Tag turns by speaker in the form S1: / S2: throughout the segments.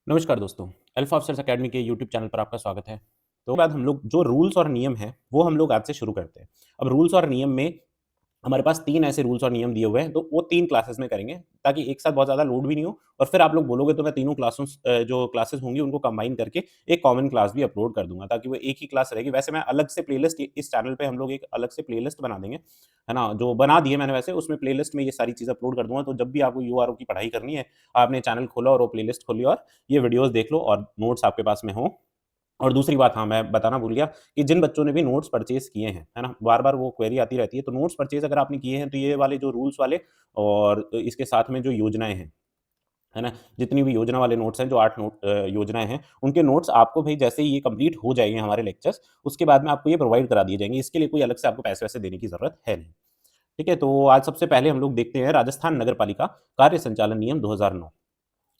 S1: नमस्कार दोस्तों, alpha officers academy के यूट्यूब चैनल पर आपका स्वागत है। तो बाद हम लोग जो रूल्स और नियम हैं, वो हम लोग आज से शुरू करते हैं। अब रूल्स और नियम में हमारे पास 3 ऐसे रूल्स और नियम दिए हुए हैं, तो वो 3 क्लासेस में करेंगे, ताकि एक साथ बहुत ज़्यादा लोड भी नहीं हो और फिर आप लोग बोलोगे तो मैं तीनों जो क्लासेस होंगी उनको कंबाइन करके एक कॉमन क्लास भी अपलोड कर दूँगा, ताकि वो एक ही क्लास रहेगी। वैसे मैं अलग से प्लेलिस्ट इस चैनल पे हम लोग एक अलग से प्लेलिस्ट बना देंगे, है ना? जो बना दी है मैंने वैसे, उसमें प्लेलिस्ट में ये सारी चीज़ें अपलोड कर दूँगा, तो जब भी आपको यूआरओ की पढ़ाई करनी है, आपने चैनल खोला और वो प्लेलिस्ट खोली और ये वीडियोज़ देख लो और नोट्स आपके पास में हों। और दूसरी बात, हाँ, मैं बताना भूल गया कि जिन बच्चों ने भी नोट्स परचेज़ किए हैं, है ना? बार-बार वो क्वेरी आती रहती है, तो नोट्स परचेज़ अगर आपने किए हैं, तो ये वाले जो रूल्स वाले और इसके साथ में जो योजनाएँ हैं, है ना? जितनी भी योजना वाले नोट्स हैं, जो 8 योजनाएँ हैं, उनके नोट्स आपको भई जैसे ही ये कंप्लीट हो जाएँगे हमारे लेक्चर्स, उसके बाद में आपको ये प्रोवाइड करा दिए जाएँगे। इसके लिए कोई अलग से आपको पैसे-वैसे देने की ज़रूरत है नहीं। ठीक है? तो आज सबसे पहले हम लोग देखते हैं राजस्थान नगर पालिका कार्य संचालन नियम 2009।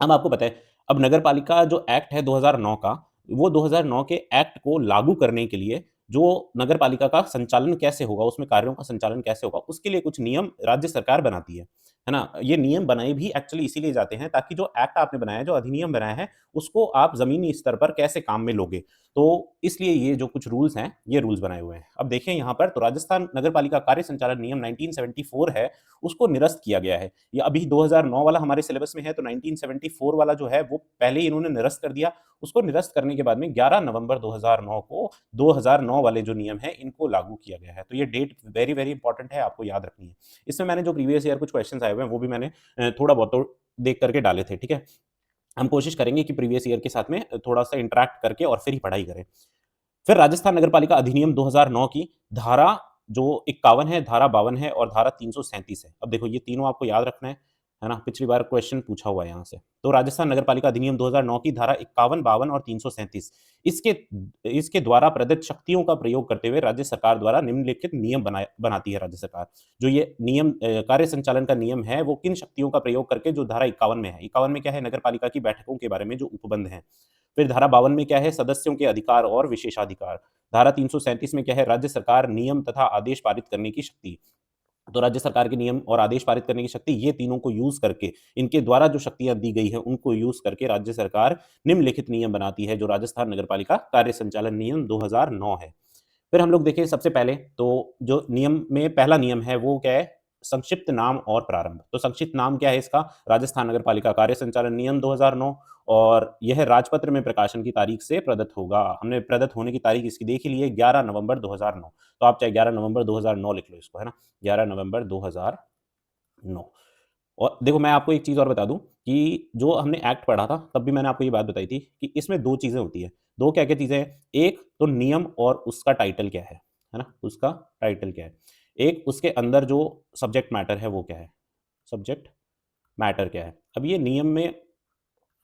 S1: अब आपको पता है, अब नगर पालिका जो एक्ट है 2009 का, वो 2009 के एक्ट को लागू करने के लिए जो नगर पालिका का संचालन कैसे होगा, उसमें कार्यों का संचालन कैसे होगा, उसके लिए कुछ नियम राज्य सरकार बनाती है ना? ये नियम बनाए भी एक्चुअली इसीलिए जाते हैं ताकि जो एक्ट आपने बनाया है, जो अधिनियम बनाया है, उसको आप ज़मीनी स्तर पर कैसे काम में लोगे। तो इसलिए ये जो कुछ रूल्स हैं, ये रूल्स बनाए हुए हैं। अब देखें यहाँ पर तो राजस्थान नगर पालिका कार्य संचालन नियम 1974 है, उसको निरस्त किया गया है। ये अभी 2009 वाला हमारे सिलेबस में है, तो 1974 वाला जो है वो पहले ही इन्होंने निरस्त कर दिया। उसको निरस्त करने के बाद में 11 नवंबर 2009 को 2009 वाले जो नियम हैं इनको लागू किया गया है। तो ये डेट वेरी, वेरी इंपॉर्टेंट है, आपको याद रखनी है। इसमें मैंने जो प्रीवियस ईयर कुछ क्वेश्चन्स आए हुए हैं वो भी मैंने थोड़ा बहुत तो देख करके डाले थे, ठीक है? हम कोशिश करेंगे कि प्रीवियस ईयर के साथ में थोड़ा-सा इंटरैक्ट करके और फिर ही पढ़ाई करें। फिर राजस्थान नगरपालिका अधिनियम 2009 की धारा जो 51 है, धारा 52 है और धारा 337 है। अब देखो ये तीनों आपको याद रखना है ना? पिछली बार क्वेश्चन पूछा हुआ है यहाँ से। तो राजस्थान नगरपालिका अधिनियम 2009 की धारा 51, 52 और 337 इसके इसके द्वारा प्रदत्त शक्तियों का प्रयोग करते हुए राज्य सरकार द्वारा निम्नलिखित नियम बनाती है राज्य सरकार। जो ये नियम कार्य संचालन का नियम है, वो किन शक्तियों का प्रयोग करके जो धारा 51 में है। 51 में क्या है? नगरपालिका की बैठकों के बारे में जो उपबंध हैं। फिर धारा 52 में क्या है? सदस्यों के अधिकार और विशेषाधिकार। धारा 337 में क्या है? राज्य सरकार नियम तथा आदेश पारित करने की शक्ति। तो राज्य सरकार के नियम और आदेश पारित करने की शक्ति, ये तीनों को यूज़ करके, इनके द्वारा जो शक्तियाँ दी गई हैं, उनको यूज़ करके राज्य सरकार निम्नलिखित नियम बनाती है, जो राजस्थान नगरपालिका कार्य संचालन नियम 2009 है। फिर हम लोग देखें सबसे पहले तो जो नियम में पहला नियम है वो क्या है? संक्षिप्त नाम और प्रारंभ। तो संक्षिप्त नाम क्या है इसका? राजस्थान नगर पालिका कार्य संचालन नियम 2009 और यह राजपत्र में प्रकाशन की तारीख से प्रदत्त होगा। हमने प्रदत्त होने की तारीख इसकी देख ही ली है 11 नवंबर 2009। तो आप चाहे 11 नवंबर 2009 लिख लो इसको, है ना? 11 नवंबर 2009। और देखो मैं आपको एक चीज़ और बता दूँ कि जो हमने एक्ट पढ़ा था, तब भी मैंने आपको ये बात बताई थी कि इसमें 2 चीज़ें होती हैं। 2 क्या-क्या चीज़ें हैं? एक तो नियम और उसका टाइटल क्या है ना? उसका टाइटल क्या है? एक उसके अंदर जो सब्जेक्ट मैटर है वो क्या है? सब्जेक्ट मैटर क्या है? अब ये नियम में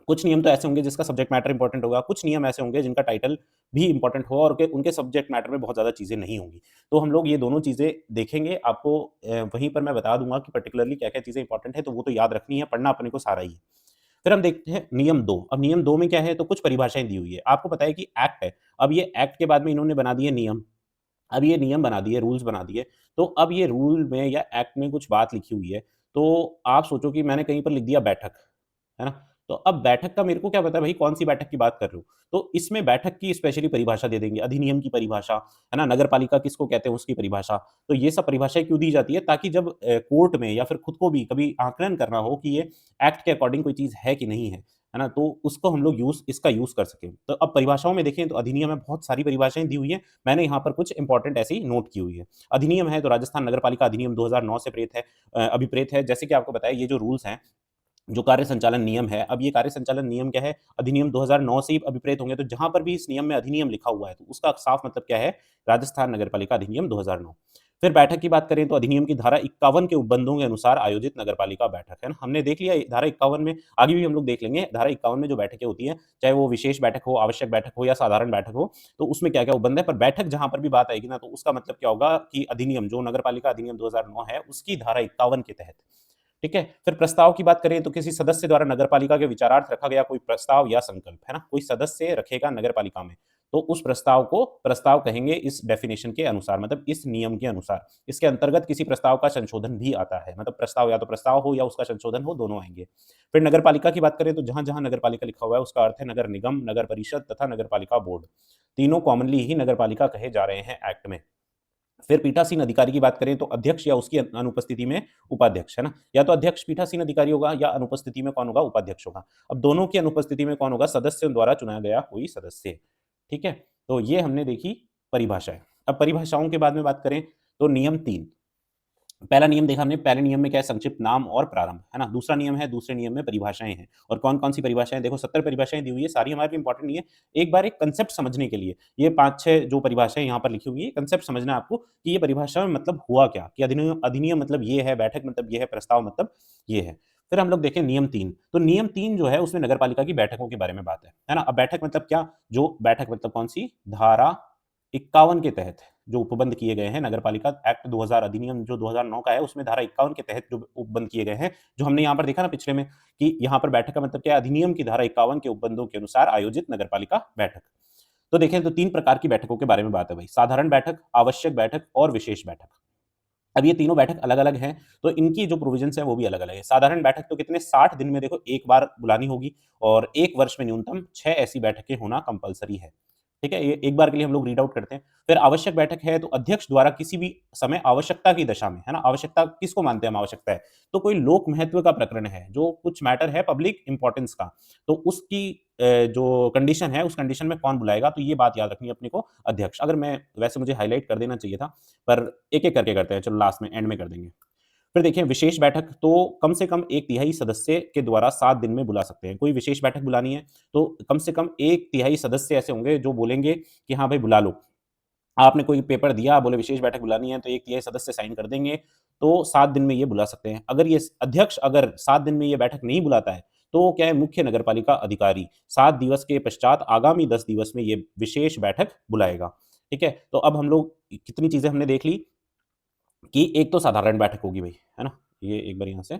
S1: कुछ नियम तो ऐसे होंगे जिसका सब्जेक्ट मैटर इंपॉर्टेंट होगा, कुछ नियम ऐसे होंगे जिनका टाइटल भी इंपॉर्टेंट होगा और उनके उनके सब्जेक्ट मैटर में बहुत ज़्यादा चीज़ें नहीं होंगी। तो हम लोग ये दोनों चीज़ें देखेंगे, आपको वहीं पर मैं बता दूँगा कि पर्टिकुलरली क्या-क्या चीज़ें इंपॉर्टेंट है, तो वो तो याद रखनी है, पढ़ना अपने को सारा ही है। फिर हम देखते हैं नियम 2। अब नियम 2 में क्या है? तो कुछ परिभाषाएँ दी हुई है। आपको पता है कि एक्ट है, अब ये एक्ट के बाद में इन्होंने बना दिए नियम। अब ये नियम बना दिए, रूल्स बना दिए, तो अब ये रूल में या एक्ट में कुछ बात लिखी हुई है, तो आप सोचो कि मैंने कहीं पर लिख दिया बैठक, है ना? तो अब बैठक का मेरे को क्या पता भई कौन-सी बैठक की बात कर रहे हो? तो इसमें बैठक की स्पेशली परिभाषा दे देंगे, अधिनियम की परिभाषा, है ना? नगरपालिका किसको कहते हैं उसकी परिभाषा। तो ये सब परिभाषाएँ क्यों दी जाती है? ताकि जब कोर्ट में या फिर खुद को भी कभी आकलन करना हो कि ये एक्ट के अकॉर्डिंग कोई चीज़ है कि नहीं है ना? तो उसको हम लोग इसका यूज़ कर सकें। तो अब परिभाषाओं में देखें तो अधिनियम में बहुत सारी परिभाषाएँ दी हुई हैं। मैंने यहाँ पर कुछ इंपॉर्टेंट ऐसे ही नोट की हुई है। अधिनियम है तो राजस्थान नगरपालिका अधिनियम 2009 से अभिप्रेत है। जैसे कि आपको पता है ये जो रूल्स हैं, जो कार्य संचालन नियम है, अब ये कार्य संचालन नियम क्या है? अधिनियम 2009 से ही अभिप्रेत होंगे, तो जहाँ पर भी इस नियम में अधिनियम लिखा हुआ है, तो उसका साफ मतलब क्या है? राजस्थान नगरपालिका अधिनियम 2009। फिर बैठक की बात करें तो अधिनियम की धारा 51 के उपबंधों के अनुसार आयोजित नगरपालिका बैठक, है ना? हमने देख लिया धारा 51 में, आगे भी हम लोग देख लेंगे। धारा 51 में जो बैठकें होती हैं, चाहे वो विशेष बैठक हो, आवश्यक बैठक हो या साधारण बैठक हो, तो उसमें क्या-क्या उपबंध है, पर बैठक जहाँ पर भी बात आएगी ना, तो उसका मतलब क्या होगा कि अधिनियम जो नगरपालिका अधिनियम 2009 है, उसकी धारा 51 के तहत। ठीक है? फिर प्रस्ताव की बात करें तो किसी सदस्य द्वारा नगरपालिका के विचारार्थ रखा गया कोई प्रस्ताव या संकल्प, है ना? कोई सदस्य रखेगा नगरपालिका में, तो उस प्रस्ताव को प्रस्ताव कहेंगे इस डेफिनेशन के अनुसार, मतलब इस नियम के अनुसार। इसके अंतर्गत किसी प्रस्ताव का संशोधन भी आता है, मतलब प्रस्ताव या तो प्रस्ताव हो या उसका संशोधन हो, दोनों आएंगे। फिर नगरपालिका की बात करें तो जहां-जहां नगरपालिका लिखा हुआ है उसका अर्थ है नगर निगम, नगर परिषद तथा नगरपालिका बोर्ड। तीनों कॉमनली ही नगरपालिका कहे जा रहे हैं एक्ट में। फिर पीठासीन अधिकारी की बात करें तो अध्यक्ष या उसकी अनुपस्थिति में उपाध्यक्ष, है ना? या तो अध्यक्ष पीठासीन अधिकारी होगा या अनुपस्थिति में कौन होगा? उपाध्यक्ष होगा। अब दोनों की अनुपस्थिति में कौन होगा? सदस्यों द्वारा चुना गया कोई सदस्य। ठीक है? तो ये हमने देखी परिभाषाएँ। अब परिभाषाओं के बाद में बात करें तो नियम 3। पहला नियम देखा हमने, पहले नियम में क्या है? संक्षिप्त नाम और प्रारंभ, है ना? दूसरा नियम है, दूसरे नियम में परिभाषाएँ हैं। और कौन-कौन सी परिभाषाएँ? देखो 70 परिभाषाएँ दी हुई है, सारी हमारे लिए इंपॉर्टेंट नहीं है। एक बार एक कांसेप्ट समझने के लिए, ये 5-6 जो परिभाषाएँ यहाँ पर लिखी हुई है, कांसेप्ट समझना है आपको कि ये परिभाषा में मतलब हुआ क्या? कि अधिनियम अधिनियम मतलब ये है, बैठक मतलब ये है, प्रस्ताव मतलब ये है। फिर हम लोग देखें नियम 3, तो नियम 3 जो है उसमें नगरपालिका की बैठकों के बारे में बात है ना? अब बैठक मतलब क्या? जो बैठक मतलब कौन-सी? धारा 51 के तहत जो उपबंध किए गए हैं, नगरपालिका एक्ट 2000 अधिनियम जो 2009 का है, उसमें धारा 51 के तहत जो उपबंध किए गए हैं, जो हमने यहाँ पर देखा ना पिछले में कि यहाँ पर बैठक का मतलब क्या है? अधिनियम की धारा 51 के उपबंधों के अनुसार आयोजित नगरपालिका बैठक। तो देखें तो 3 प्रकार की बैठकों के बारे में बात है भाई, साधारण बैठक, आवश्यक बैठक और विशेष बैठक। अब ये तीनों बैठक अलग-अलग हैं, तो इनकी जो प्रोविजंस हैं वो भी अलग-अलग है। साधारण बैठक तो कितने 60 दिन में देखो 1 बार बुलानी होगी और 1 वर्ष में न्यूनतम 6 ऐसी बैठकें होना कंपल्सरी है। ठीक है? ये एक बार के लिए हम लोग रीड आउट करते हैं। फिर आवश्यक बैठक है तो अध्यक्ष द्वारा किसी भी समय आवश्यकता की दशा में, है ना? आवश्यकता किसको मानते हैं हम आवश्यकता है? तो कोई लोक महत्व का प्रकरण है, जो कुछ मैटर है पब्लिक इम्पोर्टेंस का, तो उसकी जो कंडीशन है, उस कंडीशन में कौन बुलाएगा? तो ये बात याद रखनी है अपने को अध्यक्ष। अगर मैं वैसे मुझे हाइलाइट कर देना चाहिए था, पर एक-एक करके करते हैं, चलो लास्ट में एंड में कर देंगे। फिर देखिए विशेष बैठक तो कम से कम 1/3 सदस्य के द्वारा 7 दिन में बुला सकते हैं। कोई विशेष बैठक बुलानी है, तो कम से कम 1/3 सदस्य ऐसे होंगे जो बोलेंगे कि हाँ भाई बुला लो। आपने कोई पेपर दिया, बोले विशेष बैठक बुलानी है, तो 1/3 सदस्य साइन कर देंगे, तो 7 दिन में ये बुला सकते हैं। अगर ये अध्यक्ष अगर 7 दिन में ये बैठक नहीं बुलाता है, तो क्या है मुख्य नगरपालिका अधिकारी 7 दिवस के पश्चात आगामी 10 दिवस में ये विशेष बैठक बुलाएगा। ठीक है? तो अब हम लोग कितनी चीज़ें हमने देख ली कि एक तो साधारण बैठक होगी भई, है ना? ये एक बार यहाँ से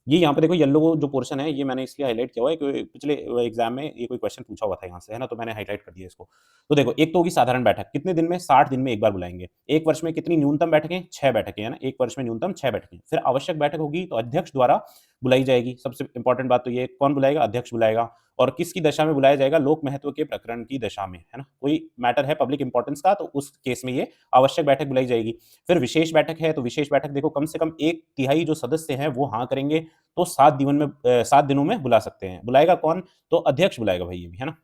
S1: ये यहाँ पे देखो येलो जो पोर्शन है, ये मैंने इसलिए हाइलाइट किया हुआ है क्योंकि पिछले एग्ज़ाम में ये कोई क्वेश्चन पूछा हुआ था यहाँ से, है ना? तो मैंने हाइलाइट कर दिया इसको। तो देखो, एक तो होगी साधारण बैठक, कितने दिन में? 60 दिन में 1 बार बुलाएँगे। 1 वर्ष में कितनी न्यूनतम बैठकें? 6 बैठकें, है ना? 1 वर्ष में न्यूनतम 6 बैठकें। फिर आवश्यक बैठक होगी, तो अध्यक्ष द्वारा बुलाई जाएगी। सबसे इम्पोर्टेंट बात तो ये है, कौन बुलाएगा? अध्यक्ष बुलाएगा। और किसकी दशा में बुलाया जाएगा? लोक महत्व के प्रकरण की दशा में, है ना? कोई मैटर है पब्लिक इम्पोर्टेंस का, तो उस केस में ये आवश्यक बैठक बुलाई जाएगी। फिर विशेष बैठक है, तो विशेष बैठक देखो कम से कम 1/3 जो सदस्य हैं, वो हाँ करेंगे, तो 7 दिनों में बुला सकते हैं। बुलाएगा कौन? तो अध्यक्ष बुलाएगा भाई ये भी, है ना?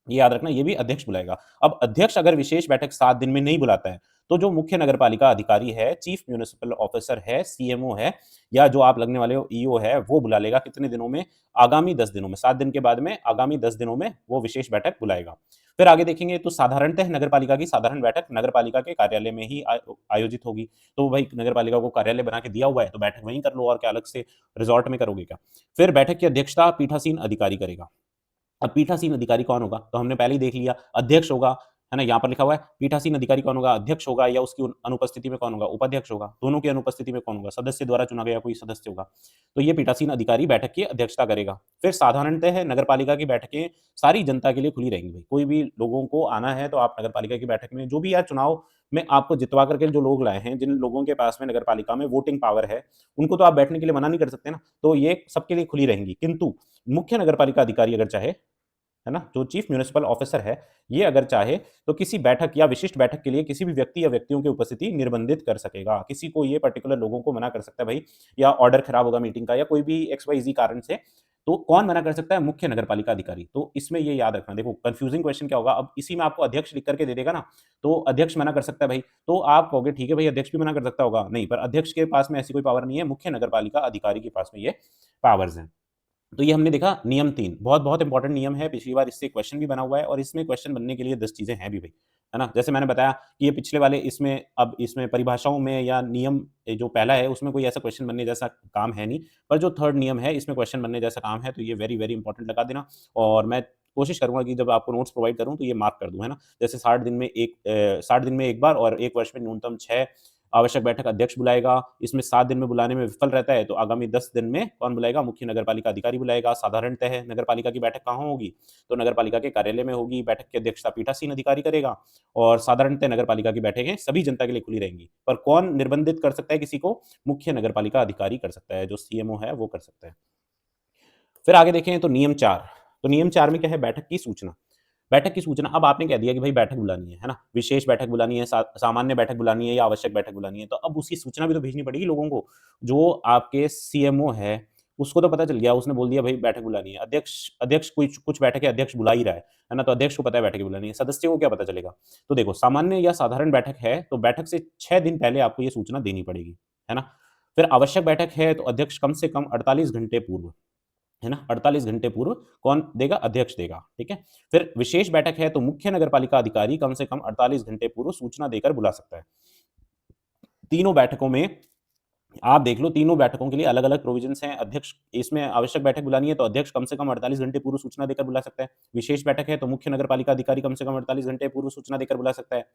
S1: ये याद रखना ये भी अध्यक्ष बुलाएगा। अब अध्यक्ष अगर विशेष बैठक 7 दिन में नहीं बुलाता है, तो जो मुख्य नगरपालिका अधिकारी है, चीफ म्युनिसिपल ऑफिसर है, सीएमओ है या जो आप लगने वाले हो ईओ है, वो बुला लेगा कितने दिनों में? आगामी 10 दिनों में, 7 दिन के बाद में आगामी 10 दिनों में वो विशेष बैठक बुलाएगा। फिर आगे देखेंगे तो साधारणतः नगरपालिका की साधारण बैठक नगरपालिका के कार्यालय में ही आयोजित होगी। तो भाई नगरपालिका को कार्यालय बना के दिया हुआ है, तो बैठक वहीं कर लो और क्या अलग से रिज़ॉर्ट में करोगे क्या? फिर बैठक की अध्यक्षता पीठासीन अधिकारी करेगा। अब पीठासीन अधिकारी कौन होगा? तो हमने पहले ही देख लिया, अध्यक्ष होगा, है ना? यहाँ पर लिखा हुआ है, पीठासीन अधिकारी कौन होगा? अध्यक्ष होगा या उसकी अनुपस्थिति में कौन होगा? उपाध्यक्ष होगा। दोनों की अनुपस्थिति में कौन होगा? सदस्य द्वारा चुना गया कोई सदस्य होगा। तो ये पीठासीन अधिकारी बैठक की अध्यक्षता करेगा। फिर साधारणतः नगरपालिका की बैठकें सारी जनता के लिए खुली रहेंगी भई। कोई भी लोगों को आना है, तो आप नगरपालिका की बैठक में जो भी यार चुनाव में आपको जितवा कर के जो लोग लाए हैं, जिन लोगों के पास में नगरपालिका में वोटिंग पावर है, उनको तो आप बैठने के लिए मना नहीं कर सकते ना। तो ये सबके लिए खुली रहेंगी। किंतु मुख्य नगरपालिका अधिकारी अगर चाहे, है ना? जो चीफ म्युनिसिपल ऑफिसर है, ये अगर चाहे तो किसी बैठक या विशिष्ट बैठक के लिए किसी भी व्यक्ति या व्यक्तियों की उपस्थिति निर्बंधित कर सकेगा। किसी को ये पर्टिकुलर लोगों को मना कर सकता है भई या ऑर्डर खराब होगा मीटिंग का या कोई भी एक्स वाई ज़ेड कारण से, तो कौन मना कर सकता है? मुख्य नगरपालिका अधिकारी। तो इसमें ये याद रखना। देखो कन्फ्यूजिंग क्वेश्चन क्या होगा, अब इसी में आपको अध्यक्ष लिख कर के दे देगा ना, तो अध्यक्ष मना कर सकता है भई, तो आप कहोगे ठीक है भई अध्यक्ष भी मना कर सकता होगा। नहीं, पर अध्यक्ष के पास में ऐसी कोई पावर नहीं है, मुख्य नगरपालिका अधिकारी के पास में ये पावर्स हैं। तो ये हमने देखा नियम 3 बहुत-बहुत इंपॉर्टेंट नियम है, पिछली बार इससे क्वेश्चन भी बना हुआ है और इसमें क्वेश्चन बनने के लिए 10 चीज़ें हैं भी भई, है ना? जैसे मैंने बताया कि ये पिछले वाले इसमें अब इसमें परिभाषाओं में या नियम जो पहला है उसमें कोई ऐसा क्वेश्चन बनने जैसा काम है नहीं, पर जो थर्ड नियम है इसमें क्वेश्चन बनने जैसा काम है, तो ये वेरी, वेरी इंपॉर्टेंट लगा देना और मैं कोशिश करूँगा कि जब आपको नोट्स प्रोवाइड करूँ तो ये मार्क कर दूँ, है ना? जैसे 60 दिन में 1 बार और 1 वर्ष में न्यूनतम 6 आवश्यक बैठक अध्यक्ष बुलाएगा, इसमें 7 दिन में बुलाने में विफल रहता है तो आगामी 10 दिन में कौन बुलाएगा? मुख्य नगरपालिका अधिकारी बुलाएगा। साधारणतः है नगरपालिका की बैठक कहाँ होगी? तो नगरपालिका के कार्यालय में होगी। बैठक की अध्यक्षता पीठासीन अधिकारी करेगा और साधारणतः नगरपालिका की बैठकें सभी जनता के लिए खुली रहेंगी। पर कौन निर्बंधित कर सकता है किसी को? मुख्य नगरपालिका अधिकारी कर सकता है, जो सीएमओ है वो कर सकता है। फिर आगे देखें तो नियम 4, तो नियम 4 में क्या है? बैठक की सूचना। बैठक की सूचना, अब आपने कह दिया कि भाई बैठक बुलानी है ना? विशेष बैठक बुलानी है, सामान्य बैठक बुलानी है या आवश्यक बैठक बुलानी है, तो अब उसकी सूचना भी तो भेजनी पड़ेगी लोगों को। जो आपके सीएमओ है, उसको तो पता चल गया, उसने बोल दिया भाई बैठक बुलानी है। अध्यक्ष अध्यक्ष कुछ कुछ बैठकें अध्यक्ष बुला ही रहा है ना? तो अध्यक्ष को पता है बैठकें बुलानी है, सदस्य को क्या पता चलेगा? तो देखो, सामान्य या साधारण बैठक है, तो बैठक से 6 दिन पहले आपको ये सूचना देनी पड़ेगी, है ना? फिर आवश्यक बैठक है, तो अध्यक्ष कम से कम 48 घंटे पूर्व, है ना? 48 घंटे पूर्व कौन देगा? अध्यक्ष देगा, ठीक है? फिर विशेष बैठक है तो मुख्य नगरपालिका अधिकारी कम से कम 48 घंटे पूर्व सूचना देकर बुला सकता है। तीनों बैठकों में आप देख लो, तीनों बैठकों के लिए अलग-अलग प्रोविजंस हैं। अध्यक्ष, इसमें आवश्यक बैठक बुलानी है तो अध्यक्ष कम से कम 48 घंटे पूर्व सूचना देकर बुला सकता है। विशेष बैठक है तो मुख्य नगरपालिका अधिकारी कम से कम 48 घंटे पूर्व सूचना देकर बुला सकता है।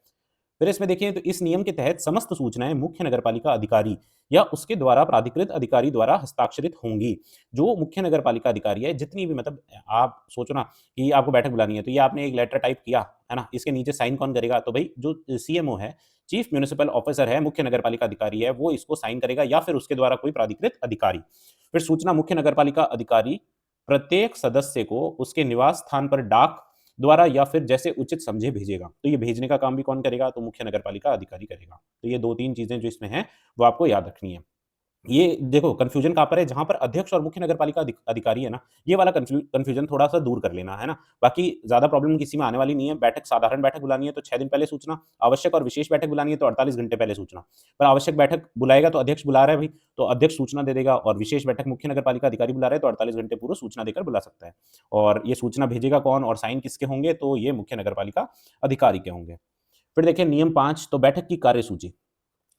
S1: फिर इसमें देखिए, तो इस नियम के तहत समस्त सूचनाएं मुख्य नगरपालिका अधिकारी या उसके द्वारा प्राधिकृत अधिकारी द्वारा हस्ताक्षरित होंगी। जो मुख्य नगरपालिका अधिकारी है, जितनी भी, मतलब आप सोचो ना कि आपको बैठक बुलानी है, तो ये आपने एक लेटर टाइप किया, है ना? इसके नीचे साइन कौन करेगा? तो भाई जो सीएमओ है, चीफ म्युनिसिपल ऑफिसर है, मुख्य नगरपालिका अधिकारी है, वो इसको साइन करेगा या फिर उसके द्वारा कोई प्राधिकृत अधिकारी। फिर सूचना मुख्य नगरपालिका अधिकारी प्रत्येक सदस्य को उसके निवास स्थान पर डाक द्वारा या फिर जैसे उचित समझे भेजेगा। तो ये भेजने का काम भी कौन करेगा? तो मुख्य नगरपालिका अधिकारी करेगा। तो ये 2-3 चीज़ें जो इसमें हैं, वो आपको याद रखनी है। ये देखो, कन्फ्यूजन कहाँ पर है? जहाँ पर अध्यक्ष और मुख्य नगरपालिका अधिकारी है ना, ये वाला कन्फ्यूजन थोड़ा-सा दूर कर लेना, है ना? बाकी ज़्यादा प्रॉब्लम किसी में आने वाली नहीं है। बैठक, साधारण बैठक बुलानी है तो 6 दिन पहले सूचना, आवश्यक और विशेष बैठक बुलानी है तो 48 घंटे पहले सूचना। पर आवश्यक बैठक बुलाएगा तो अध्यक्ष बुला रहा है भई, तो अध्यक्ष सूचना दे देगा, और विशेष बैठक मुख्य नगरपालिका अधिकारी बुला रहे हैं तो 48 घंटे पूर्व सूचना देकर बुला सकता है। और ये सूचना भेजेगा कौन और साइन किसके होंगे? तो ये मुख्य नगरपालिका अधिकारी के होंगे। फिर देखिए नियम 5, तो बैठक की कार्यसूची।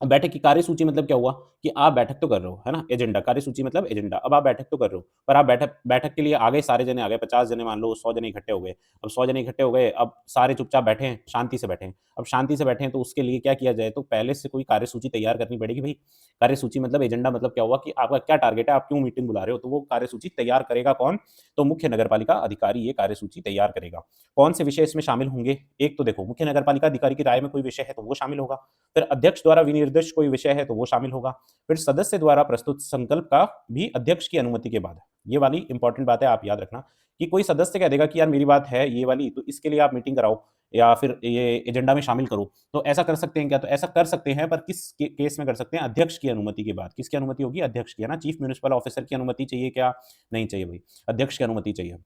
S1: अब बैठक की कार्यसूची मतलब क्या हुआ कि आप बैठक तो कर रहे हो, है ना? एजेंडा, कार्यसूची मतलब एजेंडा। अब आप बैठक तो कर रहे हो, पर आप बैठक बैठक के लिए आ गए, सारे जने आ गए, 50 जने मान लो, 100 जने इकट्ठे हो गए। अब 100 जने इकट्ठे हो गए, अब सारे चुपचाप बैठे हैं, शांति से बैठे हैं। अब शांति से बैठे हैं तो उसके लिए क्या किया जाए? तो पहले से कोई कार्यसूची तैयार करनी पड़ेगी भई। कार्यसूची मतलब एजेंडा, मतलब क्या हुआ कि आपका क्या टारगेट है, आप क्यों मीटिंग बुला रहे हो? तो वो कार्यसूची तैयार करेगा कौन? तो मुख्य नगरपालिका अधिकारी ये कार्यसूची तैयार करेगा। कौन से विषय इसमें शामिल होंगे? एक तो देखो, मुख्य नगरपालिका अधिकारी की राय में कोई विषय है तो वो शामिल होगा। फिर अध्यक्ष द्वारा विनिर्दिष्ट कोई विषय है तो वो शामिल होगा। फिर सदस्य द्वारा प्रस्तुत संकल्प का भी अध्यक्ष की अनुमति के बाद, ये वाली इंपॉर्टेंट बात है, आप याद रखना कि कोई सदस्य कह देगा कि यार मेरी बात है ये वाली, तो इसके लिए आप मीटिंग कराओ या फिर ये एजेंडा में शामिल करो। तो ऐसा कर सकते हैं क्या? तो ऐसा कर सकते हैं, पर किस केस में कर सकते हैं? अध्यक्ष की अनुमति के बाद। किसकी अनुमति होगी? अध्यक्ष की, है ना? चीफ म्युनिसिपल ऑफिसर की अनुमति चाहिए क्या? नहीं चाहिए भाई, अध्यक्ष की अनुमति चाहिए।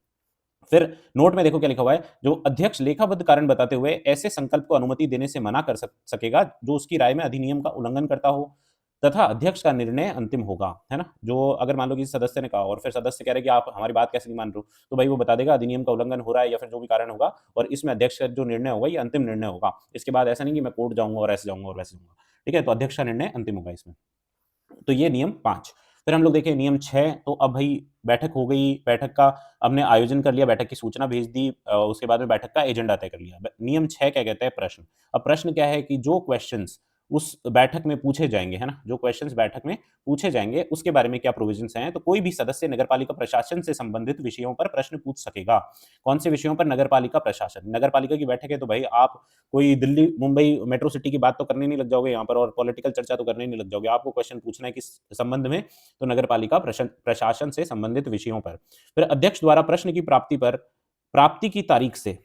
S1: फिर नोट में देखो क्या लिखा हुआ है, जो अध्यक्ष लेखाबद्ध कारण बताते हुए ऐसे संकल्प को अनुमति देने से मना कर सकेगा जो उसकी राय में अधिनियम का उल्लंघन करता हो, तथा अध्यक्ष का निर्णय अंतिम होगा, है ना? जो अगर मान लो किसी सदस्य ने कहा और फिर सदस्य कह रहे हैं कि आप हमारी बात कैसे नहीं मान रहे हो, तो भाई वो बता देगा अधिनियम का उल्लंघन हो रहा है या फिर जो भी कारण होगा, और इसमें अध्यक्ष का जो निर्णय होगा ये अंतिम निर्णय होगा। इसके बाद ऐसा नहीं कि मैं कोर्ट जाऊँगा और ऐसे जाऊँगा और वैसे जाऊँगा, ठीक है? तो अध्यक्ष का निर्णय अंतिम होगा इसमें। तो ये नियम 5। फिर हम लोग देखें नियम 6, तो अब भई बैठक हो गई, बैठक का हमने आयोजन कर लिया, बैठक की सूचना भेज दी, उसके बाद में बैठक का एजेंडा तय कर लिया। ब नियम 6 क्या कहता है? प्रश्न। अब प्रश्न क्या है कि जो क्वेश्चन्स उस बैठक में पूछे जाएँगे, है ना? जो क्वेश्चन्स बैठक में पूछे जाएँगे, उसके बारे में क्या प्रोविज़न्स हैं? तो कोई भी सदस्य नगरपालिका प्रशासन से संबंधित विषयों पर प्रश्न पूछ सकेगा। कौन से विषयों पर? नगरपालिका प्रशासन। नगरपालिका की बैठक है तो भई आप कोई दिल्ली, मुंबई मेट्रो सिटी की बात तो करने नहीं लग जाओगे यहाँ पर, और पॉलिटिकल चर्चा तो करने नहीं लग जाओगे। आपको क्वेश्चन पूछना है किस संबंध में? तो नगरपालिका प्रशासन से संबंधित विषयों पर। फिर अध्यक्ष द्वारा प्रश्न की प्राप्ति की तारीख से,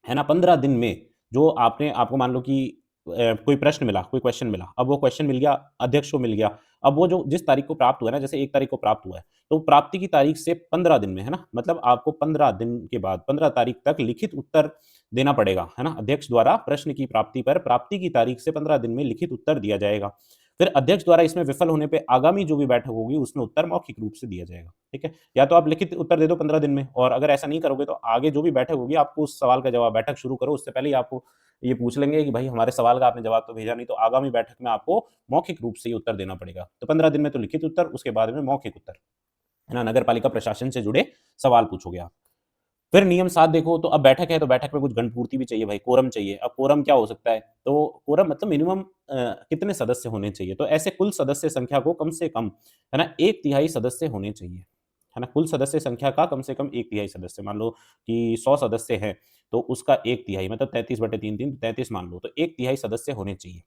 S1: है ना, 15 दिन में, जो आपको मान लो कि कोई प्रश्न मिला, कोई क्वेश्चन मिला, अब वो क्वेश्चन मिल गया, अध्यक्ष को मिल गया। अब वो जो जिस तारीख को प्राप्त हुआ है ना, जैसे 1 तारीख को प्राप्त हुआ है, तो प्राप्ति की तारीख से 15 दिन में, है ना, मतलब आपको 15 दिन के बाद 15 तारीख तक लिखित उत्तर देना पड़ेगा, है ना? अध्यक्ष द्वारा प्रश्न की प्राप्ति पर प्राप्ति की तारीख से 15 दिन में लिखित उत्तर दिया जाएगा। फिर अध्यक्ष द्वारा इसमें विफल होने पे आगामी जो भी बैठक होगी उसमें उत्तर मौखिक रूप से दिया जाएगा, ठीक है? या तो आप लिखित उत्तर दे दो 15 दिन में, और अगर ऐसा नहीं करोगे तो आगे जो भी बैठक होगी आपको उस सवाल का जवाब, बैठक शुरू करो उससे पहले ही आपको ये पूछ लेंगे कि भाई हमारे सवाल का आपने जवाब तो भेजा नहीं, तो आगामी बैठक में आपको मौखिक रूप से ये उत्तर देना पड़ेगा। तो 15 दिन में तो लिखित उत्तर, उसके बाद में मौखिक उत्तर, है ना? नगरपालिका प्रशासन से जुड़े सवाल पूछोगे आप। फिर नियम 7 देखो, तो अब बैठक है तो बैठक में कुछ गणपूर्ति भी चाहिए भाई, कोरम चाहिए। अब कोरम क्या हो सकता है? तो कोरम मतलब मिनिमम कितने सदस्य होने चाहिए? तो ऐसे कुल सदस्य संख्या को कम से कम, है ना, 1/3 सदस्य होने चाहिए, है ना? कुल सदस्य संख्या का कम से कम 1/3 सदस्य, मान लो कि 100 सदस्य हैं, तो उसका 1/3 मतलब 33/3 33 मान लो, तो 1/3 सदस्य होने चाहिए।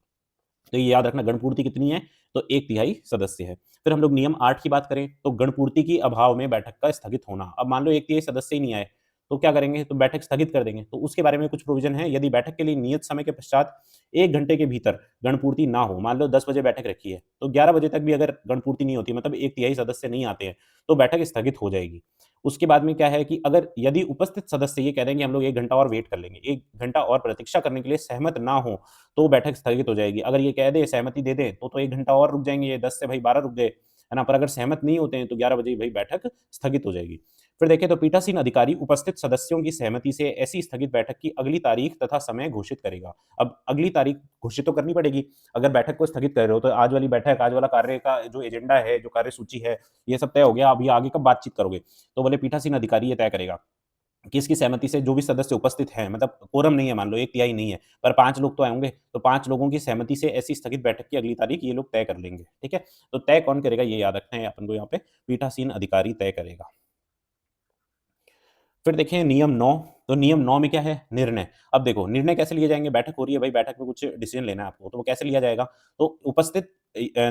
S1: तो ये याद रखना, गणपूर्ति कितनी है? तो 1/3 सदस्य है। फिर हम लोग नियम 8 की बात करें, तो गणपूर्ति के अभाव में बैठक का स्थगित होना। अब मान लो 1/3 सदस्य ही नहीं आए, तो क्या करेंगे? तो बैठक स्थगित कर देंगे। तो उसके बारे में कुछ प्रोविज़न है, यदि बैठक के लिए नियत समय के पश्चात 1 घंटे के भीतर गणपूर्ति ना हो, मान लो 10 बजे बैठक रखी है, तो 11 बजे तक भी अगर गणपूर्ति नहीं होती, मतलब 1/3 सदस्य नहीं आते हैं, तो बैठक स्थगित हो जाएगी। उसके बाद में क्या है कि अगर यदि उपस्थित सदस्य ये कह दें कि हम लोग 1 घंटा और वेट कर लेंगे, 1 घंटा और प्रतीक्षा करने के लिए सहमत ना हों, तो बैठक स्थगित हो जाएगी। अगर ये कह दें, सहमति दे दें, तो 1 घंटा और रुक जाएँगे, ये 10 से भाई 12 रुक गए, है ना? पर अगर सहमत नहीं होते हैं, तो 11 बजे भाई बैठक स्थगित हो जाएगी। फिर देखें तो पीठासीन अधिकारी उपस्थित सदस्यों की सहमति से ऐसी स्थगित बैठक की अगली तारीख तथा समय घोषित करेगा। अब अगली तारीख घोषित तो करनी पड़ेगी। अगर बैठक को स्थगित कर रहे हो, तो आज वाली बैठक, आज वाला कार्य का जो एजेंडा है, जो कार्यसूची है, ये सब तय हो गया, अभी आगे कब बातचीत करोगे? तो बोले पीठासीन अधिकारी ये तय करेगा। किसकी सहमति से जो भी सदस्य उपस्थित हैं, मतलब कोरम नहीं है, मान लो 1/3 नहीं है, पर 5 लोग तो आए होंगे, तो 5 लोगों की सहमति से ऐसी स्थगित बैठक की अगली तारीख ये लोग तय कर लेंगे, ठीक है? तो तय कौन करेगा, ये याद रखना है अपन को, यहाँ पे पीठासीन अधिकारी तय करेगा। फिर देखें नियम 9, तो नियम 9 में क्या है? निर्णय। अब देखो निर्णय कैसे लिए जाएँगे? बैठक हो रही है भाई, बैठक में कुछ डिसीज़न लेना है आपको, तो वो कैसे लिया जाएगा? तो उपस्थित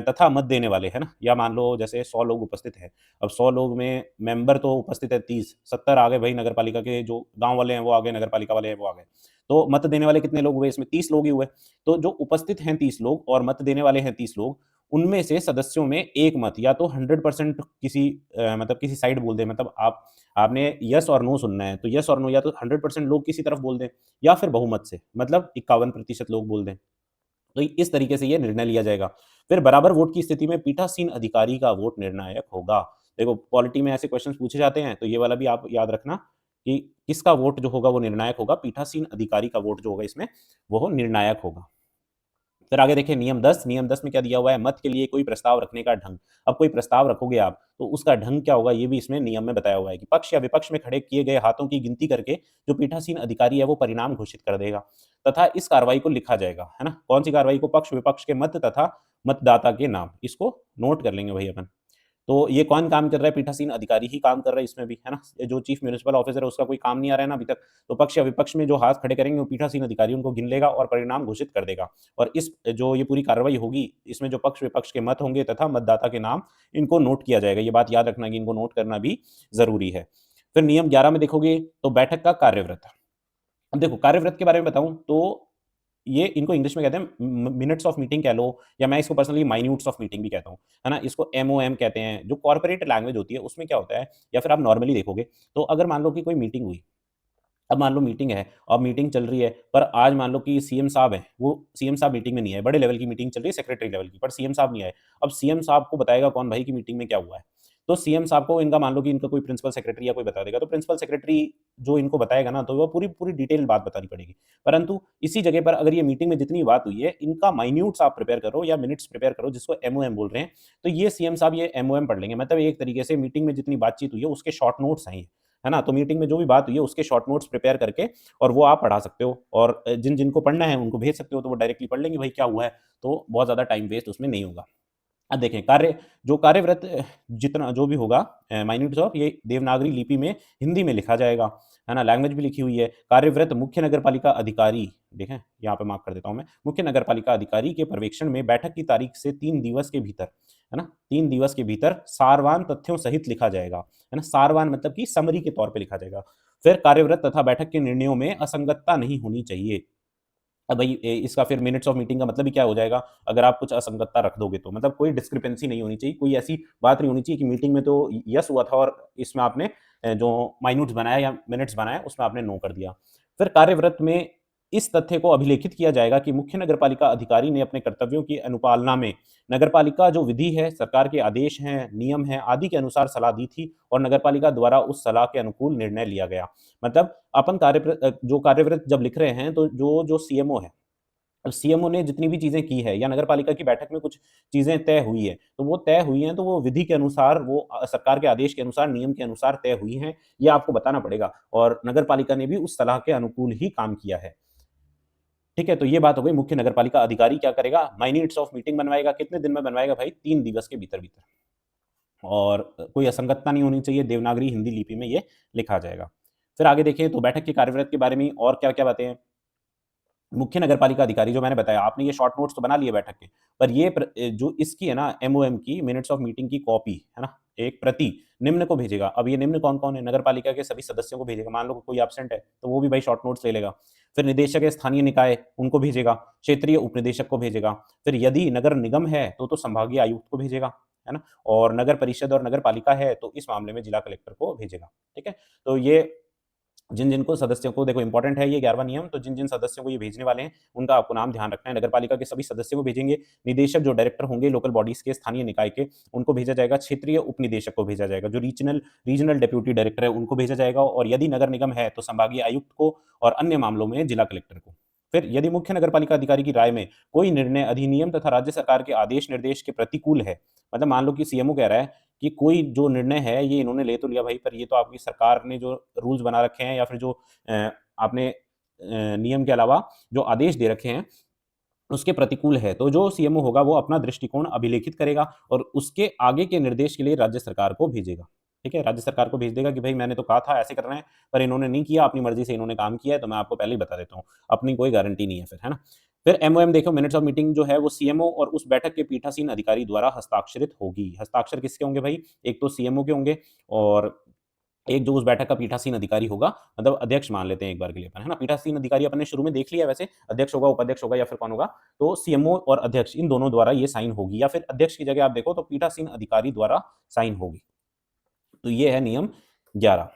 S1: तथा मत देने वाले, है ना? या मान लो जैसे 100 लोग उपस्थित हैं, अब 100 लोग में मेंबर तो उपस्थित है 30, 70 आ गए भाई नगरपालिका के, जो गाँव वाले हैं वो आ गए, नगरपालिका वाले हैं वो आ गए। तो मत देने वाले कितने लोग हुए इसमें? 30 लोग ही हुए। तो जो उपस्थित हैं 30 लोग और मत देने वाले हैं 30 लोग, उनमें से सदस्यों में 1 मत या तो 100% किसी मतलब किसी साइड बोल दें, मतलब आपने यस और नो सुनना है, तो यस और नो या तो 100% लोग किसी तरफ बोल दें, या फिर बहुमत से, मतलब 51% लोग बोल दें। तो इस तरीके से ये निर्णय लिया जाएगा। फिर बराबर वोट की स्थिति में पीठासीन अधिकारी का वोट निर्णायक होगा। देखो पॉलिटी में ऐसे क्वेश्चन्स पूछे जाते हैं, तो ये वाला भी आप याद रखना कि किसका वोट जो होगा वो निर्णायक होगा, पीठासीन अधिकारी का वोट जो होगा इसमें, वो निर्णायक होगा। फिर आगे देखिए नियम 10, नियम 10 में क्या दिया हुआ है? मत के लिए कोई प्रस्ताव रखने का ढंग। अब कोई प्रस्ताव रखोगे आप, तो उसका ढंग क्या होगा, ये भी इसमें नियम में बताया हुआ है कि पक्ष या विपक्ष में खड़े किए गए हाथों की गिनती करके जो पीठासीन अधिकारी है वो परिणाम घोषित कर देगा तथा इस कार्रवाई को लिखा जाएगा, है ना? कौन सी कार्रवाई को? पक्ष विपक्ष के मत तथा मतदाता के नाम। इसको नोट कर लेंगे भई अपन। तो ये कौन काम कर रहा है? पीठासीन अधिकारी ही काम कर रहा है इसमें भी, है ना? ये जो चीफ म्युनिसिपल ऑफिसर है उसका कोई काम नहीं आ रहा है ना अभी तक, तो पक्ष या विपक्ष में जो हाथ खड़े करेंगे वो पीठासीन अधिकारी उनको गिन लेगा और परिणाम घोषित कर देगा। और इस जो ये पूरी कार्रवाई होगी, इसमें जो पक्ष विपक्ष के मत होंगे तथा मतदाता के नाम, इनको नोट किया जाएगा। ये बात याद रखना कि इनको नोट करना भी ज़रूरी है। फिर नियम 11 में देखोगे तो बैठक का कार्यवृत्त। अब देखो कार्यवृत्त के बारे में बताऊँ तो ये इनको इंग्लिश में कहते हैं मिनट्स ऑफ मीटिंग कह लो, या मैं इसको पर्सनली माइन्यूट्स ऑफ मीटिंग भी कहता हूँ, है ना? इसको एमओएम कहते हैं। जो कॉर्पोरेट लैंग्वेज होती है उसमें क्या होता है, या फिर आप नॉर्मली देखोगे, तो अगर मान लो कि कोई मीटिंग हुई, अब मान लो मीटिंग है और मीटिंग चल रही है, पर आज मान लो कि सीएम साहब हैं, वो सीएम साहब मीटिंग में नहीं आए, बड़े लेवल की मीटिंग चल रही है सेक्रेटरी लेवल की, पर सीएम साहब नहीं आए। अब सीएम साहब को बताएगा कौन भाई कि मीटिंग में क्या हुआ है? तो सीएम साहब को इनका मान लो कि इनका कोई प्रिंसिपल सेक्रेटरी या कोई बता देगा, तो प्रिंसिपल सेक्रेटरी जो इनको बताएगा ना, तो वो पूरी डिटेल बात बतानी पड़ेगी। परंतु इसी जगह पर अगर ये मीटिंग में जितनी बात हुई है, इनका माइन्यूट्स आप प्रिपेयर करो या मिनट्स प्रिपेयर करो, जिसको एमओएम बोल रहे हैं, तो ये सीएम साहब ये एमओएम पढ़ लेंगे। मतलब एक तरीके से मीटिंग में जितनी बातचीत हुई है, उसके शॉर्ट नोट्स हैं ये, है ना? तो मीटिंग में जो भी बात हुई है, उसके शॉर्ट नोट्स प्रिपेयर करके और वो आप पढ़ा सकते हो, और जिनको पढ़ना है उनको भेज सकते हो, तो वो डायरेक्टली पढ़ लेंगे भाई क्या हुआ है, तो बहुत ज़्यादा टाइम वेस्ट उसमें नहीं होगा। अब देखें जो कार्यव्रत जितना जो भी होगा माइन्यूट्स ऑफ, ये देवनागरी लिपि में हिंदी में लिखा जाएगा, है ना? लैंग्वेज भी लिखी हुई है। कार्यव्रत मुख्य नगरपालिका अधिकारी, देखें यहाँ पे मार्क कर देता हूँ मैं, मुख्य नगरपालिका अधिकारी के पर्यवेक्षण में बैठक की तारीख से 3 दिवस के भीतर, है ना? 3 दिवस के भीतर सारवान तथ्यों सहित लिखा जाएगा, है ना? सारवान मतलब कि समरी के तौर पे लिखा जाएगा। फिर कार्यव्रत तथा बैठक के निर्णयों में असंगतता नहीं होनी चाहिए। अब भाई इसका फिर मिनट्स ऑफ मीटिंग का मतलब ही क्या हो जाएगा, अगर आप कुछ असंगतता रख दोगे तो? मतलब कोई डिस्क्रिपेंसी नहीं होनी चाहिए, कोई ऐसी बात नहीं होनी चाहिए कि मीटिंग में तो यस हुआ था और इसमें आपने जो माइन्यूट्स बनाया या मिनट्स बनाया उसमें आपने नो कर दिया। फिर कार्यव्रत में इस तथ्य को अभिलेखित किया जाएगा कि मुख्य नगरपालिका अधिकारी ने अपने कर्तव्यों की अनुपालना में नगरपालिका जो विधि है, सरकार के आदेश हैं, नियम हैं आदि के अनुसार सलाह दी थी और नगरपालिका द्वारा उस सलाह के अनुकूल निर्णय लिया गया। मतलब अपन जो कार्यव्रत जब लिख रहे हैं, तो जो सीएमओ है, अब सीएमओ ने जितनी भी चीज़ें की है या नगर पालिका की बैठक में कुछ चीज़ें तय हुई है, तो वो तय हुई हैं तो वो विधि के अनुसार वो सरकार के आदेश के अनुसार, नियम के अनुसार तय हुई हैं, ये आपको बताना पड़ेगा और नगर पालिका ने भी उस सलाह के अनुकूल ही काम किया है। ठीक है, तो ये बात हो गई मुख्य नगरपालिका अधिकारी क्या करेगा, मिनट्स ऑफ मीटिंग बनवाएगा, कितने दिन में बनवाएगा भाई? 3 दिवस के भीतर-भीतर और कोई असंगतता नहीं होनी चाहिए, देवनागरी हिंदी लिपि में ये लिखा जाएगा। फिर आगे देखें तो बैठक के कार्यवृत्त के बारे में और क्या-क्या बातें हैं? मुख्य नगरपालिका अधिकारी जो मैंने बताया, आपने ये शॉर्ट नोट्स तो बना लिए बैठक के, पर ये जो इसकी है ना एमओएम की मिनट्स ऑफ मीटिंग की कॉपी, है ना? एक प्रति निम्न को भेजेगा। अब ये निम्न कौन-कौन है? नगरपालिका के सभी सदस्यों को भेजेगा। मान लो कि कोई एब्सेंट है, तो वो भी भाई शॉर्ट नोट्स ले लेगा। फिर निदेशक है स्थानीय निकाय, उनको भेजेगा। क्षेत्रीय उपनिदेशक को भेजेगा। फिर यदि नगर निगम है, तो संभागीय आयुक्त को भेजेगा, है ना? और नगर परिषद और नगर पालिका है, तो इस मामले में जिला कलेक्टर को भेजेगा। ठीक है? तो ये जिन-जिन को सदस्यों को देखो इम्पोर्टेंट है ये 11वां नियम, तो जिन-जिन सदस्यों को ये भेजने वाले हैं, उनका आपको नाम ध्यान रखना है। नगरपालिका के सभी सदस्यों को भेजेंगे, निदेशक जो डायरेक्टर होंगे लोकल बॉडीज़ के, स्थानीय निकाय के, उनको भेजा जाएगा, क्षेत्रीय उपनिदेशक को भेजा जाएगा, जो रीजनल रीजनल डेप्यूटी डायरेक्टर है, उनको भेजा जाएगा और यदि नगर निगम है, तो संभागीय आयुक्त को और अन्य मामलों में जिला कलेक्टर को। फिर यदि मुख्य नगरपालिका अधिकारी की राय में कोई निर्णय अधिनियम तथा राज्य सरकार के आदेश निर्देश के प्रतिकूल है, मतलब मान लो कि सीएमओ कह रहा है कि कोई जो निर्णय है ये इन्होंने ले तो लिया भाई पर ये तो आपकी सरकार ने जो रूल्स बना रखे हैं या फिर जो आपने नियम के अलावा जो आदेश दे रखे हैं, उसके प्रतिकूल है। तो जो सीएमओ होगा वो अपना दृष्टिकोण अभिलेखित करेगा और उसके आगे के निर्देश के लिए राज्य सरकार को भेजेगा। ठीक है? राज्य सरकार को भेज देगा कि भई मैंने तो कहा था ऐसे करना है, पर इन्होंने नहीं किया, अपनी मर्ज़ी से इन्होंने काम किया है, तो मैं आपको पहले ही बता देता हूँ। अपनी कोई गारंटी नहीं है फिर, है ना? फिर एमओएम देखो मिनट्स ऑफ मीटिंग जो है वो सीएमओ और उस बैठक के पीठासीन अधिकारी द्वारा हस्ताक्षरित होगी। हस्ताक्षर किसके होंगे भई? एक तो सीएमओ के होंगे और एक जो उस बैठक का पीठासीन अधिकारी होगा, मतलब अध्यक्ष मान लेते हैं एक बार के लिए अपन, है ना? पीठासीन अधिकारी अपन ने शुरू में देख लिया है वैसे, अध्यक्ष होगा, उपाध्यक्ष होगा या फिर कौन होगा? तो सीएमओ और अध्यक्ष इन दोनों द्वारा ये साइन होगी या फिर अध्यक्ष की जगह आप देखो तो पीठासीन अधिकारी द्वारा साइन होगी। तो ये है नियम 11।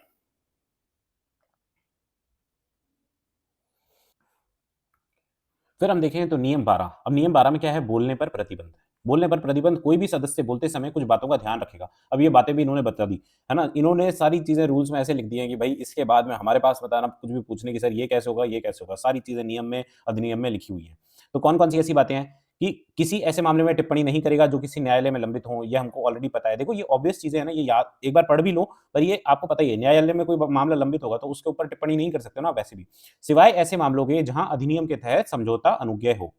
S1: फिर हम देखें तो नियम 12। अब नियम 12 में क्या है? बोलने पर प्रतिबंध। बोलने पर प्रतिबंध कोई भी सदस्य बोलते समय कुछ बातों का ध्यान रखेगा। अब ये बातें भी इन्होंने बता दी, है ना? इन्होंने सारी चीज़ें रूल्स में ऐसे लिख दी हैं कि भई इसके बाद में हमारे पास बताना कुछ भी पूछने की सर ये कैसे होगा, ये कैसे होगा? सारी चीज़ें नियम में, अधिनियम में लिखी हुई हैं। तो कौन-कौन सी ऐसी बातें हैं कि किसी ऐसे मामले में टिप्पणी नहीं करेगा जो किसी न्यायालय में लंबित हो, ये हमको ऑलरेडी पता है। देखो ये ऑब्वियस चीज़ें हैं ना, ये याद एक बार पढ़ भी लो, पर ये आपको पता ही है न्यायालय में कोई मामला लंबित होगा तो उसके ऊपर टिप्पणी नहीं कर सकते ना आप वैसे भी। सिवाय ऐसे मामलों के जहाँ अधिनियम के तहत समझौता अनुज्ञेय हो।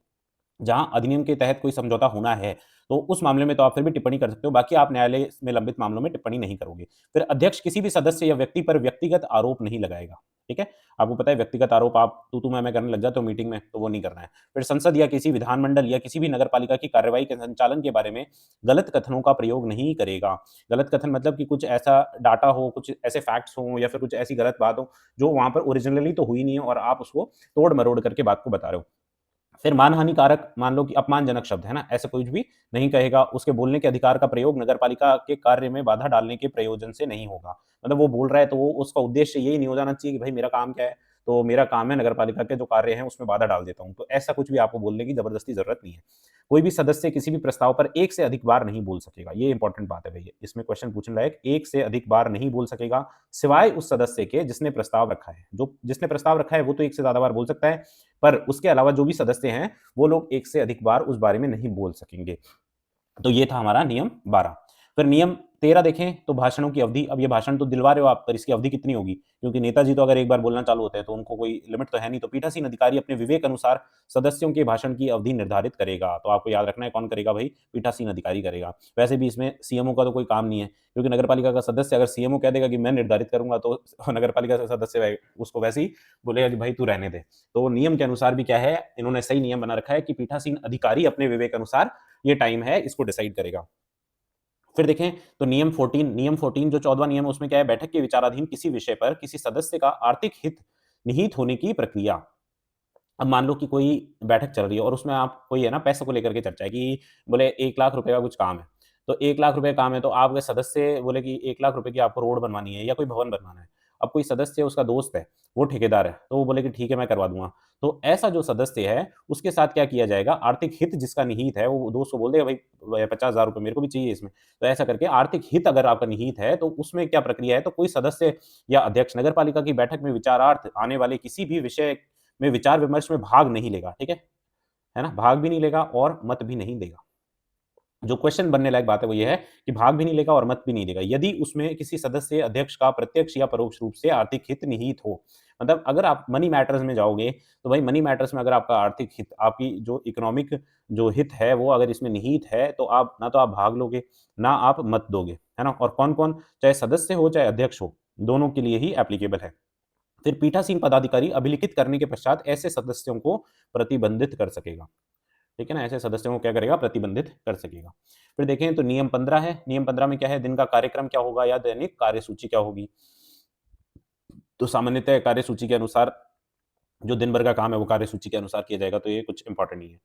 S1: जहाँ अधिनियम के तहत कोई समझौता होना है, तो उस मामले में तो आप फिर भी टिप्पणी कर सकते हो, बाकी आप न्यायालय में लंबित मामलों में टिप्पणी नहीं करोगे। फिर अध्यक्ष किसी भी सदस्य या व्यक्ति पर व्यक्तिगत आरोप नहीं लगाएगा, ठीक है? आपको पता है व्यक्तिगत आरोप आप तू-तू, मैं-मैं करने लग जाते हो मीटिंग में, तो वो नहीं करना है। फिर संसद या किसी विधानमंडल या किसी भी नगरपालिका की कार्यवाही के संचालन के बारे में गलत कथनों का प्रयोग नहीं करेगा। गलत कथन मतलब कि कुछ ऐसा डाटा हो, कुछ ऐसे फैक्ट्स हों या फिर कुछ ऐसी गलत बात हो, जो वहाँ पर ओरिजिनली तो हुई नहीं है और आप उसको तोड़-मरोड़ करके बात को बता रहे हो। फिर मानहानि कारक मान लो कि अपमानजनक शब्द है ना, ऐसा कुछ भी नहीं कहेगा। उसके बोलने के अधिकार का प्रयोग नगरपालिका के कार्य में बाधा डालने के प्रयोजन से नहीं होगा। मतलब वो बोल रहा है तो वो उसका उद्देश्य यही नहीं हो जाना चाहिए कि भाई मेरा काम क्या है? तो मेरा काम है नगरपालिका के जो कार्य हैं उसमें बाधा डाल देता हूँ। तो ऐसा कुछ भी आपको बोलने की ज़बरदस्ती ज़रूरत नहीं है। कोई भी सदस्य किसी भी प्रस्ताव पर एक से अधिक बार नहीं बोल सकेगा। ये इंपॉर्टेंट बात है भई, इसमें क्वेश्चन पूछने लायक, एक से अधिक बार नहीं बोल सकेगा, सिवाय उस सदस्य के जिसने प्रस्ताव रखा है। जो जिसने प्रस्ताव रखा है वो तो एक से ज़्यादा बार बोल सकता है, पर उसके अलावा जो भी सदस्य हैं, वो लोग एक से अधिक बार उस बारे में नहीं बोल सकेंगे। तो ये था हमारा नियम 12। फिर नियम 13 देखें तो भाषणों की अवधि। अब ये भाषण तो दिलवा रहे हो आप, पर इसकी अवधि कितनी होगी? क्योंकि नेताजी तो अगर एक बार बोलना चालू होते हैं तो उनको कोई लिमिट तो है नहीं। तो पीठासीन अधिकारी अपने विवेक अनुसार सदस्यों के भाषण की अवधि निर्धारित करेगा। तो आपको याद रखना है कौन करेगा भई? पीठासीन अधिकारी करेगा। वैसे भी इसमें सीएमओ का तो कोई काम नहीं है, क्योंकि नगरपालिका का सदस्य अगर सीएमओ कह देगा कि मैं निर्धारित करूँगा तो नगरपालिका का सदस्य उसको वैसे ही बोलेगा कि भाई तू रहने दे। तो नियम के अनुसार भी क्या है, इन्होंने सही नियम बना रखा है कि पीठासीन अधिकारी अपने विवेक अनुसार ये टाइम है इसको डिसाइड करेगा। फिर देखें तो नियम 14 जो 14वां नियम है उसमें क्या है, बैठक के विचाराधीन किसी विषय पर किसी सदस्य का आर्थिक हित निहित होने की प्रक्रिया। अब मान लो कि कोई बैठक चल रही है और उसमें आप कोई है ना पैसों को लेकर के चर्चा है कि बोले 1 लाख रुपए का कुछ काम है। तो 1 लाख रुपए काम है तो आपके सदस्य बोले कि 1 लाख रुपए की आपको रोड बनवानी है या कोई भवन बनवाना है। अब कोई सदस्य उसका दोस्त है, वो ठेकेदार है, तो वो बोले कि ठीक है मैं करवा दूँगा। तो ऐसा जो सदस्य है, उसके साथ क्या किया जाएगा, आर्थिक हित जिसका निहित है, वो दोस्त को बोल देगा भाई 50,000 रुपए मेरे को भी चाहिए इसमें। तो ऐसा करके आर्थिक हित अगर आपका निहित है, तो उसमें क्या प्रक्रिया है, तो कोई सदस्य या अध्यक्ष नगर पालिका की बैठक में विचारार्थ आने वाले किसी भी विषय में विचार-विमर्श में भाग नहीं लेगा, ठीक है? है ना? भाग भी नहीं लेगा और मत भी नहीं देगा। जो क्वेश्चन बनने लायक बात है वो ये है कि भाग भी नहीं लेगा और मत भी नहीं देगा यदि उसमें किसी सदस्य अध्यक्ष का प्रत्यक्ष या परोक्ष रूप से आर्थिक हित निहित हो। मतलब अगर आप मनी मैटर्स में जाओगे तो भाई मनी मैटर्स में अगर आपका आर्थिक हित, आपकी जो इकोनॉमिक जो हित है वो अगर इसमें निहित है तो आप ना तो आप भाग लोगे, ना आप मत दोगे, है ना? और कौन-कौन, चाहे सदस्य हो चाहे अध्यक्ष हो, दोनों के लिए ही एप्लीकेबल है। फिर पीठासीन पदाधिकारी अभिलिखित करने के पश्चात ऐसे सदस्यों को प्रतिबंधित कर सकेगा। ठीक है ना? ऐसे सदस्यों को क्या करेगा? प्रतिबंधित कर सकेगा। फिर देखें तो नियम 15 है। नियम 15 में क्या है? दिन का कार्यक्रम क्या होगा या दैनिक कार्यसूची क्या होगी? तो सामान्यतः कार्यसूची के अनुसार जो दिन भर का काम है वो कार्यसूची के अनुसार किया जाएगा, तो ये कुछ इंपॉर्टेंट नहीं है।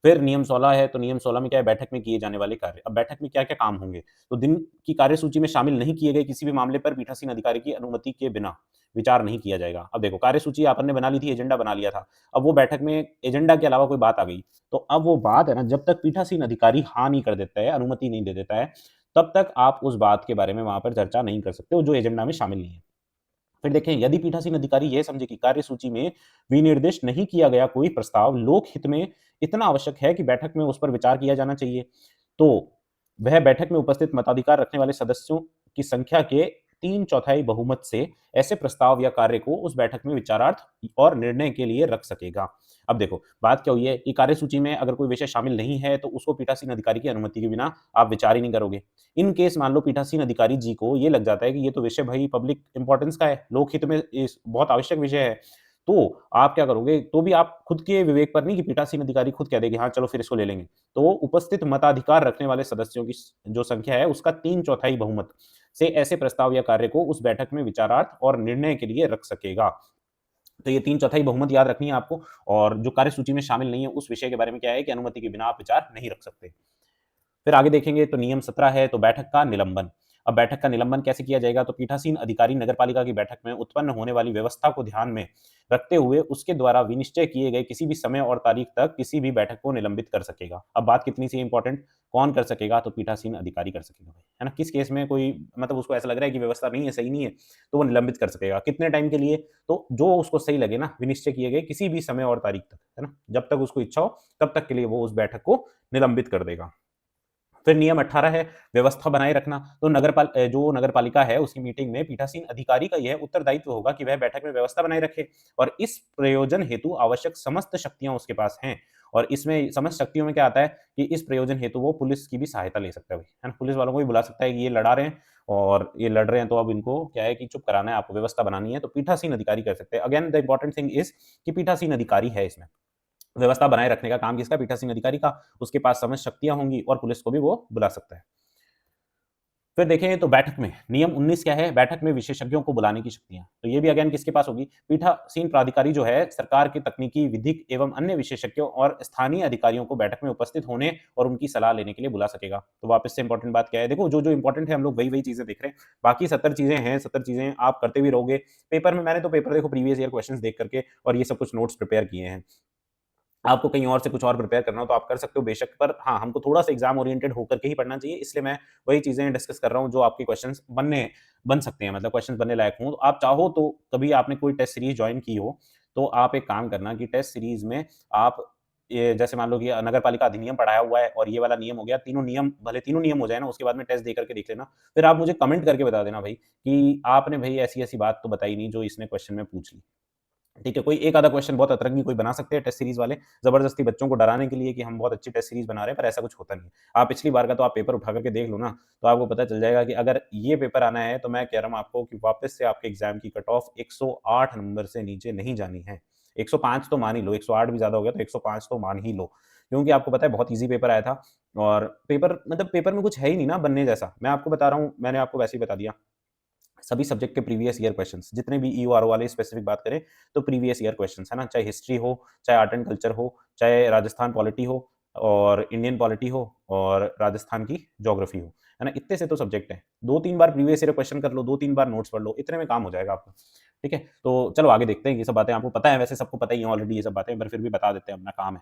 S1: फिर नियम 16 है, तो नियम 16 में क्या है? बैठक में किए जाने वाले कार्य। अब बैठक में क्या-क्या काम होंगे? तो दिन की कार्यसूची में शामिल नहीं किए गए किसी भी मामले पर पीठासीन अधिकारी की अनुमति के बिना विचार नहीं किया जाएगा। अब देखो कार्यसूची अपन ने बना ली थी, एजेंडा बना लिया था। अब वो बैठक में एजेंडा के अलावा कोई बात आ गई, तो अब वो बात है ना, जब तक पीठासीन अधिकारी हाँ नहीं कर देता है, अनुमति नहीं दे देता है, तब तक आप उस बात के बारे में वहाँ पर चर्चा नहीं कर सकते हो जो एजेंडा में शामिल नहीं है। फिर देखें यदि पीठासीन अधिकारी यह समझे कि कार्यसूची में विनिर्दिष्ट नहीं किया गया कोई प्रस्ताव लोक हित में इतना आवश्यक है कि बैठक में उस पर विचार किया जाना चाहिए, तो वह बैठक में उपस्थित मताधिकार रखने वाले सदस्यों की संख्या के 3/4 बहुमत से ऐसे प्रस्ताव या कार्य को उस बैठक में विचारार्थ और निर्णय के लिए रख सकेगा। अब देखो बात क्या हुई है कि कार्यसूची में अगर कोई विषय शामिल नहीं है तो उसको पीठासीन अधिकारी की अनुमति के बिना आप विचार ही नहीं करोगे। इन केस मान लो पीठासीन अधिकारी जी को ये लग जाता है कि ये तो विषय भाई पब्लिक इंपॉर्टेंस का है, लोकहित में इस बहुत आवश्यक विषय है, तो आप क्या करोगे? तो भी आप खुद के विवेक पर नहीं कि पीठासीन अधिकारी खुद कह दे कि हाँ, चलो फिर इसको ले लेंगे। तो उपस्थित मताधिकार रखने वाले सदस्यों की जो संख्या है उसका 3/4 बहुमत से ऐसे प्रस्ताव या कार्य को उस बैठक में विचारार्थ और निर्णय के लिए रख सकेगा। तो ये 3/4 बहुमत याद रखनी है आपको, और जो कार्यसूची में शामिल नहीं है उस विषय के बारे में क्या है कि अनुमति के बिना आप विचार नहीं रख सकते। फिर आगे देखेंगे तो नियम 17 है, तो बैठक का निलंबन। अब बैठक का निलंबन कैसे किया जाएगा? तो पीठासीन अधिकारी नगरपालिका की बैठक में उत्पन्न होने वाली व्यवस्था को ध्यान में रखते हुए उसके द्वारा विनिश्चय किए गए किसी भी समय और तारीख तक किसी भी बैठक को निलंबित कर सकेगा। अब बात कितनी सी इंपॉर्टेंट, कौन कर सकेगा? तो पीठासीन अधिकारी कर सकेगा भाई, है ना? किस केस में कोई मतलब उसको ऐसा लग रहा है कि व्यवस्था नहीं है, सही नहीं है, तो वो निलंबित कर सकेगा। कितने टाइम के लिए? तो जो उसको सही लगे ना, विनिश्चय किए गए किसी भी समय और तारीख तक, है ना? जब तक उसको इच्छा हो तब तक के लिए वो उस बैठक को निलंबित कर देगा। फिर नियम 18 है, व्यवस्था बनाए रखना। तो जो नगरपालिका है उसकी मीटिंग में पीठासीन अधिकारी का यह उत्तरदायित्व होगा कि वह बैठक में व्यवस्था बनाए रखे और इस प्रयोजन हेतु आवश्यक समस्त शक्तियां उसके पास हैं। और इसमें समस्त शक्तियों में क्या आता है कि इस प्रयोजन हेतु वो पुलिस की भी सहायता ले सकता है भाई, है ना? पुलिस वालों को भी बुला सकता है कि ये लड़ा रहे हैं और ये लड़ रहे हैं, तो अब इनको क्या है कि चुप कराना है, आपको व्यवस्था बनानी है, तो पीठासीन अधिकारी कर सकते हैं। Again the important thing is कि पीठासीन अधिकारी है इसमें। व्यवस्था बनाए रखने का काम किसका? पीठासीन अधिकारी का। उसके पास समस्त शक्तियाँ होंगी और पुलिस को भी वो बुला सकता है। फिर देखें तो बैठक में नियम 19 क्या है? बैठक में विशेषज्ञों को बुलाने की शक्तियाँ। तो ये भी अगेन किसके पास होगी? पीठासीन प्राधिकारी जो है सरकार के तकनीकी, विधिक एवं अन्य विशेषज्ञों और स्थानीय अधिकारियों को बैठक में उपस्थित होने और उनकी सलाह लेने के लिए बुला सकेगा। तो वापस से इंपॉर्टेंट बात क्या है? देखो जो-जो इंपॉर्टेंट है हम लोग वही-वही चीज़ें देख रहे हैं। बाकी 70 चीज़ें हैं, 70 चीज़ें आप करते भी रहोगे। पेपर में मैंने तो पेपर देखो प्रीवियस ईयर क्वेश्चंस देख करके और ये सब कुछ नोट्स प्रिपेयर किए हैं। आपको कहीं और से कुछ और प्रिपेयर करना हो तो आप कर सकते हो बेशक, पर हाँ, हमको थोड़ा-सा एग्ज़ाम ओरिएंटेड होकर के ही पढ़ना चाहिए, इसलिए मैं वही चीज़ें डिस्कस कर रहा हूँ जो आपके क्वेश्चंस बन सकते हैं, मतलब क्वेश्चंस बनने लायक हों। तो आप चाहो तो कभी आपने कोई टेस्ट सीरीज़ जॉइन की हो, तो आप एक काम करना कि टेस्ट सीरीज़ में आप ये जैसे मान लो कि नगर पालिका अधिनियम पढ़ाया हुआ है और ये वाला नियम हो गया, तीनों नियम भले तीनों नियम हो जाए ना, उसके बाद में टेस्ट दे करके देख लेना। फिर आप मुझे कमेंट करके बता देना भाई कि आपने भई ऐसी-ऐसी बात तो बताई नहीं जो इसने क्वेश्चन में पूछ ली। ठीक है, कोई एक आधा क्वेश्चन बहुत अतरंगी कोई बना सकते हैं टेस्ट सीरीज़ वाले, ज़बरदस्ती बच्चों को डराने के लिए कि हम बहुत अच्छी टेस्ट सीरीज़ बना रहे हैं, पर ऐसा कुछ होता नहीं है। आप पिछली बार का तो आप पेपर उठा कर के देख लो ना, तो आपको पता चल जाएगा कि अगर ये पेपर आना है, तो मैं कह रहा हूँ आपको कि वापस से आपके एग्ज़ाम की कट ऑफ 108 नंबर से नीचे नहीं जानी है। 105 तो मान ही लो, 108 भी ज़्यादा हो गया, तो 105 तो मान ही लो। क्योंकि आपको पता है बहुत ईज़ी पेपर आया था और पेपर मतलब पेपर में कुछ है ही नहीं ना बनने जैसा। मैं आपको बता रहा हूँ, मैंने आपको वैसे ही बता दिया। सभी सब्जेक्ट के प्रीवियस ईयर क्वेश्चंस जितने भी ईओआरओ वाले स्पेसिफिक बात करें तो प्रीवियस ईयर क्वेश्चंस है ना, चाहे हिस्ट्री हो, चाहे आर्ट एंड कल्चर हो, चाहे राजस्थान पॉलिटी हो और इंडियन पॉलिटी हो और राजस्थान की ज्योग्राफी हो, है ना? इतने से तो सब्जेक्ट हैं। 2-3 बार प्रीवियस ईयर क्वेश्चन कर लो, 2-3 बार नोट्स पढ़ लो, इतने में काम हो जाएगा आपका। ठीक है? तो चलो आगे देखते हैं, ये सब बातें आपको पता है, वैसे सबको पता ही है ऑलरेडी ये सब बातें, पर फिर भी बता देते हैं, अपना काम है।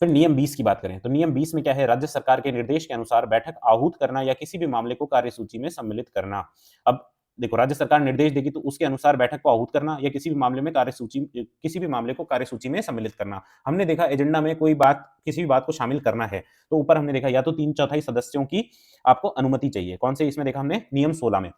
S1: फिर नियम 20 की बात करें, तो नियम 20 में क्या है? राज्य सरकार के निर्देश के अनुसार बैठक आहूत करना या किसी भी मामले को कार्यसूची में सम्मिलित करना। अब देखो राज्य सरकार निर्देश देगी तो उसके अनुसार बैठक को आहूत करना या किसी भी मामले में कार्यसूची किसी भी मामले को कार्यसूची में सम्मिलित करना। हमने देखा एजेंडा में कोई बात किसी भी बात को शामिल करना है तो ऊपर हमने देखा या तो 3/4 सदस्यों की आपको अनुमति चाहिए। कौन से इसमें देखा हमने नियम 16 में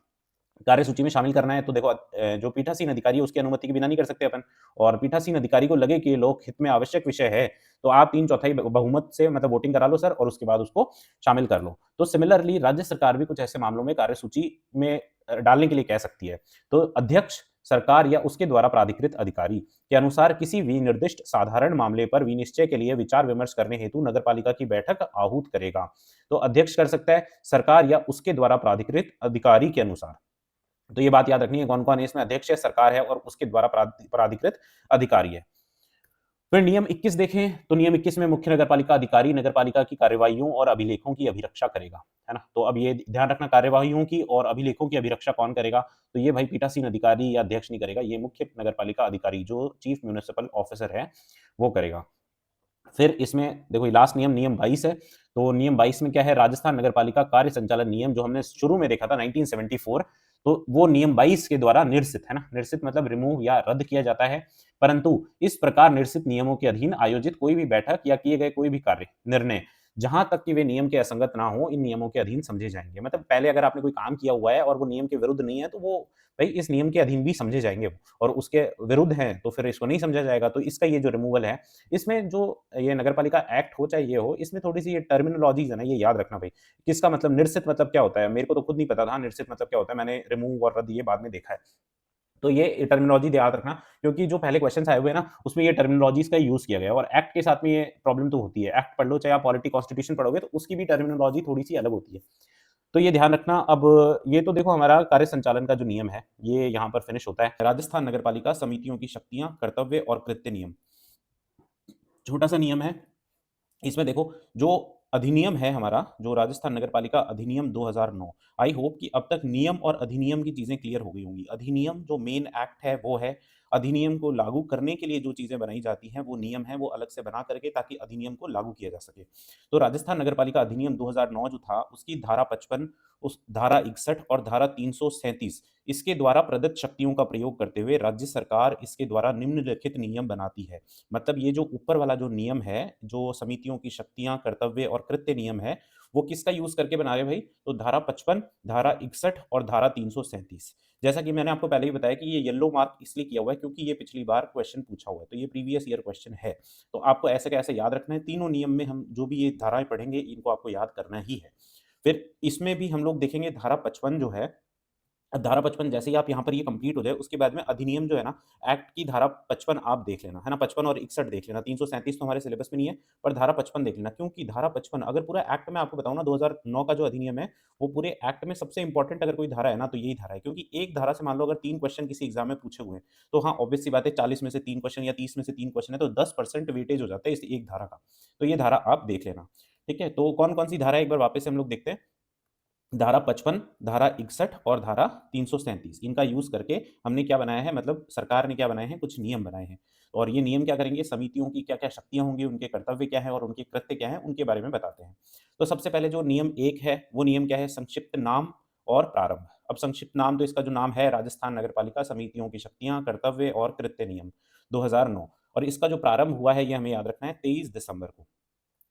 S1: कार्यसूची में शामिल करना है तो देखो जो पीठासीन अधिकारी है उसकी अनुमति के बिना नहीं कर सकते अपन। और पीठासीन अधिकारी को लगे कि ये लोक हित में आवश्यक विषय है तो आप 3/4 बहुमत से मतलब वोटिंग करा लो सर और उसके बाद उसको शामिल कर लो। तो सिमिलरली राज्य सरकार भी कुछ ऐसे मामलों में कार्यसूची में डालने के लिए कह सकती है। तो अध्यक्ष सरकार या उसके द्वारा प्राधिकृत अधिकारी के अनुसार किसी भी निर्दिष्ट साधारण मामले पर विनिश्चय के लिए विचार विमर्श करने हेतु नगरपालिका की बैठक आहूत करेगा। तो अध्यक्ष कर सकता है, सरकार या उसके द्वारा प्राधिकृत अधिकारी के अनुसार। तो ये बात याद रखनी है कौन-कौन है इसमें अध्यक्ष है, सरकार है और उसके द्वारा प्राधिकृत अधिकारी है। फिर नियम 21 देखें तो नियम 21 में मुख्य नगरपालिका अधिकारी नगरपालिका की कार्यवाहियों और अभिलेखों की अभिरक्षा करेगा, है ना? तो अब ये ध्यान रखना कार्यवाहियों की और अभिलेखों की अभिरक्षा कौन करेगा? तो ये भाई पीठासीन अधिकारी या अध्यक्ष नहीं करेगा, ये मुख्य नगरपालिका अधिकारी जो चीफ म्युनिसिपल ऑफिसर है, वो करेगा। फिर इसमें देखो लास्ट नियम नियम 22 है। तो नियम 22 में क्या है राजस्थान नगरपालिका कार्य संचालन नियम जो हमने शुरू में देखा था 1974 तो वो नियम 22 के द्वारा निरसित है ना निरसित मतलब रिमूव या रद्द किया जाता है। परंतु इस प्रकार निरसित नियमों के अधीन आयोजित कोई भी बैठक या किए गए कोई भी कार्य निर्णय जहां तक कि वे नियम के असंगत ना हो इन नियमों के अधीन समझे जाएंगे। मतलब पहले अगर आपने कोई काम किया हुआ है और वो नियम के विरुद्ध नहीं है तो वो भाई इस नियम के अधीन भी समझे जाएंगे और उसके विरुद्ध हैं तो फिर इसको नहीं समझा जाएगा। तो इसका ये जो रिमूवल है इसमें जो ये नगरपालिका एक्ट हो चाहे ये हो इसमें थोड़ी-सी ये टर्मिनोलॉजीज़ है ना ये याद रखना भाई। किसका मतलब निर्सित मतलब क्या होता है? मेरे को तो खुद नहीं पता था निर्सित मतलब क्या होता है? मैंने रिमूव और रद्द ये बाद में देखा है। तो ये टर्मिनोलॉजी याद रखना क्योंकि जो पहले क्वेश्चन्स आए हुए हैं ना उसमें ये टर्मिनोलॉजीज़ का यूज़ किया गया है और एक्ट के साथ में ये प्रॉब्लम तो होती है। एक्ट पढ़ लो चाहे आप पॉलिटी कॉन्स्टिट्यूशन पढ़ोगे तो उसकी भी टर्मिनोलॉजी थोड़ी-सी अलग होती है। तो ये ध्यान रखना। अब ये तो देखो हमारा कार्य संचालन का जो नियम है, ये यहाँ पर फिनिश होता है। राजस्थान नगरपालिका समितियों की शक्तियाँ, कर्तव्य और कृत्य नियम। छोटा-सा नियम है। इसमें देखो जो अधिनियम है हमारा, जो राजस्थान नगरपालिका अधिनियम 2009 आई होप कि अब तक नियम और अधिनियम की चीज़ें क्लियर हो गई होंगी। अधिनियम जो मेन एक्ट है वो है, अधिनियम को लागू करने के लिए जो चीज़ें बनाई जाती हैं वो नियम है, वो अलग से बना करके ताकि अधिनियम को लागू किया जा सके। तो राजस्थान नगरपालिका अधिनियम 2009 जो था उसकी धारा 55 उस धारा 61 और धारा 337 इसके द्वारा प्रदत्त शक्तियों का प्रयोग करते हुए राज्य सरकार इसके द्वारा निम्नलिखित नियम बनाती है। मतलब ये जो ऊपर वाला जो नियम है, जो समितियों की शक्तियाँ, कर्तव्य और कृत्य नियम है, वो किसका यूज़ करके बना रहे हैं भाई? तो धारा 55, धारा 61 और धारा 337। जैसा कि मैंने आपको पहले ही बताया कि ये येलो मार्क इसलिए किया हुआ है क्योंकि ये पिछली बार क्वेश्चन पूछा हुआ है, तो ये प्रीवियस ईयर क्वेश्चन है। तो आपको ऐसे कैसे याद रखना है, तीनों नियम में हम जो भी ये धाराएँ पढ़ेंगे, इनको आपको याद करना ही है। फिर इसमें भी हम लोग देखेंगे धारा 55 जो है धारा 55 जैसे ही आप यहाँ पर ये कंप्लीट हो जाए, उसके बाद में अधिनियम जो है ना, एक्ट की धारा 55 आप देख लेना, है ना? 55 और 61 देख लेना, 337 तो हमारे सिलेबस में नहीं है, पर धारा 55 देख लेना। क्योंकि धारा 55 अगर पूरा एक्ट में आपको बताऊँ ना 2009 का जो अधिनियम है, वो पूरे एक्ट में सबसे इम्पोर्टेंट अगर कोई धारा है ना, तो यही धारा है। क्योंकि एक धारा से मान लो अगर 3 क्वेश्चन किसी एग्ज़ाम में पूछे हुए हैं, तो हाँ, ऑब्वियस सी बात है 40 में से 3 क्वेश्चन या 30 में से 3 क्वेश्चन है, तो 10% वेटेज हो जाता है इस एक धारा का। तो ये धारा आप देख लेना, ठीक है? तो कौन-कौन सी धारा है, एक बार वापस से हम लोग देखते हैं। धारा 55, धारा 61 और धारा 337 इनका यूज़ करके हमने क्या बनाया है मतलब सरकार ने क्या बनाए हैं, कुछ नियम बनाए हैं। और ये नियम क्या करेंगे, समितियों की क्या-क्या शक्तियाँ होंगी, उनके कर्तव्य क्या हैं और उनके कृत्य क्या हैं, उनके बारे में बताते हैं। तो सबसे पहले जो नियम 1 है, वो नियम क्या है, संक्षिप्त नाम और प्रारंभ। अब संक्षिप्त नाम तो इसका जो नाम है राजस्थान नगरपालिका समितियों की शक्तियाँ, कर्तव्य और कृत्य नियम 2009 और इसका जो प्रारंभ हुआ है, ये हमें याद रखना है 23 दिसंबर को।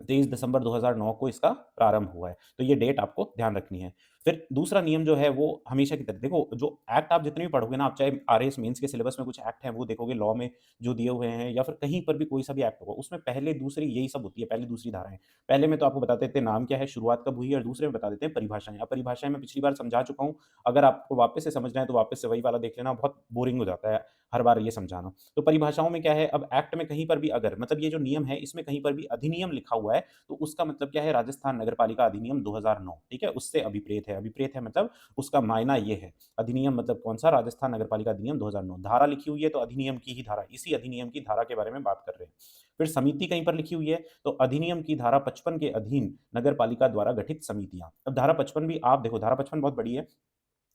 S1: 23 दिसंबर 2009 को इसका प्रारंभ हुआ है। तो ये डेट आपको ध्यान रखनी है। फिर दूसरा नियम जो है वो हमेशा की तरह देखो जो एक्ट आप जितने भी पढ़ोगे ना आप चाहे आरएएस मेंस के सिलेबस में कुछ एक्ट हैं वो देखोगे लॉ में जो दिए हुए हैं या फिर कहीं पर भी कोई सा भी एक्ट होगा उसमें पहले दूसरी यही सब होती है, पहली दूसरी धाराएँ। पहले में तो आपको बता देते हैं नाम क्या है, शुरुआत कब हुई है और दूसरे में बता देते हैं परिभाषाएँ। अब परिभाषाएँ मैं पिछली बार समझा चुका हूँ। अगर आपको वापस से समझना है तो वापस से वही वाला देख लेना, बहुत बोरिंग हो जाता है हर बार ये समझाना। तो परिभाषाओं में क्या है, अब एक्ट में कहीं पर भी अगर मतलब ये जो नियम है इसमें कहीं पर भी अधिनियम लिखा हुआ है तो उसका मतलब क्या है राजस्थान नगरपालिका अधिनियम 2009 ठीक है उससे अभिप्रेत है। अभिप्रेत है मतलब उसका मायना ये है। अधिनियम मतलब कौन सा, राजस्थान नगरपालिका अधिनियम 2009। धारा लिखी हुई है तो अधिनियम की ही धारा, इसी अधिनियम की धारा के बारे में बात कर रहे हैं। फिर समिति कहीं पर लिखी हुई है तो अधिनियम की धारा 55 के अधीन नगरपालिका द्वारा गठित समितियां। अब धारा 55 भी आप देखो, धारा 55 बहुत बड़ी है।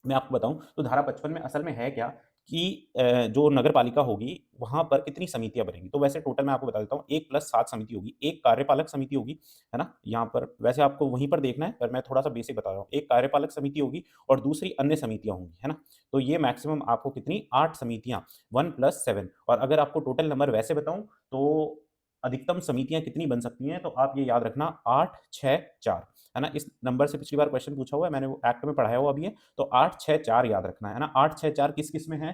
S1: मैं आपको बताऊं तो धारा 55 में असल में है क्या कि जो नगर पालिका होगी, वहाँ पर कितनी समितियाँ बनेंगी। तो वैसे टोटल मैं आपको बता देता हूँ, 1 प्लस 7 समिति होगी। एक कार्यपालक समिति होगी, है ना? यहाँ पर वैसे आपको वहीं पर देखना है, पर मैं थोड़ा-सा बेसिक बता रहा हूँ। एक कार्यपालक समिति होगी और दूसरी अन्य समितियाँ होंगी, है ना? तो ये मैक्सिमम आपको कितनी 8 समितियाँ, 1 प्लस 7। और अगर आपको टोटल नंबर वैसे बताऊँ, तो अधिकतम समितियाँ कितनी बन सकती हैं, तो आप ये याद रखना 8, 6, 4, है ना? इस नंबर से पिछली बार क्वेश्चन पूछा हुआ है, मैंने वो एक्ट में पढ़ाया हुआ भी है, तो 8, 6, 4 याद रखना है ना? 8, 6, 4 किस-किस में है?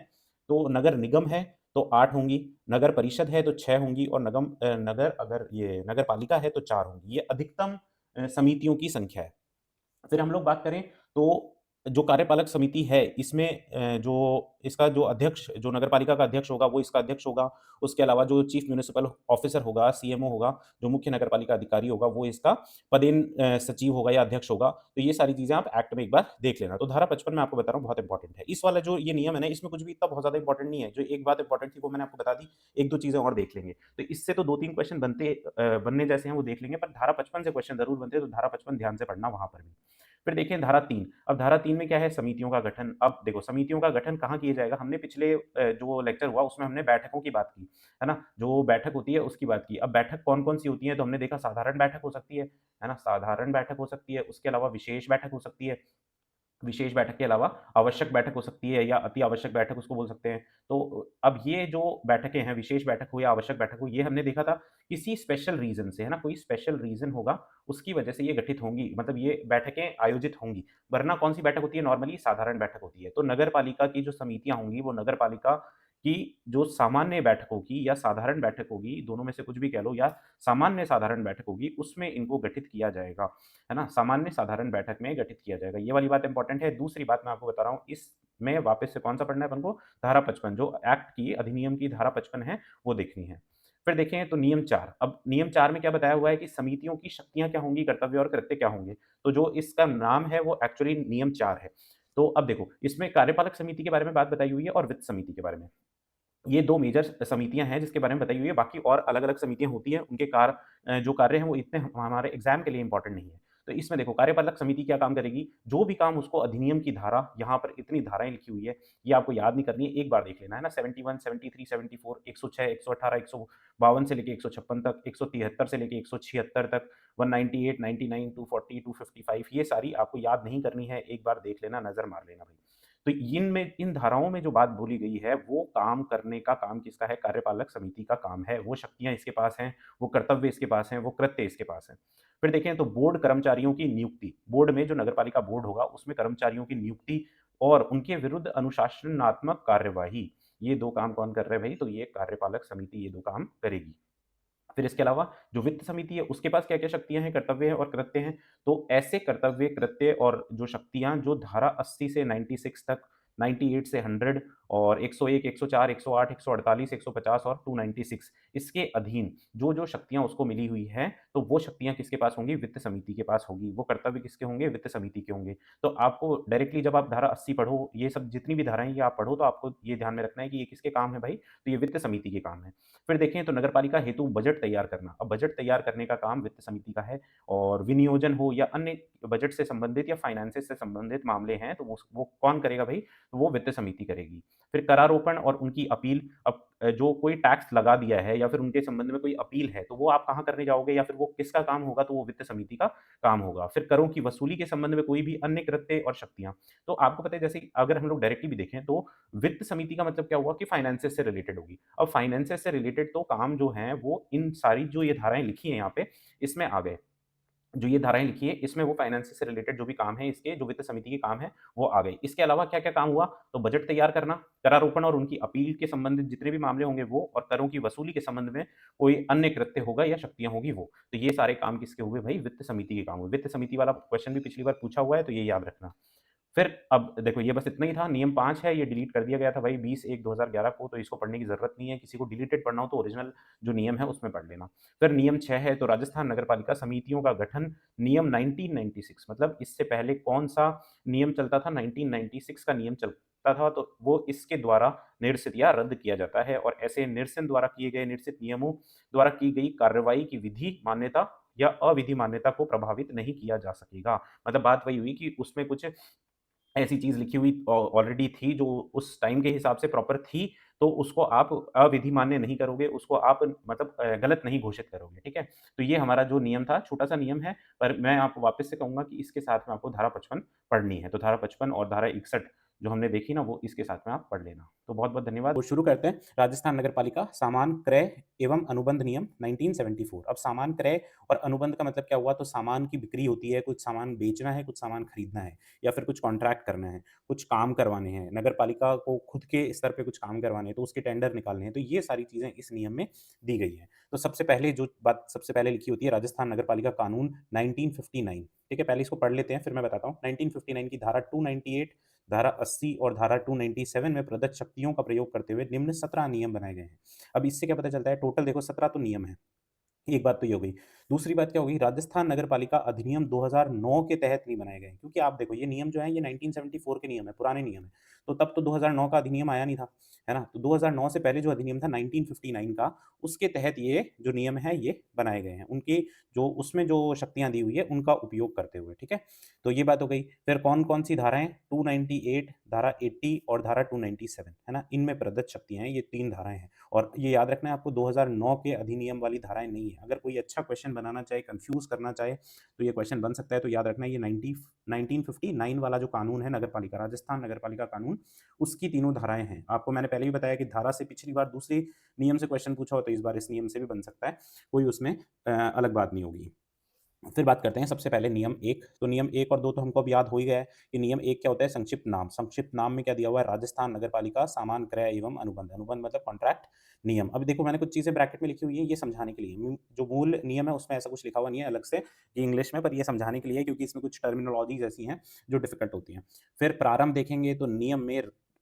S1: तो नगर निगम है, तो 8 होंगी, नगर परिषद है, तो 6 होंगी और नगर अगर ये नगर पालिका है, तो 4 होंगी। ये अधिकतम समितियों की संख्या है। फिर हम लोग बात करें तो जो कार्यपालक समिति है इसमें जो इसका जो अध्यक्ष जो नगरपालिका का अध्यक्ष होगा वो इसका अध्यक्ष होगा। उसके अलावा जो चीफ म्युनिसिपल ऑफिसर होगा, सीएमओ होगा, जो मुख्य नगरपालिका अधिकारी होगा वो इसका पदेन सचिव होगा या अध्यक्ष होगा। तो ये सारी चीज़ें आप एक्ट में एक बार देख लेना। तो धारा 55 मैं आपको बता रहा हूँ बहुत इंपॉर्टेंट है। इस वाला जो ये नियम है ना इसमें कुछ भी इतना बहुत ज़्यादा इंपॉर्टेंट नहीं है। जो एक बात इंपॉर्टेंट थी वो मैंने आपको बता दी, 1-2 चीज़ें और देख लेंगे। तो इससे तो 2-3 क्वेश्चन बनने जैसे हैं वो देख लेंगे पर धारा 55 से क्वेश्चन ज़रूर बनते हैं तो धारा 55 ध्यान से पढ़ना वहाँ पर भी। फिर देखें धारा 3। अब धारा 3 में क्या है समितियों का गठन। अब देखो समितियों का गठन कहाँ किया जाएगा? हमने पिछले जो लेक्चर हुआ उसमें हमने बैठकों की बात की, है ना? जो बैठक होती है उसकी बात की। अब बैठक कौन-कौन सी होती है? तो हमने देखा साधारण बैठक हो सकती है ना? साधारण बैठक हो सकती है, उसके अलावा विशेष बैठक हो सकती है। विशेष बैठक के अलावा आवश्यक बैठक हो सकती है या अति आवश्यक बैठक उसको बोल सकते हैं। तो अब ये जो बैठकें हैं, विशेष बैठक हो या आवश्यक बैठक हो, ये हमने देखा था किसी स्पेशल रीज़न से, है ना? कोई स्पेशल रीज़न होगा, उसकी वजह से ये गठित होंगी, मतलब ये बैठकें आयोजित होंगी। वरना कौन-सी बैठक होती है नॉर्मली? साधारण बैठक होती है। तो नगर पालिका की जो समितियाँ होंगी, वो नगर पालिका की जो सामान्य बैठक होगी या साधारण बैठक होगी, दोनों में से कुछ भी कह लो या सामान्य साधारण बैठक होगी, उसमें इनको गठित किया जाएगा। है ना? सामान्य साधारण बैठक में गठित किया जाएगा। ये वाली बात इम्पोर्टेंट है। दूसरी बात मैं आपको बता रहा हूँ, इसमें वापस से कौन-सा पढ़ना है अपन को? धारा 55 जो एक्ट की अधिनियम की धारा 55 है, वो देखनी है। फिर देखें तो नियम 4 अब नियम 4 में क्या बताया हुआ है कि समितियों की शक्तियाँ क्या होंगी, कर्तव्य और कृत्य क्या होंगे? तो जो इसका नाम है वो एक्चुअली नियम 4 है। तो अब देखो, इसमें कार्यपालक समिति के बारे में बात बताई हुई है और वित्त समिति के बारे में। ये 2 मेजर समितियाँ हैं जिसके बारे में बताई हुई है, बाकी और अलग-अलग समितियाँ होती हैं, उनके जो कार्य हैं वो इतने हमारे एग्ज़ाम के लिए इम्पोर्टेंट नहीं है। तो इसमें देखो कार्यपालक समिति क्या काम करेगी, जो भी काम उसको अधिनियम की धारा यहाँ पर इतनी धाराएँ लिखी हुई है, ये आपको याद नहीं करनी है, एक बार देख लेना है ना 71, 73, 74, 106, 118, 152 से लेके 156 तक, 173 से लेके 176 तक, 198, 99, 240, 255 ये सारी आपको याद नहीं करनी है, एक बार देख लेना, नज़र मार लेना भई। तो इन धाराओं में जो बात बोली गई है, वो काम करने का काम किसका है? कार्यपालक समिति का काम है। वो शक्तियाँ इसके पास हैं, वो कर्तव्य इसके पास हैं, वो कृत्य इसके पास हैं। फिर देखें तो बोर्ड कर्मचारियों की नियुक्ति, बोर्ड में जो नगरपालिका बोर्ड होगा, उसमें कर्मचारियों की नियुक्ति और उनके विरुद्ध अनुशासनात्मक कार्यवाही, ये 2 काम कौन कर रहा है भई? तो ये कार्यपालक समिति ये 2 काम करेगी। फिर इसके अलावा जो वित्त समिति है, उसके पास क्या-क्या शक्तियाँ हैं, कर्तव्य हैं और कृत्य हैं। तो ऐसे कर्तव्य, कृत्य और जो शक्तियाँ जो धारा 80 से 96 तक, 98 से 100 और 101, 104, 108, 148, 150 और 296 इसके अधीन जो-जो शक्तियाँ उसको मिली हुई हैं, तो वो शक्तियाँ किसके पास होंगी? वित्त समिति के पास होगी। वो कर्तव्य किसके होंगे? वित्त समिति के होंगे। तो आपको डायरेक्टली जब आप धारा 80 पढ़ो, ये सब जितनी भी धाराएँ ये आप पढ़ो, तो आपको ये ध्यान में रखना है कि ये किसके काम है भाई? तो ये वित्त समिति के काम है। फिर देखें तो नगरपालिका हेतु बजट तैयार करना। अब बजट तैयार करने का काम वित्त समिति का है और विनियोजन हो या अन्य बजट से संबंधित या फाइनेंसेस से संबंधित मामले हैं, तो वो कौन करेगा भई? तो वो वित्त समिति करेगी। फिर करारोपण और उनकी अपील अब जो कोई टैक्स लगा दिया है या फिर उनके संबंध में कोई अपील है, तो वो आप कहाँ करने जाओगे या फिर वो किसका काम होगा? तो वो वित्त समिति का काम होगा। फिर करों की वसूली के संबंध में कोई भी अन्य कृत्य और शक्तियाँ। तो आपको पता है जैसे कि अगर हम लोग डायरेक्टली भी देखें तो वित्त समिति का मतलब क्या हुआ कि फाइनेंसेस से रिलेटेड होगी। अब फाइनेंसेस से रिलेटेड तो काम जो हैं वो इन सारी जो ये धाराएँ लिखी हैं यहाँ पे, इसमें आ गए। जो ये धाराएँ लिखी है, इसमें वो फाइनेंस से रिलेटेड जो भी काम है इसके, जो वित्त समिति के काम है, वो आ गए। इसके अलावा क्या-क्या काम हुआ? तो बजट तैयार करना, करारोपण और उनकी अपील के संबंधित जितने भी मामले होंगे वो और करों की वसूली के संबंध में कोई अन्य कृत्य होगा या शक्तियाँ होंगी वो। तो ये सारे काम किसके हुए भई? वित्त समिति के काम हुए। वित्त समिति वाला क्वेश्चन भी पिछली बार पूछा हुआ है, तो ये याद रखना। फिर अब देखो ये बस इतना ही था, नियम 5 है, ये डिलीट कर दिया गया था भाई 20/1/2011 को, तो इसको पढ़ने की ज़रूरत नहीं है। किसी को डिलीटेड पढ़ना हो तो ओरिजिनल जो नियम है उसमें पढ़ लेना। फिर नियम 6 है तो राजस्थान नगरपालिका समितियों का गठन नियम 1996 मतलब इससे पहले कौन-सा नियम चलता था? 1996 का नियम चलता था, तो वो इसके द्वारा निरसित या रद्द किया जाता है और ऐसे निरसन द्वारा किए गए निरसित नियमों द्वारा की गई कार्रवाई की विधि, मान्यता या अविधि मान्यता को प्रभावित नहीं किया जा सकेगा। मतलब बात वही हुई कि उसमें कुछ ऐसी चीज़ लिखी हुई ऑलरेडी थी जो उस टाइम के हिसाब से प्रॉपर थी, तो उसको आप अविधि मान्य नहीं करोगे, उसको आप मतलब गलत नहीं घोषित करोगे, ठीक है? तो ये हमारा जो नियम था, छोटा-सा नियम है, पर मैं आपको वापस से कहूँगा कि इसके साथ में आपको धारा 55 पढ़नी है। तो धारा 55 और धारा 61 जो हमने देखी ना, वो इसके साथ में आप पढ़ लेना। तो बहुत-बहुत धन्यवाद। तो शुरू करते हैं, राजस्थान नगर पालिका सामान क्रय एवं अनुबंध नियम 1974। अब सामान क्रय और अनुबंध का मतलब क्या हुआ? तो सामान की बिक्री होती है, कुछ सामान बेचना है, कुछ सामान खरीदना है या फिर कुछ कॉन्ट्रैक्ट करना है, कुछ काम करवाने हैं, नगर पालिका को खुद के स्तर पे कुछ काम करवाने हैं, तो उसके टेंडर निकालने हैं, तो ये सारी चीज़ें इस नियम में दी गई हैं। तो सबसे पहले जो बात सबसे पहले लिखी होती है राजस्थान नगर पालिका कानून 1959, ठीक है? पहले इसको पढ़ लेते हैं, फिर मैं बताता हूँ। 1959 की धारा 298, धारा 80 और धारा 297 में प्रदत्त शक्तियों का प्रयोग करते हुए निम्न 17 नियम बनाए गए हैं। अब इससे क्या पता चलता है, टोटल देखो 17 तो नियम हैं। एक बात तो ये हो गई। दूसरी बात क्या हो गई, राजस्थान नगर पालिका अधिनियम 2009 के तहत नहीं बनाए गए हैं, क्योंकि आप देखो ये नियम जो है ये 1974 के नियम है, पुराने नियम है। तो तब तो 2009 का अधिनियम आया नहीं था, है ना? तो 2009 से पहले जो अधिनियम था 1959 का, उसके तहत ये जो नियम है ये बनाए गए हैं। उनकी जो उसमें जो शक्तियाँ दी हुई है उनका उपयोग करते हुए, ठीक है? तो ये बात हो गई। फिर कौन-कौन सी धाराएँ, 298, धारा 80 और धारा 297, है ना? इनमें प्रदत्त शक्तियाँ हैं, ये 3 धाराएँ हैं। और ये याद रखना है आपको, 2009 के अधिनियम वाली धाराएँ नहीं है। अगर कोई अच्छा क्वेश्चन बनाना चाहे, कन्फ्यूज़ करना चाहे, तो ये क्वेश्चन बन सकता है। तो याद रखना, ये 1959 वाला जो कानून है नगरपालिका, राजस्थान नगरपालिका कानून, उसकी तीनों धाराएँ हैं। आपको मैंने पहले भी बताया कि धारा से पिछली बार दूसरे नियम से क्वेश्चन पूछा हो, तो इस बार इस नियम से भी बन सकता है। कोई उसमें अलग बात नहीं होगी। फिर बात करते हैं सबसे पहले नियम 1। तो नियम 1 और 2 तो हमको अब याद हो ही गया है कि नियम 1 क्या होता है, संक्षिप्त नाम। संक्षिप्त नाम में क्या दिया हुआ है, राजस्थान नगरपालिका सामान क्रय एवं अनुबंध। अनुबंध मतलब कॉन्ट्रैक्ट नियम। अभी देखो मैंने कुछ चीज़ें ब्रैकेट में लिखी हुई है, ये समझाने के लिए। जो मूल नियम है उसमें ऐसा कुछ लिखा हुआ नहीं है अलग से कि इंग्लिश में, पर ये समझाने के लिए है क्योंकि इसमें कुछ टर्मिनोलॉजीज़ ऐसी हैं जो डिफ़िकल्ट होती हैं। फिर प्रारंभ देखेंगे तो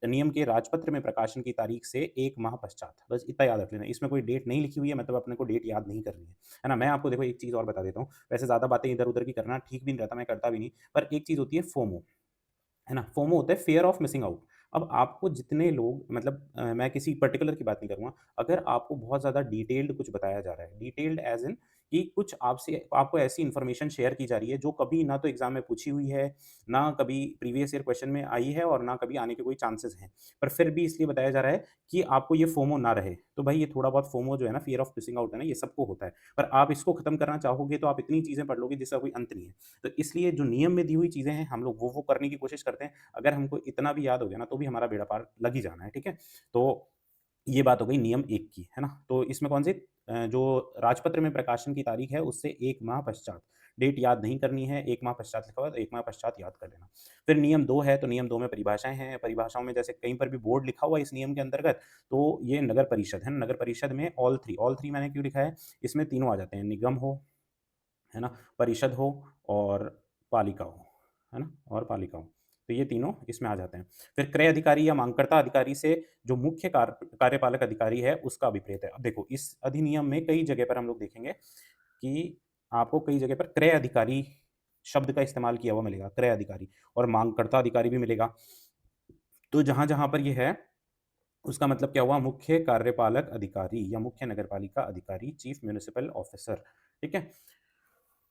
S1: नियम के राजपत्र में प्रकाशन की तारीख से 1 माह पश्चात। बस इतना याद रख लेना। इसमें कोई डेट नहीं लिखी हुई है, मतलब अपने को डेट याद नहीं करनी है ना? मैं आपको देखो एक चीज़ और बता देता हूँ। वैसे ज़्यादा बातें इधर-उधर की करना ठीक भी नहीं रहता, मैं करता भी नहीं। पर एक चीज़ होती है फोमो, है ना? फोमो होता है फियर ऑफ मिसिंग आउट। अब आपको जितने लोग मतलब मैं किसी पर्टिकुलर की बात नहीं करूँगा। अगर आपको बहुत ज़्यादा डिटेल्ड कुछ बताया जा रहा है, डिटेल्ड ऐज़ इन कि कुछ आपसे आपको ऐसी इन्फॉर्मेशन शेयर की जा रही है जो कभी ना तो एग्ज़ाम में पूछी हुई है, ना कभी प्रीवियस ईयर क्वेश्चन में आई है और ना कभी आने के कोई चांसेस हैं। पर फिर भी इसलिए बताया जा रहा है कि आपको ये फोमो ना रहे। तो भाई ये थोड़ा बहुत फोमो जो है ना, फियर ऑफ मिसिंग आउट है ना, ये सबको होता है। पर आप इसको खत्म करना चाहोगे तो आप इतनी चीज़ें पढ़ लोगे जिसका कोई अंत नहीं है। तो इसलिए जो नियम में दी हुई चीज़ें हैं, हम लोग वो करने की कोशिश करते हैं। अगर हमको इतना भी याद हो गया ना, तो भी हमारा बेड़ा पार लग ही जाना है, ठीक है? तो ये बात हो गई नियम 1 की, है ना? तो इसमें कौन से जो राजपत्र में प्रकाशन की तारीख है, उससे 1 माह पश्चात। डेट याद नहीं करनी है, 1 माह पश्चात लिखा हुआ है, तो 1 माह पश्चात याद कर लेना। फिर नियम 2 है, तो नियम 2 में परिभाषाएँ हैं। परिभाषाओं में जैसे कहीं पर भी बोर्ड लिखा हुआ है इस नियम के अंतर्गत, तो ये नगर परिषद है। नगर परिषद में ऑल 3 मैंने क्यों लिखा है? इसमें तीनों आ जाते हैं, निगम हो, है ना? परिषद हो और पालिका हो, है ना? और पालिका हो। तो ये तीनों इसमें आ जाते हैं। फिर क्रय अधिकारी या माँगकर्ता अधिकारी से जो मुख्य कार्यपालक अधिकारी है, उसका अभिप्रेत है। अब देखो इस अधिनियम में कई जगह पर हम लोग देखेंगे कि आपको कई जगह पर क्रय अधिकारी शब्द का इस्तेमाल किया हुआ मिलेगा, क्रय अधिकारी, और माँगकर्ता अधिकारी भी मिलेगा। तो जहाँ-जहाँ पर ये है, उसका मतलब क्या हुआ, मुख्य कार्यपालक अधिकारी या मुख्य नगरपालिका अधिकारी, चीफ म्युनिसिपल ऑफिसर, ठीक है?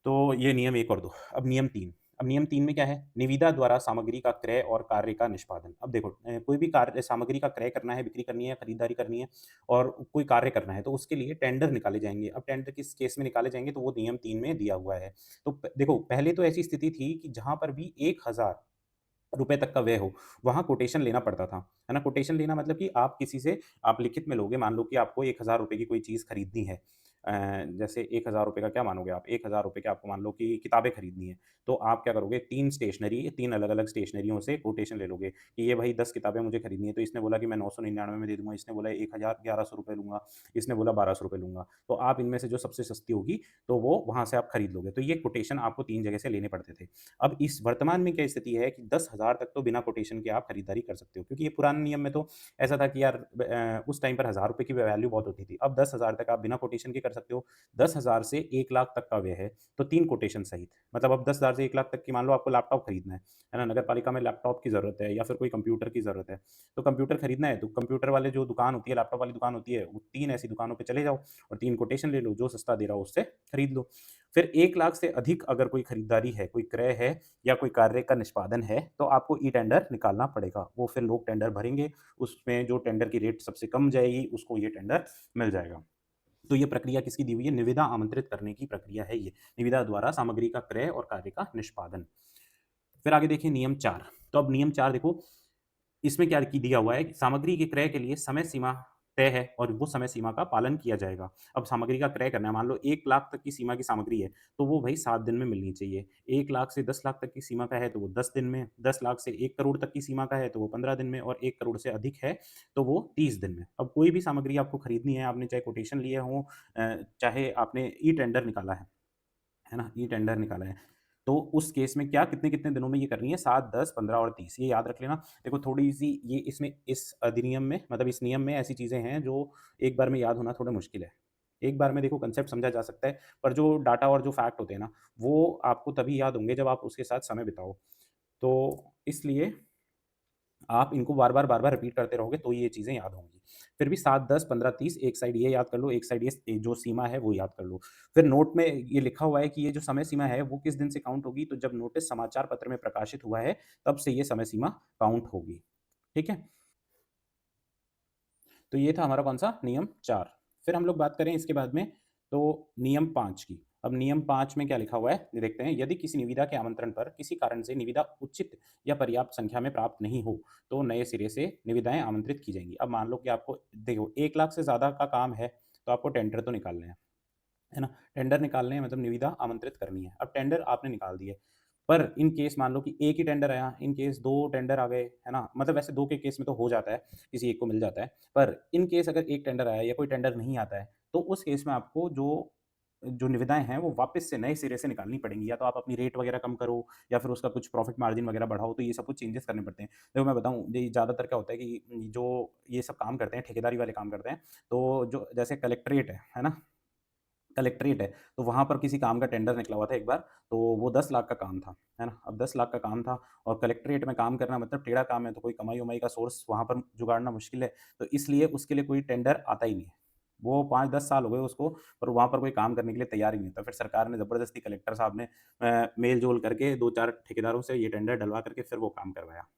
S1: तो ये नियम 1 और 2। अब नियम 3। अब नियम 3 में क्या है? निविदा द्वारा सामग्री का क्रय और कार्य का निष्पादन। अब देखो कोई भी कार्य सामग्री का क्रय करना है, बिक्री करनी है, खरीदारी करनी है और कोई कार्य करना है, तो उसके लिए टेंडर निकाले जाएँगे। अब टेंडर किस केस में निकाले जाएँगे, तो वो नियम 3 में दिया हुआ है। तो देखो पहले तो ऐसी स्थिति थी कि जहाँ पर भी 1000 रुपए तक का व्यय हो, वहाँ कोटेशन लेना पड़ता था, है ना? कोटेशन लेना मतलब कि आप किसी से आप लिखित में लोगे, मान लो कि आपको ₹1000 की कोई चीज़ खरीदनी है। जैसे ₹1000 का क्या मानोगे आप, ₹1000 के आपको मान लो कि किताबें खरीदनी है, तो आप क्या करोगे, 3 अलग-अलग स्टेशनरियों से कोटेशन ले लोगे कि ये भई 10 किताबें मुझे खरीदनी है, तो इसने बोला कि मैं 999 में दे दूँगा, इसने बोला 1000 ₹1100 लूँगा, इसने बोला ₹1200 लूँगा। तो आप इनमें से जो सबसे सस्ती होगी, तो वो वहाँ से आप खरीद लोगे। तो ये कोटेशन आपको 3 जगह से लेने पड़ते थे। अब इस वर्तमान में क्या स्थिति है कि 10,000 तक तो बिना कोटेशन के आप खरीदारी कर सकते हो, क्योंकि ये पुराने नियम में तो ऐसा था कि यार उस टाइम पर ₹1000 की वैल्यू बहुत होती थी। अब 10,000 तक आप बिना कोटेशन के कर कर सकते हो। 10,000 से 1 लाख तक का व्यय है, तो 3 कोटेशन सहित। मतलब अब 10,000 से 1 लाख तक की मान लो आपको लैपटॉप खरीदना है ना? नगर पालिका में लैपटॉप की ज़रूरत है या फिर कोई कंप्यूटर की ज़रूरत है। तो कंप्यूटर खरीदना है, तो कंप्यूटर वाले जो दुकान होती है, लैपटॉप वाली दुकान होती है, वो 3 ऐसी दुकानों पे चले जाओ और 3 कोटेशन ले लो, जो सस्ता दे रहा हो उससे खरीद लो। फिर 1 लाख से अधिक अगर कोई खरीदारी है, कोई क्रय है या कोई कार्य का निष्पादन है, तो आपको ई-टेंडर निकालना पड़ेगा। वो फिर लोग टेंडर भरेंगे, उसमें जो टेंडर की रेट सबसे कम जाएगी, उसको ये टेंडर मिल जाएगा। तो ये प्रक्रिया किसकी दी हुई है? निविदा आमंत्रित करने की प्रक्रिया है ये। निविदा द्वारा सामग्री का क्रय और कार्य का निष्पादन। फिर आगे देखिए नियम 4। तो अब नियम 4 देखो, इसमें क्या की दिया हुआ है कि सामग्री के क्रय के लिए समय सीमा तय है और वो समय सीमा का पालन किया जाएगा। अब सामग्री का क्रय करना है, मान लो 1 लाख तक की सीमा की सामग्री है, तो वो भई 7 दिन में मिलनी चाहिए। 1 लाख से 10 लाख तक की सीमा का है, तो वो 10 दिन में, 10 लाख से 1 करोड़ तक की सीमा का है, तो वो 15 दिन में और 1 करोड़ से अधिक है, तो वो 30 दिन में। अब कोई भी सामग्री आपको खरीदनी है, आपने चाहे कोटेशन लिए हों चाहे आपने ई-टेंडर निकाला है ना? ई-टेंडर निकाला है। तो उस केस में क्या कितने-कितने दिनों में ये करनी है? 7, 10, 15 और 30 ये याद रख लेना। देखो थोड़ी-सी ये इसमें इस अधिनियम में मतलब इस नियम में ऐसी चीज़ें हैं जो एक बार में याद होना थोड़ा मुश्किल है। एक बार में देखो कांसेप्ट समझा जा सकता है, पर जो डाटा और जो फैक्ट होते हैं ना, वो आपको तभी याद होंगे जब आप उसके साथ समय बिताओ। तो इसलिए आप इनको बार-बार, बार-बार रिपीट करते रहोगे तो ये चीज़ें याद होंगी। फिर भी 7, 10, 15, 30 एक साइड ये याद कर लो, एक साइड ये जो सीमा है वो याद कर लो। फिर नोट में ये लिखा हुआ है कि ये जो समय सीमा है वो किस दिन से काउंट होगी, तो जब नोटिस समाचार पत्र में प्रकाशित हुआ है, तब से ये समय सीमा काउंट होगी। ठीक है? तो ये था हमारा कौन-सा नियम 4। फिर हम लोग बात करें इसके बाद में तो नियम 5 की। अब नियम 5 में क्या लिखा हुआ है, ये देखते हैं। यदि किसी निविदा के आमंत्रण पर किसी कारण से निविदा उचित या पर्याप्त संख्या में प्राप्त नहीं हो, तो नए सिरे से निविदाएँ आमंत्रित की जाएँगी। अब मान लो कि आपको देखो 1 लाख से ज़्यादा का काम है, तो आपको टेंडर तो निकालने हैं। है ना? टेंडर निकालने हैं मतलब निविदा आमंत्रित करनी है। अब टेंडर आपने निकाल दिए, पर इन केस मान लो कि 1 ही टेंडर आया, इन केस 2 टेंडर आ गए, है ना? मतलब वैसे 2 के केस में तो हो जाता है, किसी एक को मिल जाता है। पर इन केस अगर 1 टेंडर आया या कोई टेंडर नहीं आता है, तो उस केस में आपको जो जो निविदाएँ हैं, वो वापस से नए सिरे से निकालनी पड़ेंगी। या तो आप अपनी रेट वगैरह कम करो या फिर उसका कुछ प्रॉफिट मार्जिन वगैरह बढ़ाओ, तो ये सब कुछ चेंजेस करने पड़ते हैं। देखो मैं बताऊँ, ये ज़्यादातर क्या होता है कि जो ये सब काम करते हैं, ठेकेदारी वाले काम करते हैं, तो जो जैसे कलेक्ट्रेट है ना? कलेक्ट्रेट है, तो वहाँ पर किसी काम का टेंडर निकला हुआ था एक बार, तो वो 10 लाख का काम था, है ना? अब 10 लाख का काम था और कलेक्ट्रेट में काम करना मतलब टेढ़ा काम है, तो कोई कमाई-वमाई का सोर्स वहाँ पर जुगाड़ना मुश्किल है, तो इसलिए उसके लिए कोई टेंडर आता ही नहीं है। वो 5-10 साल हो गए उसको, पर वहाँ पर कोई काम करने के लिए तैयार ही नहीं था। फिर सरकार ने ज़बरदस्ती कलेक्टर साहब ने मेल-जोल करके 2-4 ठेकेदारों से ये टेंडर डलवा करके फिर वो काम करवाया।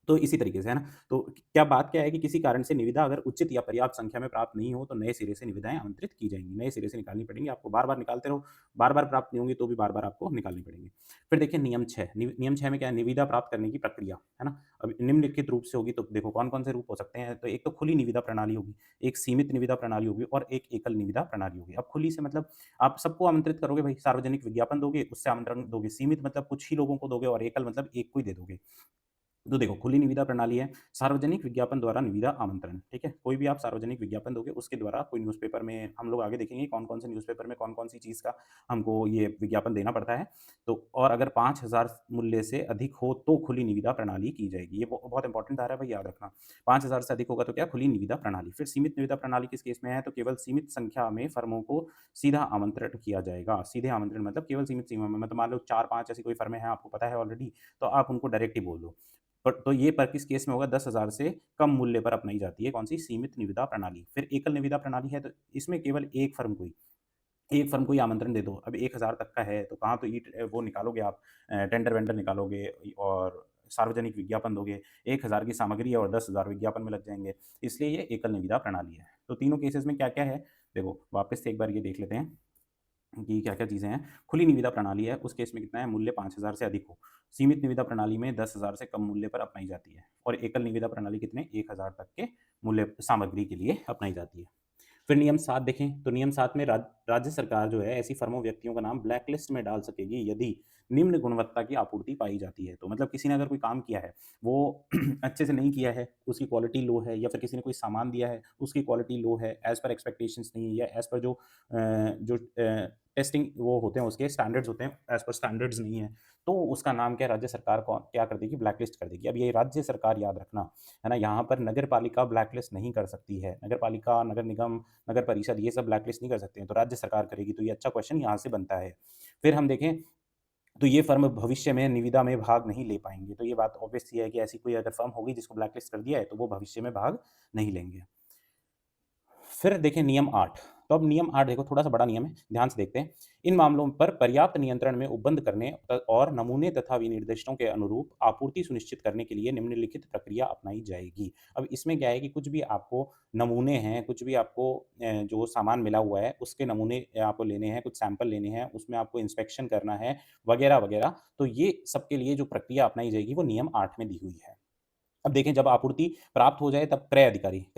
S1: तो इसी तरीके से, है ना? तो क्या बात क्या है कि किसी कारण से निविदा अगर उचित या पर्याप्त संख्या में प्राप्त नहीं हो, तो नए सिरे से निविदाएँ आमंत्रित की जाएँगी। नए सिरे से निकालनी पड़ेंगी, आपको बार-बार निकालते रहो, बार-बार प्राप्त नहीं होंगी, तो भी बार-बार आपको निकालनी पड़ेंगी। फिर देखिए नियम 6 नियम 6 में क्या है? निविदा प्राप्त करने की प्रक्रिया, है ना? अब निम्नलिखित रूप से होगी, तो देखो कौन-कौन से रूप हो सकते हैं? तो एक तो खुली निविदा प्रणाली होगी, एक सीमित निविदा प्रणाली होगी और एक एकल निविदा प्रणाली होगी। अब खुली से मतलब आप सबको आमंत्रित करोगे भई, सार्वजनिक विज्ञापन दोगे, उससे आमंत्रण दोगे। सीमित मतलब कुछ ही लोगों को दोगे और एकल मतलब एक को ही दे दोगे। तो देखो खुली निविदा प्रणाली है, सार्वजनिक विज्ञापन द्वारा निविदा आमंत्रण, ठीक है? कोई भी आप सार्वजनिक विज्ञापन दोगे, उसके द्वारा कोई न्यूज़पेपर में हम लोग आगे देखेंगे कौन-कौन से न्यूज़पेपर में कौन-कौन सी चीज़ का हमको ये विज्ञापन देना पड़ता है। तो और अगर 5,000 मूल्य से अधिक हो, तो खुली निविदा प्रणाली की जाएगी। ये बहुत इंपॉर्टेंट धारा है भाई, याद रखना। 5,000 से अधिक होगा तो क्या? खुली निविदा प्रणाली। फिर सीमित निविदा प्रणाली किस केस में है? तो केवल सीमित संख्या में फर्मों को सीधा आमंत्रण किया जाएगा। सीधे आमंत्रण मतलब केवल सीमित सीमा में, मतलब मान लो 4-5 ऐसी कोई फर्में हैं, आपको पता है ऑलरेडी, तो आप उनको डायरेक्ट ही बोल दो। पर तो ये पर किस केस में होगा? 10,000 से कम मूल्य पर अपनाई जाती है कौन-सी? सीमित निविदा प्रणाली। फिर एकल निविदा प्रणाली है, तो इसमें केवल एक फर्म को ही आमंत्रण दे दो। अब 1,000 तक का है, तो कहाँ तो वो निकालोगे आप टेंडर-वेंडर निकालोगे और सार्वजनिक विज्ञापन दोगे। 1,000 की सामग्री है और 10,000 विज्ञापन में लग जाएँगे। इसलिए ये एकल निविदा प्रणाली है। तो तीनों केसेज़ में क्या-क्या है? देखो, वापस से एक बार ये देख लेते हैं कि क्या-क्या चीज़ें हैं। खुली निविदा प्रणाली है, उस केस में कितना है? मूल्य 5,000 से अधिक हो। सीमित निविदा प्रणाली में 10,000 से कम मूल्य पर अपनाई जाती है और एकल निविदा प्रणाली कितने? 1,000 तक के मूल्य सामग्री के लिए अपनाई जाती है। फिर नियम 7 देखें, तो नियम 7 में राज्य सरकार जो है ऐसी फर्मों, व्यक्तियों का नाम ब्लैक लिस्ट में डाल सकेगी, यदि निम्न गुणवत्ता की आपूर्ति पाई जाती है। तो मतलब किसी ने अगर कोई काम किया है, वो अच्छे से नहीं किया है, उसकी क्वालिटी लो है, या फिर किसी ने कोई सामान दिया है, उसकी क्वालिटी लो है, एज़ पर एक्सपेक्टेशंस नहीं है, या एज़ पर टेस्टिंग वो होते हैं, उसके स्टैंडर्ड्स होते हैं, एज़ पर स्टैंडर्ड्स नहीं है, तो उसका नाम क्या, राज्य सरकार कौन क्या कर देगी, ब्लैकलिस्ट कर देगी। अब ये राज्य सरकार याद रखना, है ना? यहाँ पर नगर पालिका ब्लैकलिस्ट नहीं कर सकती है। नगर पालिका, नगर निगम, नगर परिषद ये सब ब्लैकलिस्ट नहीं कर सकते हैं, तो राज्य सरकार करेगी। तो ये अच्छा क्वेश्चन यहाँ से बनता है। फिर हम देखें तो ये फर्म भविष्य में निविदा में भाग नहीं ले पाएँगे। तो ये बात ऑब्वियस सी है कि ऐसी कोई अगर फर्म होगी जिसको ब्लैकलिस्ट कर दिया है, तो वो भविष्य में भाग नहीं लेंगे। फिर देखें नियम 8। तो अब नियम 8 देखो, थोड़ा-सा बड़ा नियम है, ध्यान से देखते हैं। इन मामलों पर पर्याप्त नियंत्रण में उपबंध करने और नमूने तथा विनिर्देशों के अनुरूप आपूर्ति सुनिश्चित करने के लिए निम्नलिखित प्रक्रिया अपनाई जाएगी। अब इसमें क्या है कि कुछ भी आपको नमूने हैं, कुछ भी आपको जो सामान मिला हुआ है, उसके नमूने आपको लेने हैं, कुछ सैंपल लेने हैं, उसमें आपको इंस्पेक्शन करना है, वगैरह-वगैरह। तो ये सब के लिए जो प्रक्रिया अपनाई जाएगी, वो नियम 8 में दी हुई है। अब देखें, जब आपूर्ति प्राप्त हो जाए तब क्रय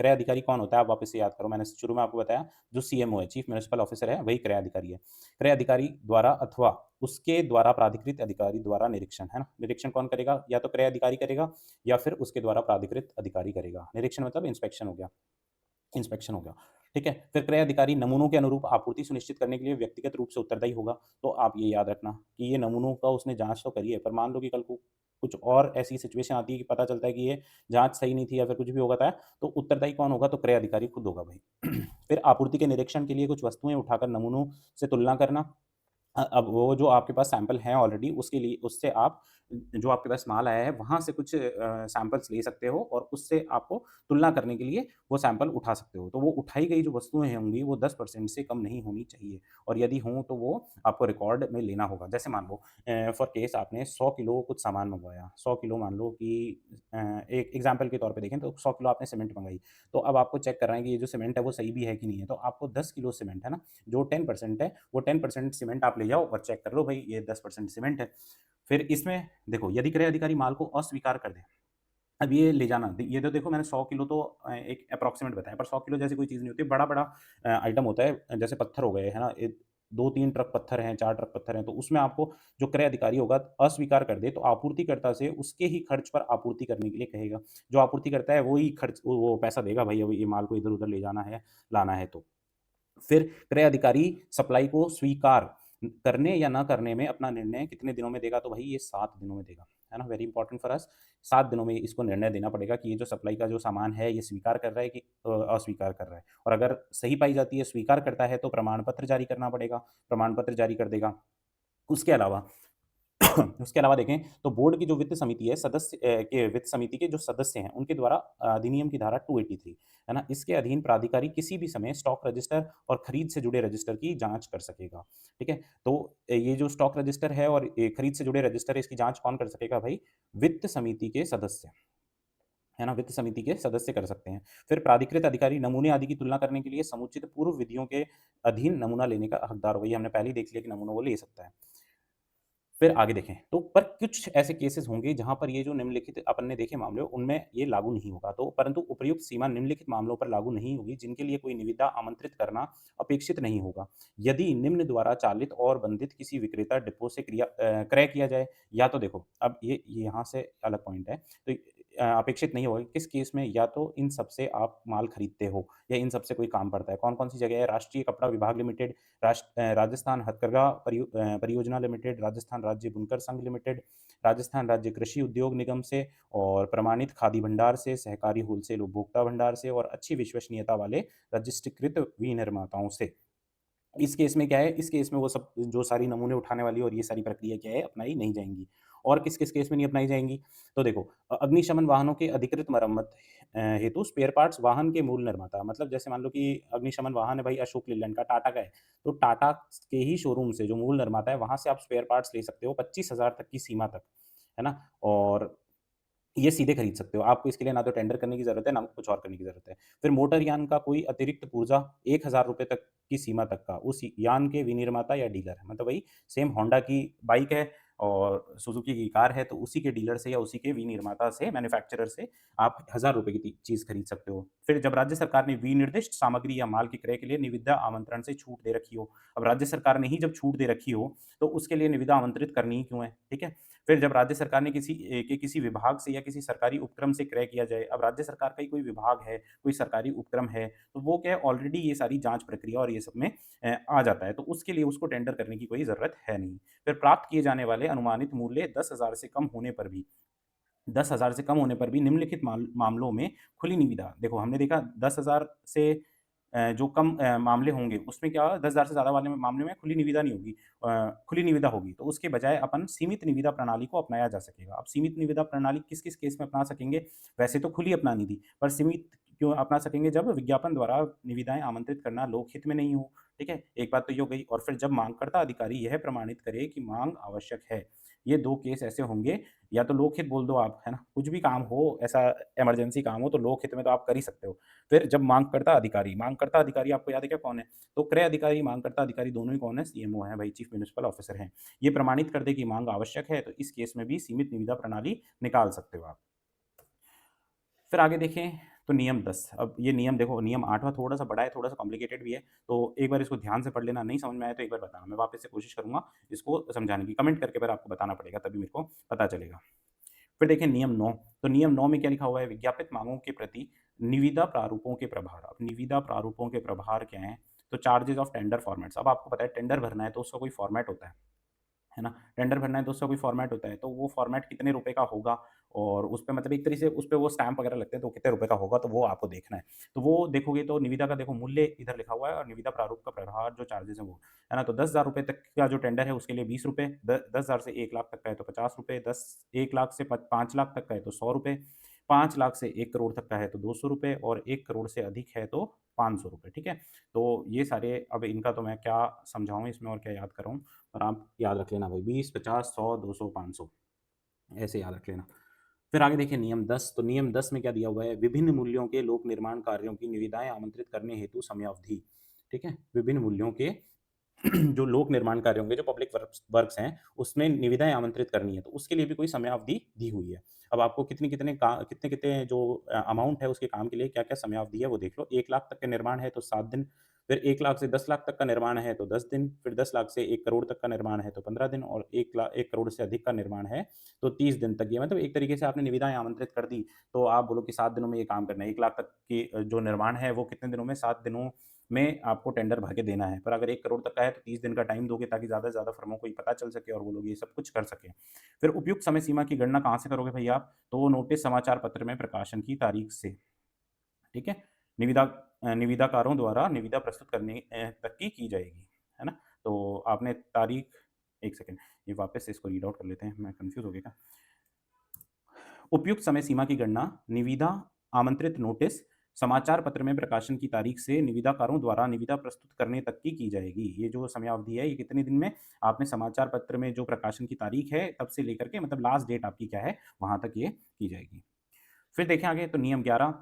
S1: अधिकारी कौन होता है? आप वापस से याद करो, मैंने शुरू में आपको बताया, जो सीएमओ है, चीफ म्युनिसिपल ऑफिसर है, वही क्रय अधिकारी है। क्रय अधिकारी द्वारा अथवा उसके द्वारा प्राधिकृत अधिकारी द्वारा निरीक्षण, है ना? निरीक्षण कौन करेगा? या तो क्रय अधिकारी करेगा, या फिर उसके द्वारा प्राधिकृत अधिकारी करेगा। निरीक्षण मतलब इंस्पेक्शन हो गया, ठीक है? फिर क्रय अधिकारी नमूनों के अनुरूप आपूर्ति सुनिश्चित करने के लिए व्यक्तिगत रूप से उत्तरदायी होगा। तो आप ये याद रखना कि ये नमूनों का उसने जाँच तो करी है, पर मान लो कि कल को कुछ और ऐसी सिचुएशन आती है कि पता चलता है कि ये जाँच सही नहीं थी, या फिर कुछ भी हो गया है, तो उत्तरदायी कौन होगा? तो क्रय अधिकारी खुद होगा भाई। फिर आपूर्ति के निरीक्षण के लिए कुछ वस्तुएँ उठाकर नमूनों से तुलना करना। अब वो जो आपके पास सैंपल हैं ऑलरेडी, उसके लिए उससे आप जो आपके पास माल आया है, वहाँ से कुछ सैंपल्स ले सकते हो, और उससे आपको तुलना करने के लिए वो सैंपल उठा सकते हो। तो वो उठाई गई जो वस्तुएँ होंगी, वो 10% से कम नहीं होनी चाहिए, और यदि हों तो वो आपको रिकॉर्ड में लेना होगा। जैसे मान लो फॉर केस आपने 100 किलो कुछ सामान मँगवाया, 100 किलो मान लो कि एक एग्ज़ाम्पल के तौर पे देखें तो 100 किलो आपने सीमेंट मँगाई। तो अब आपको चेक करना है कि ये जो सीमेंट है वो सही भी है कि नहीं है। तो आपको 10 किलो सीमेंट, है ना? जो 10% है, वो 10% सीमेंट आप ले जाओ और चेक कर लो भई, ये 10% सीमेंट है। फिर इसमें देखो, यदि क्रय अधिकारी माल को अस्वीकार कर दे, अब ये ले जाना, ये तो देखो मैंने 100 किलो तो एक एप्रोक्सिमेट बताया, पर 100 किलो जैसी कोई चीज़ नहीं होती, बड़ा-बड़ा आइटम होता है, जैसे पत्थर हो गए, है ना? 2-3 ट्रक पत्थर हैं, 4 ट्रक पत्थर हैं, तो उसमें आपको जो क्रय अधिकारी होगा अस्वीकार कर दे, तो आपूर्तिकर्ता से उसके ही खर्च पर आपूर्ति करने के लिए कहेगा। जो आपूर्ति करता है वो ही खर्च वो पैसा देगा भई, अब ये माल को इधर-उधर ले जाना है, लाना है तो। फिर क्रय अधिकारी सप्लाई को स्वीकार करने या ना करने में अपना निर्णय कितने दिनों में देगा? तो भई ये 7 दिनों में देगा, है ना? वेरी इंपॉर्टेंट फॉर अस, 7 दिनों में इसको निर्णय देना पड़ेगा कि ये जो सप्लाई का जो सामान है, ये स्वीकार कर रहा है कि अस्वीकार कर रहा है। और अगर सही पाई जाती है, स्वीकार करता है, तो प्रमाण पत्र जारी करना पड़ेगा, प्रमाण पत्र जारी कर देगा। उसके अलावा उसके अलावा देखें तो बोर्ड की जो वित्त समिति है, के वित्त समिति के जो सदस्य हैं, उनके द्वारा अधिनियम की धारा 283, है ना? इसके अधीन प्राधिकारी किसी भी समय स्टॉक रजिस्टर और खरीद से जुड़े रजिस्टर की जाँच कर सकेगा, ठीक है? तो ये जो स्टॉक रजिस्टर है और खरीद से जुड़े रजिस्टर है, इसकी जाँच कौन कर सकेगा भाई? वित्त समिति के सदस्य, है ना? वित्त समिति के सदस्य कर सकते हैं। फिर प्राधिकृत अधिकारी नमूने आदि की तुलना करने के लिए समुचित पूर्व विधियों के अधीन नमूना लेने का हकदार होगा। ये हमने पहले ही देख लिया कि नमूना वो ले सकता है। फिर आगे देखें, तो पर कुछ ऐसे केसेज़ होंगे जहाँ पर ये जो निम्नलिखित अपन ने देखे मामले, उनमें ये लागू नहीं होगा। तो परंतु उपर्युक्त सीमा निम्नलिखित मामलों पर लागू नहीं होगी, जिनके लिए कोई निविदा आमंत्रित करना अपेक्षित नहीं होगा। यदि निम्न द्वारा चालित और बंधित किसी विक्रेता डिपो से क्रय किया जाए, या तो देखो, अब ये यहाँ से अलग पॉइंट है। तो अपेक्षित नहीं होगा किस केस में? या तो इन सब से आप माल खरीदते हो, या इन सब से कोई काम पड़ता है। कौन-कौन सी जगह है? राष्ट्रीय कपड़ा विभाग लिमिटेड, राजस्थान हथकरघा परियोजना लिमिटेड, राजस्थान राज्य बुनकर संघ लिमिटेड, राजस्थान राज्य कृषि उद्योग निगम से, और प्रमाणित खादी भंडार से, सहकारी होलसेल उपभोक्ता भंडार से, और अच्छी विश्वसनीयता वाले रजिस्ट्रीकृत विनिर्माताओं से। इस केस में क्या है? इस केस में वो सब जो सारी नमूने उठाने वाली और ये सारी प्रक्रिया क्या है? अपनाई नहीं जाएँगी। और किस-किस केस में नहीं अपनाई जाएँगी? तो देखो, अग्निशमन वाहनों के अधिकृत मरम्मत हेतु स्पेयर पार्ट्स वाहन के मूल निर्माता, मतलब जैसे मान लो कि अग्निशमन वाहन है भाई अशोक लीलैंड का, टाटा का है, तो टाटा के ही शोरूम से जो मूल निर्माता है, वहाँ से आप स्पेयर पार्ट्स ले सकते हो 25,000 तक की सीमा तक, है ना? और ये सीधे खरीद सकते हो। आपको इसके लिए ना तो टेंडर करने की ज़रूरत है, ना कुछ और करने की ज़रूरत है। फिर मोटर यान का कोई अतिरिक्त पुर्जा ₹1000 तक की सीमा तक का उस यान के विनिर्माता या डीलर, मतलब वही सेम होंडा की बाइक है और सुजुकी की कार है तो उसी के डीलर से या उसी के विनिर्माता से, मैन्युफैक्चरर से आप ₹1000 की चीज़ खरीद सकते हो। फिर जब राज्य सरकार ने विनिर्दिष्ट सामग्री या माल के क्रय के लिए निविदा आमंत्रण से छूट दे रखी हो, अब राज्य सरकार ने ही जब छूट दे रखी हो, तो उसके लिए निविदा आमंत्रित करनी ही क्यों है, ठीक है? फिर जब राज्य सरकार ने किसी विभाग से या किसी सरकारी उपक्रम से क्रय किया जाए, अब राज्य सरकार का ही कोई विभाग है, कोई सरकारी उपक्रम है, तो वो क्या है ऑलरेडी ये सारी जाँच प्रक्रिया और ये सब में आ जाता है, तो उसके लिए उसको टेंडर करने की कोई ज़रूरत है नहीं। फिर प्राप्त किए जाने वाले अनुमानित मूल्य 10,000 से कम होने पर भी 10,000 से कम होने पर भी निम्नलिखित मामलों में खुली निविदा देखो हमने देखा 10,000 से जो कम मामले होंगे उसमें क्या 10,000 से ज़्यादा वाले मामले में खुली निविदा नहीं होगी खुली निविदा होगी तो उसके बजाय अपन सीमित निविदा प्रणाली को अपनाया जा सकेगा। अब सीमित निविदा प्रणाली किस-किस केस में अपना सकेंगे? वैसे तो खुली अपनानी थी, पर सीमित क्यों अपना सकेंगे जब विज्ञापन द्वारा निविदाएँ आमंत्रित करना लोकहित में नहीं हो, ठीक है? एक बात तो ये हो गई और फिर जब माँगकर्ता अधिकारी यह प्रमाणित करे कि माँग आवश्यक है। ये 2 केस ऐसे होंगे या तो लोकहित बोल दो आप, है ना? कुछ भी काम हो, ऐसा इमरजेंसी काम हो तो लोकहित में तो आप कर ही सकते हो। फिर जब माँगकर्ता अधिकारी आपको याद है क्या कौन है? तो क्रय अधिकारी, माँगकर्ता अधिकारी दोनों ही कौन है? सीएमओ हैं भाई, चीफ म्युनिसिपल ऑफिसर हैं। ये प्रमाणित कर दे कि माँग आवश्यक है, तो इस केस में भी सीमित निविदा प्रणाली निकाल सकते हो आप। फिर आगे देखें तो नियम 10 अब ये नियम देखो नियम 8वाँ थोड़ा-सा बड़ा है, थोड़ा-सा कॉम्प्लिकेटेड भी है, तो एक बार इसको ध्यान से पढ़ लेना, नहीं समझ में आया तो एक बार बताना, मैं वापस से कोशिश करूँगा इसको समझाने की, कमेंट करके फिर आपको बताना पड़ेगा तभी मेरे को पता चलेगा। फिर देखें नियम 9 तो नियम 9 में क्या लिखा हुआ है? विज्ञापित माँगों के प्रति निविदा प्रारूपों के प्रभार। अब निविदा प्रारूपों के प्रभार क्या हैं? तो चार्जेज़ ऑफ टेंडर फॉर्मेट्स अब आपको पता है टेंडर भरना है तो उसका कोई फॉर्मेट होता है ना? टेंडर भरना है तो उसका कोई फॉर्मेट होता है, तो वो फॉर्मेट कितने रुपए का होगा और उसपे मतलब एक तरीके से उसपे वो स्टैम्प वगैरह लगते हैं, तो कितने रुपए का होगा, तो वो आपको देखना है। तो वो देखोगे तो निविदा का देखो मूल्य इधर लिखा हुआ है और निविदा प्रारूप का प्रभार जो चार्जेज़ हैं वो, है ना? तो ₹10,000 तक का जो टेंडर है उसके लिए ₹20 द 10,000 से 1 लाख तक का है तो ₹50 10 1 लाख से प 5 लाख तक का है तो ₹100 5 लाख से 1 करोड़ तक का है तो ₹200 और 1 करोड़ से अधिक है तो ₹500 ठीक है? तो ये सारे अब इनका तो मैं क्या समझाऊँ इसमें और क्या याद कराऊँ? और आप याद रख लेना भाई 20, 50, 100, 200, 500 ऐसे याद रख लेना। फिर आगे देखिए नियम 10 तो नियम 10 में क्या दिया हुआ है? विभिन्न मूल्यों के लोक निर्माण कार्यों की निविदाएँ आमंत्रित करने हेतु समयावधि, ठीक है? विभिन्न मूल्यों के जो लोक निर्माण कार्य होंगे, जो पब्लिक वर्क्स वर्क्स हैं, उसमें निविदाएँ आमंत्रित करनी है, तो उसके लिए भी कोई समयावधि दी हुई है। अब आपको कितने-कितने जो अमाउंट है उसके काम के लिए क्या-क्या समयावधि है वो देख लो। 1 लाख तक का निर्माण है तो 7 दिन, फिर 1 लाख से 10 लाख तक का निर्माण है तो 10 दिन, फिर 10 लाख से 1 करोड़ तक का निर्माण है तो 15 दिन और 1 करोड़ से अधिक का निर्माण है तो 30 दिन तक। ये मतलब एक तरीके से आपने निविदाएँ आमंत्रित कर दी, तो आप बोलो कि 7 दिनों में ये काम करना है। 1 लाख तक की जो निर्माण है वो कितने दिनों में 7 दिनों में आपको टेंडर भर के देना है। पर अगर 1 करोड़ तक का है तो 30 दिन का टाइम दोगे ताकि ज़्यादा से ज़्यादा फर्मों को ये पता चल सके और वो लोग ये सब कुछ कर सकें। फिर उपयुक्त समय सीमा की गणना कहाँ से करोगे भैया आप? तो वो नोटिस समाचार पत्र में प्रकाशन की तारीख से, ठीक है? निविदा निविदाकारों द्वारा निविदा प्रस्तुत करने तक की जाएगी, है ना? तो आपने तारीख 1 सेकंड ये वापस से इसको रीड आउट कर लेते हैं, मैं कन्फ्यूज़ हो गया था। उपयुक्त समय सीमा की गणना निविदा आमंत्रित नोटिस समाचार पत्र में प्रकाशन की तारीख से निविदाकारों द्वारा निविदा प्रस्तुत करने तक की जाएगी। ये जो समयावधि है ये कितने दिन में आपने समाचार पत्र में जो प्रकाशन की तारीख है तब से लेकर के मतलब लास्ट डेट आपकी क्या है वहां तक ये की जाएगी। फिर देखें आगे तो नियम 11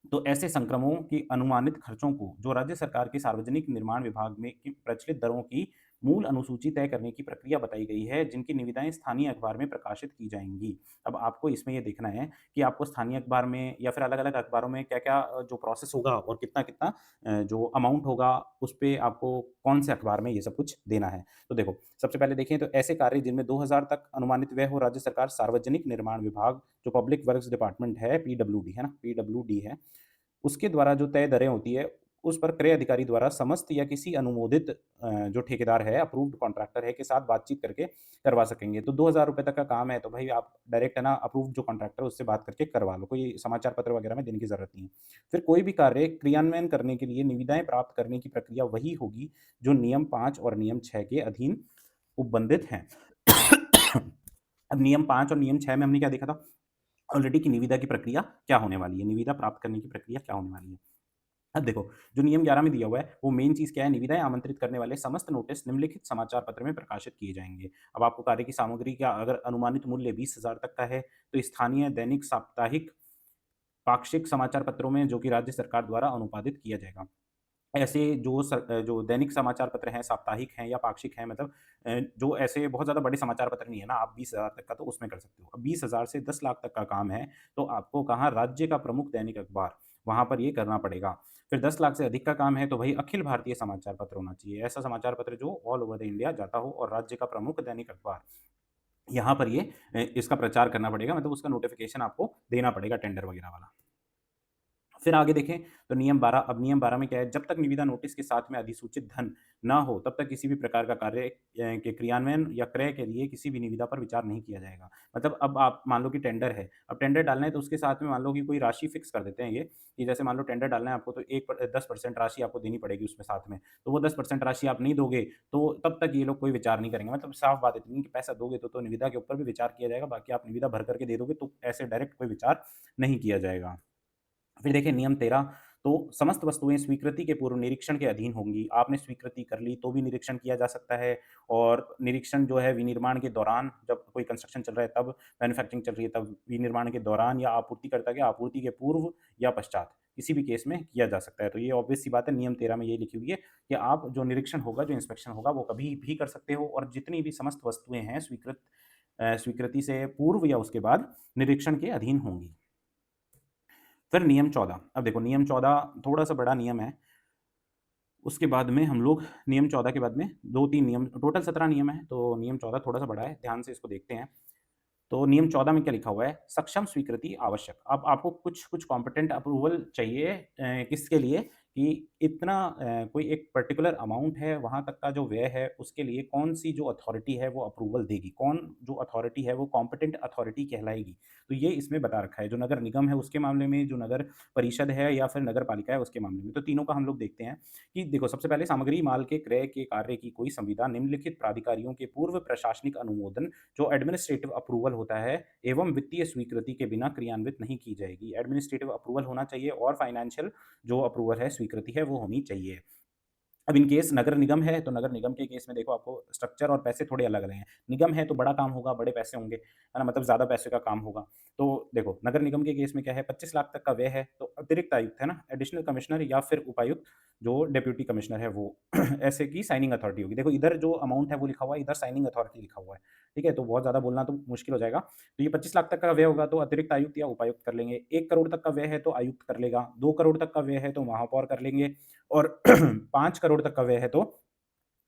S1: तो ऐसे संक्रमणों की अनुमानित खर्चों को जो राज्य सरकार के सार्वजनिक निर्माण विभाग में की प्रचलित दरों की मूल अनुसूची तय करने की प्रक्रिया बताई गई है जिनकी निविदाएं स्थानीय अखबार में प्रकाशित की जाएंगी। अब आपको इसमें ये देखना है कि आपको स्थानीय अखबार में या फिर अलग-अलग अखबारों में क्या-क्या जो प्रोसेस होगा और कितना-कितना जो अमाउंट होगा उस पे आपको कौन से अखबार में ये सब कुछ देना है। तो देखो, सबसे पहले देखें तो ऐसे कार्य जिनमें 2000 तक अनुमानित व्यय हो राज्य सरकार सार्वजनिक निर्माण विभाग जो पब्लिक वर्क्स डिपार्टमेंट है पीडब्ल्यूडी है ना, पीडब्ल्यूडी है उसके द्वारा जो तय दरें होती है, उस पर क्रय अधिकारी द्वारा समस्त या किसी अनुमोदित जो ठेकेदार है, अप्रूव्ड कॉन्ट्रैक्टर है, के साथ बातचीत करके करवा सकेंगे। तो ₹2000 तक का काम है, तो भई आप डायरेक्ट है ना अप्रूव्ड जो कॉन्ट्रैक्टर है, उससे बात करके करवा लो। कोई समाचार पत्र वगैरह में देने की ज़रूरत नहीं है। फिर कोई भी कार्य क्रियान्वयन करने के लिए निविदाएँ प्राप्त करने की प्रक्रिया वही होगी, जो नियम 5 और नियम 6 के अधीन उपबंधित हैं। अब नियम 5 और नियम 6 में हमने क्या देखा था? ऑलरेडी कि निविदा की प्रक्रिया क्या होने वाली है, निविदा प्राप्त करने की प्रक्रिया क्या होने वाली है। अब देखो, जो नियम 11 में दिया हुआ है, वो मेन चीज़ क्या है, निविदाएँ आमंत्रित करने वाले समस्त नोटिस निम्नलिखित समाचार पत्र में प्रकाशित किए जाएँगे। अब आपको कार्य की सामग्री का अगर अनुमानित मूल्य 20,000 तक का है, तो स्थानीय दैनिक, साप्ताहिक, पाक्षिक समाचार पत्रों में जो कि राज्य सरकार द्वारा अनुपादित किया जाएगा। ऐसे जो दैनिक समाचार पत्र हैं, साप्ताहिक हैं या पाक्षिक हैं, मतलब जो ऐसे बहुत ज़्यादा बड़े समाचार पत्र नहीं है ना, आप 20,000 तक का तो उसमें कर सकते हो। अब 20,000 से 10 लाख तक का काम है, तो आपको कहाँ राज्य का प्रमुख दैनिक अखबार, वहाँ पर ये करना पड़ेगा। फिर 10 लाख से अधिक का काम है, तो भई अखिल भारतीय समाचार पत्र होना चाहिए। ऐसा समाचार पत्र जो ऑल ओवर द इंडिया जाता हो और राज्य का प्रमुख दैनिक अखबार, यहाँ पर ये इसका प्रचार करना पड़ेगा, मतलब उसका नोटिफ़िकेशन आपको देना पड़ेगा टेंडर वगैरह वाला। फिर आगे देखें तो नियम 12, अब नियम 12 में क्या है, जब तक निविदा नोटिस के साथ में अधिसूचित धन ना हो, तब तक किसी भी प्रकार का कार्य के क्रियान्वयन या क्रय के लिए किसी भी निविदा पर विचार नहीं किया जाएगा। मतलब अब आप मान लो कि टेंडर है, अब टेंडर डालना है तो उसके साथ में मान लो कि कोई राशि फिक्स कर देते हैं ये, कि जैसे मान लो टेंडर डालना है आपको तो 10% राशि आपको देनी पड़ेगी उसमें साथ में। तो वो 10% राशि आप नहीं दोगे, तो तब तक ये लोग कोई विचार नहीं करेंगे। मतलब साफ बात इतनी है कि पैसा दोगे तो निविदा के ऊपर भी विचार किया जाएगा, बाकी आप निविदा भर कर के दे दोगे तो ऐसे डायरेक्ट कोई विचार नहीं किया जाएगा। फिर देखिए नियम 13, तो समस्त वस्तुएँ स्वीकृति के पूर्व निरीक्षण के अधीन होंगी। आपने स्वीकृति कर ली तो भी निरीक्षण किया जा सकता है, और निरीक्षण जो है विनिर्माण के दौरान, जब कोई कंस्ट्रक्शन चल रहा है तब, मैन्युफैक्चरिंग चल रही है तब, विनिर्माण के दौरान या आपूर्तिकर्ता के आपूर्ति के पूर्व या पश्चात, किसी भी केस में किया जा सकता है। तो ये ऑब्वियस सी बात है, नियम 13 में ये लिखी हुई है कि आप जो निरीक्षण होगा, जो इंस्पेक्शन होगा वो कभी भी कर सकते हो, और जितनी भी समस्त वस्तुएँ हैं स्वीकृति से पूर्व या उसके बाद निरीक्षण के अधीन होंगी। फिर नियम 14, अब देखो नियम 14 थोड़ा-सा बड़ा नियम है। उसके बाद में हम लोग नियम 14 के बाद में 2-3 नियम, टोटल 17 नियम है, तो नियम 14 थोड़ा-सा बड़ा है, ध्यान से इसको देखते हैं। तो नियम 14 में क्या लिखा हुआ है? सक्षम स्वीकृति आवश्यक। अब आपको कुछ कॉम्पिटेंट अप्रूवल चाहिए, किसके लिए? कि इतना कोई एक पर्टिकुलर अमाउंट है, वहाँ तक का जो व्यय है, उसके लिए कौन-सी जो अथॉरिटी है वो अप्रूवल देगी? कौन जो अथॉरिटी है वो कॉम्पिटेंट अथॉरिटी कहलाएगी? तो ये इसमें बता रखा है, जो नगर निगम है उसके मामले में, जो नगर परिषद है या फिर नगर पालिका है उसके मामले में। तो तीनों का हम लोग देखते हैं कि देखो, सबसे पहले सामग्री माल के क्रय के कार्य की कोई संविदा निम्नलिखित प्राधिकारियों के पूर्व प्रशासनिक अनुमोदन, जो एडमिनिस्ट्रेटिव अप्रूवल होता है, एवं वित्तीय स्वीकृति के बिना क्रियान्वित नहीं की जाएगी। एडमिनिस्ट्रेटिव अप्रूवल होना चाहिए और फाइनेंशियल जो अप्रूवल है, स्वीकृति है, वो होनी चाहिए। अब इन केस नगर निगम है, तो नगर निगम के केस में देखो आपको स्ट्रक्चर और पैसे थोड़े अलग हैं। निगम है तो बड़ा काम होगा, बड़े पैसे होंगे, है ना? मतलब ज़्यादा पैसे का काम होगा। तो देखो नगर निगम के केस में क्या है, 25 लाख तक का व्यय है, तो अतिरिक्त आयुक्त है ना, एडिशनल कमिश्नर या फिर उपायुक्त, जो डेप्यूटी कमिश्नर है वो ऐसे की साइनिंग अथॉरिटी होगी। देखो इधर जो अमाउंट है वो लिखा हुआ है, इधर साइनिंग अथॉरिटी लिखा हुआ है, ठीक है? तो बहुत ज़्यादा बोलना तो मुश्किल हो जाएगा। तो ये 25 लाख तक का व्यय होगा तो अतिरिक्त आयुक्त या उपायुक्त कर लेंगे। 1 करोड़ तक का व्यय है तो आयुक्त कर लेगा। 2 करोड़ तक का व्यय है तो महापौर कर लेंगे, और 5 करोड़ तक का व्यय है तो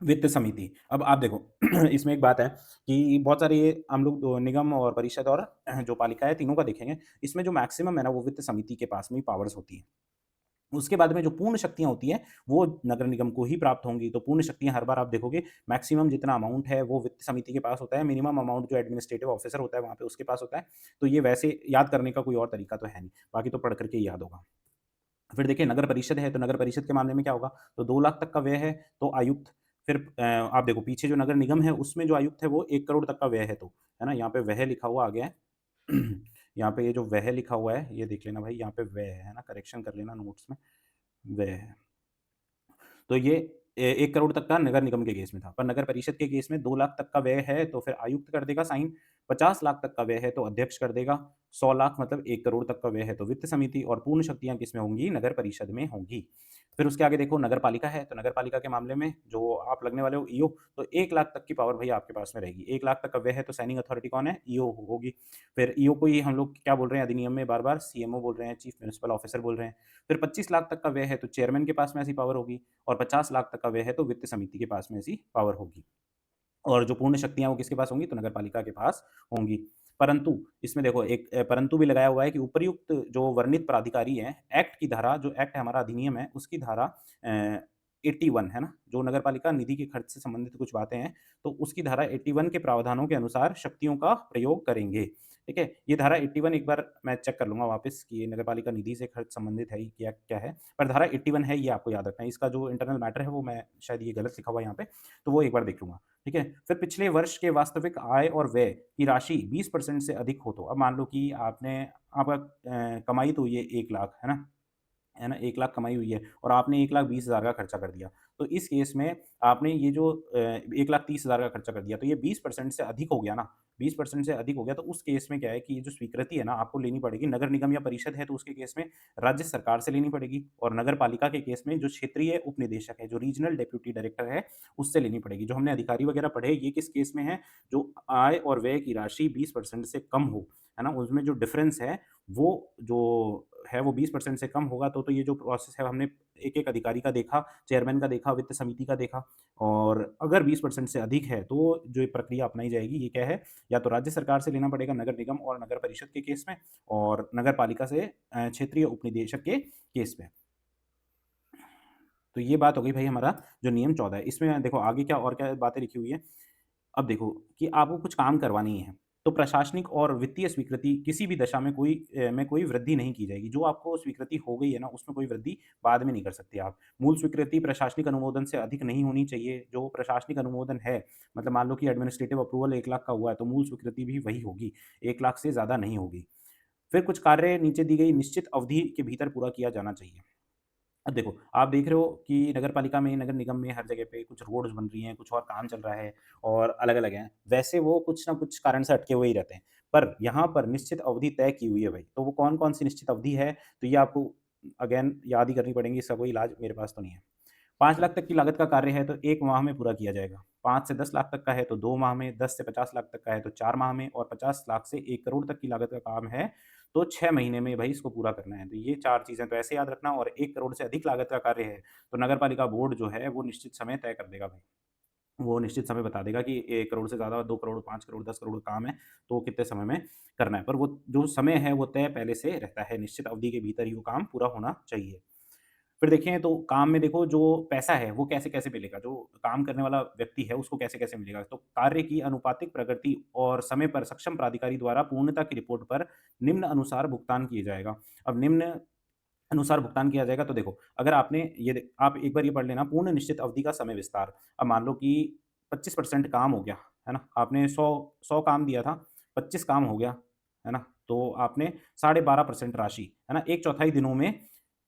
S1: वित्त समिति। अब आप देखो इसमें एक बात है कि बहुत सारे ये हम लोग निगम और परिषद और जो पालिका है तीनों का देखेंगे। इसमें जो मैक्सिमम है ना वो वित्त समिति के पास में ही पावर्स होती है। उसके बाद में जो पूर्ण शक्तियाँ होती हैं, वो नगर निगम को ही प्राप्त होंगी। तो पूर्ण शक्तियाँ हर बार आप देखोगे, मैक्सिमम जितना अमाउंट है वो वित्त समिति के पास होता है, मिनिमम अमाउंट जो एडमिनिस्ट्रेटिव ऑफिसर होता है वहाँ पे उसके पास होता है। तो ये वैसे याद करने का कोई और तरीका तो है नहीं, बाकी तो पढ़ कर के ही याद होगा। फिर देखिए नगर परिषद है, तो नगर परिषद के मामले में क्या होगा, तो 2 लाख तक का व्यय है तो आयुक्त। फिर आप देखो पीछे जो नगर निगम है उसमें जो आयुक्त है वो 1 करोड़ तक का व्यय है तो, है ना? यहाँ पे व्यय लिखा हुआ आ गया है। यहाँ पे ये जो व्यय लिखा हुआ है ये देख लेना भाई, यहाँ पे व्यय है ना? करेक्शन कर लेना नोट्स में, व्यय है। तो ये 1 करोड़ तक का नगर निगम के केस में था। पर नगर परिषद के केस में 2 लाख तक का व्यय है तो फिर आयुक्त कर देगा साइन, 50 लाख तक का व्यय है तो अध्यक्ष कर देगा, 100 लाख मतलब 1 करोड़ तक का व्यय है तो वित्त समिति, और पूर्ण शक्तियाँ किसमें होंगी? नगर परिषद में होंगी। फिर उसके आगे देखो नगर पालिका है, तो नगर पालिका के मामले में जो आप लगने वाले हो ईओ, तो 1 लाख तक की पावर भई आपके पास में रहेगी। 1 लाख तक का व्यय है तो साइनिंग अथॉरिटी कौन है? ईओ होगी। फिर ईओ को ही हम लोग क्या बोल रहे हैं अधिनियम में बार-बार? सीएमओ बोल रहे हैं, चीफ म्युनिसिपल ऑफिसर बोल रहे हैं। फिर 25 लाख तक का व्यय है तो चेयरमैन के पास में ऐसी पावर होगी, और 50 लाख तक का व्यय है तो वित्त समिति के पास में ऐसी पावर होगी। और जो पूर्ण शक्तियाँ वो किसके पास होंगी? तो नगर पालिका के पास होंगी। परंतु इसमें देखो एक परंतु भी लगाया हुआ है कि उपर्युक्त जो वर्णित प्राधिकारी हैं, एक्ट की धारा, जो एक्ट है हमारा अधिनियम है, उसकी धारा 81 है ना? जो नगर पालिका निधि के खर्च से संबंधित कुछ बातें हैं, तो उसकी धारा 81 के प्रावधानों के अनुसार शक्तियों का प्रयोग करेंगे। ठीक है? ये धारा 81 एक बार मैं चेक कर लूँगा वापस कि ये नगर पालिका निधि से खर्च संबंधित है या क्या है? पर धारा 81 है, ये आपको याद रखना है। इसका जो इंटरनल मैटर है वो मैं शायद ये गलत लिखा हुआ है यहाँ पे, तो वो एक बार देख लूँगा। ठीक है? फिर पिछले वर्ष के वास्तविक आय और व्यय की राशि 20% से अधिक हो तो, अब मान लो कि आपका कमाई तो हुई है 1 लाख, है ना? है ना? 1 लाख कमाई हुई है और आपने 1,20,000 का खर्चा कर दिया। तो इस केस में आपने ये जो 1,30,000 का खर्चा कर दिया, तो ये 20% से अधिक हो गया ना, 20% से अधिक हो गया, तो उस केस में क्या है कि ये जो स्वीकृति है ना, आपको लेनी पड़ेगी। नगर निगम या परिषद है, तो उसके केस में राज्य सरकार से लेनी पड़ेगी और नगर पालिका के केस में जो क्षेत्रीय उपनिदेशक है, जो रीजनल डेप्यूटी डायरेक्टर है, उससे लेनी पड़ेगी। जो हमने अधिकारी वगैरह पढ़े, ये किस केस में है? जो आय और व्यय की राशि 20% से कम हो, है ना? उसमें जो डिफरेंस है, वो जो है वो 20% से कम होगा तो ये जो प्रोसेस है हमने एक-एक अधिकारी का देखा, चेयरमैन का देखा, वित्त समिति का देखा और अगर 20% से अधिक है तो जो ये प्रक्रिया अपनाई जाएगी ये क्या है? या तो राज्य सरकार से लेना पड़ेगा नगर निगम और नगर परिषद के केस में और नगर पालिका से क्षेत्रीय उपनिदेशक के केस में। तो ये बात हो गई भई हमारा जो नियम 14 है। इसमें देखो आगे क्या बातें लिखी हुई है। अब देखो कि आपको कुछ काम करवानी है, तो प्रशासनिक और वित्तीय स्वीकृति किसी भी दशा में कोई वृद्धि नहीं की जाएगी। जो आपको स्वीकृति हो गई है ना, उसमें कोई वृद्धि बाद में नहीं कर सकते आप। मूल स्वीकृति प्रशासनिक अनुमोदन से अधिक नहीं होनी चाहिए। जो प्रशासनिक अनुमोदन है, मतलब मान लो कि एडमिनिस्ट्रेटिव अप्रूवल 1 लाख का हुआ है, तो मूल स्वीकृति भी वही होगी, 1 लाख से ज़्यादा नहीं होगी। फिर कुछ कार्य नीचे दी गई निश्चित अवधि के भीतर पूरा किया जाना चाहिए। अब देखो, आप देख रहे हो कि नगर पालिका में, नगर निगम में हर जगह पे कुछ रोड्स बन रही हैं, कुछ और काम चल रहा है और अलग-अलग हैं। वैसे वो कुछ ना कुछ कारण से अटके हुए ही रहते हैं। पर यहाँ पर निश्चित अवधि तय की हुई है भई, तो वो कौन-कौन सी निश्चित अवधि है, तो ये आपको अगेन याद ही करनी पड़ेंगी, इसका कोई इलाज मेरे पास तो नहीं है। 5 लाख तक की लागत का कार्य है तो 1 माह में पूरा किया जाएगा। 5 से 10 लाख तक का है तो 2 माह में, 10 से 50 लाख तक का है तो 4 माह में और 50 लाख से 1 करोड़ तक की लागत का काम है तो 6 महीने में भई इसको पूरा करना है। तो ये 4 चीज़ें तो ऐसे याद रखना और 1 करोड़ से अधिक लागत का कार्य है, तो नगर पालिका बोर्ड जो है वो निश्चित समय तय कर देगा भई। वो निश्चित समय बता देगा कि 1 करोड़ से ज़्यादा 2 करोड़, 5 करोड़, 10 करोड़ काम है, तो कितने समय में करना है। पर वो जो समय है वो तय पहले से रहता है, निश्चित अवधि के भीतर ही वो काम पूरा होना चाहिए। फिर देखें तो काम में देखो जो पैसा है वो कैसे-कैसे मिलेगा, जो काम करने वाला व्यक्ति है उसको कैसे-कैसे मिलेगा। तो कार्य की आनुपातिक प्रगति और समय पर सक्षम प्राधिकारी द्वारा पूर्णता की रिपोर्ट पर निम्न अनुसार भुगतान किया जाएगा। अब निम्न अनुसार भुगतान किया जाएगा तो देखो, अगर आपने आप एक बार ये पढ़ लेना पूर्ण निश्चित अवधि का समय विस्तार। अब मान लो कि 25% काम हो गया, है ना? आपने 100 काम दिया था, 25 काम हो गया, है ना? तो आपने 12.5% राशि, है ना? 1/4 दिनों में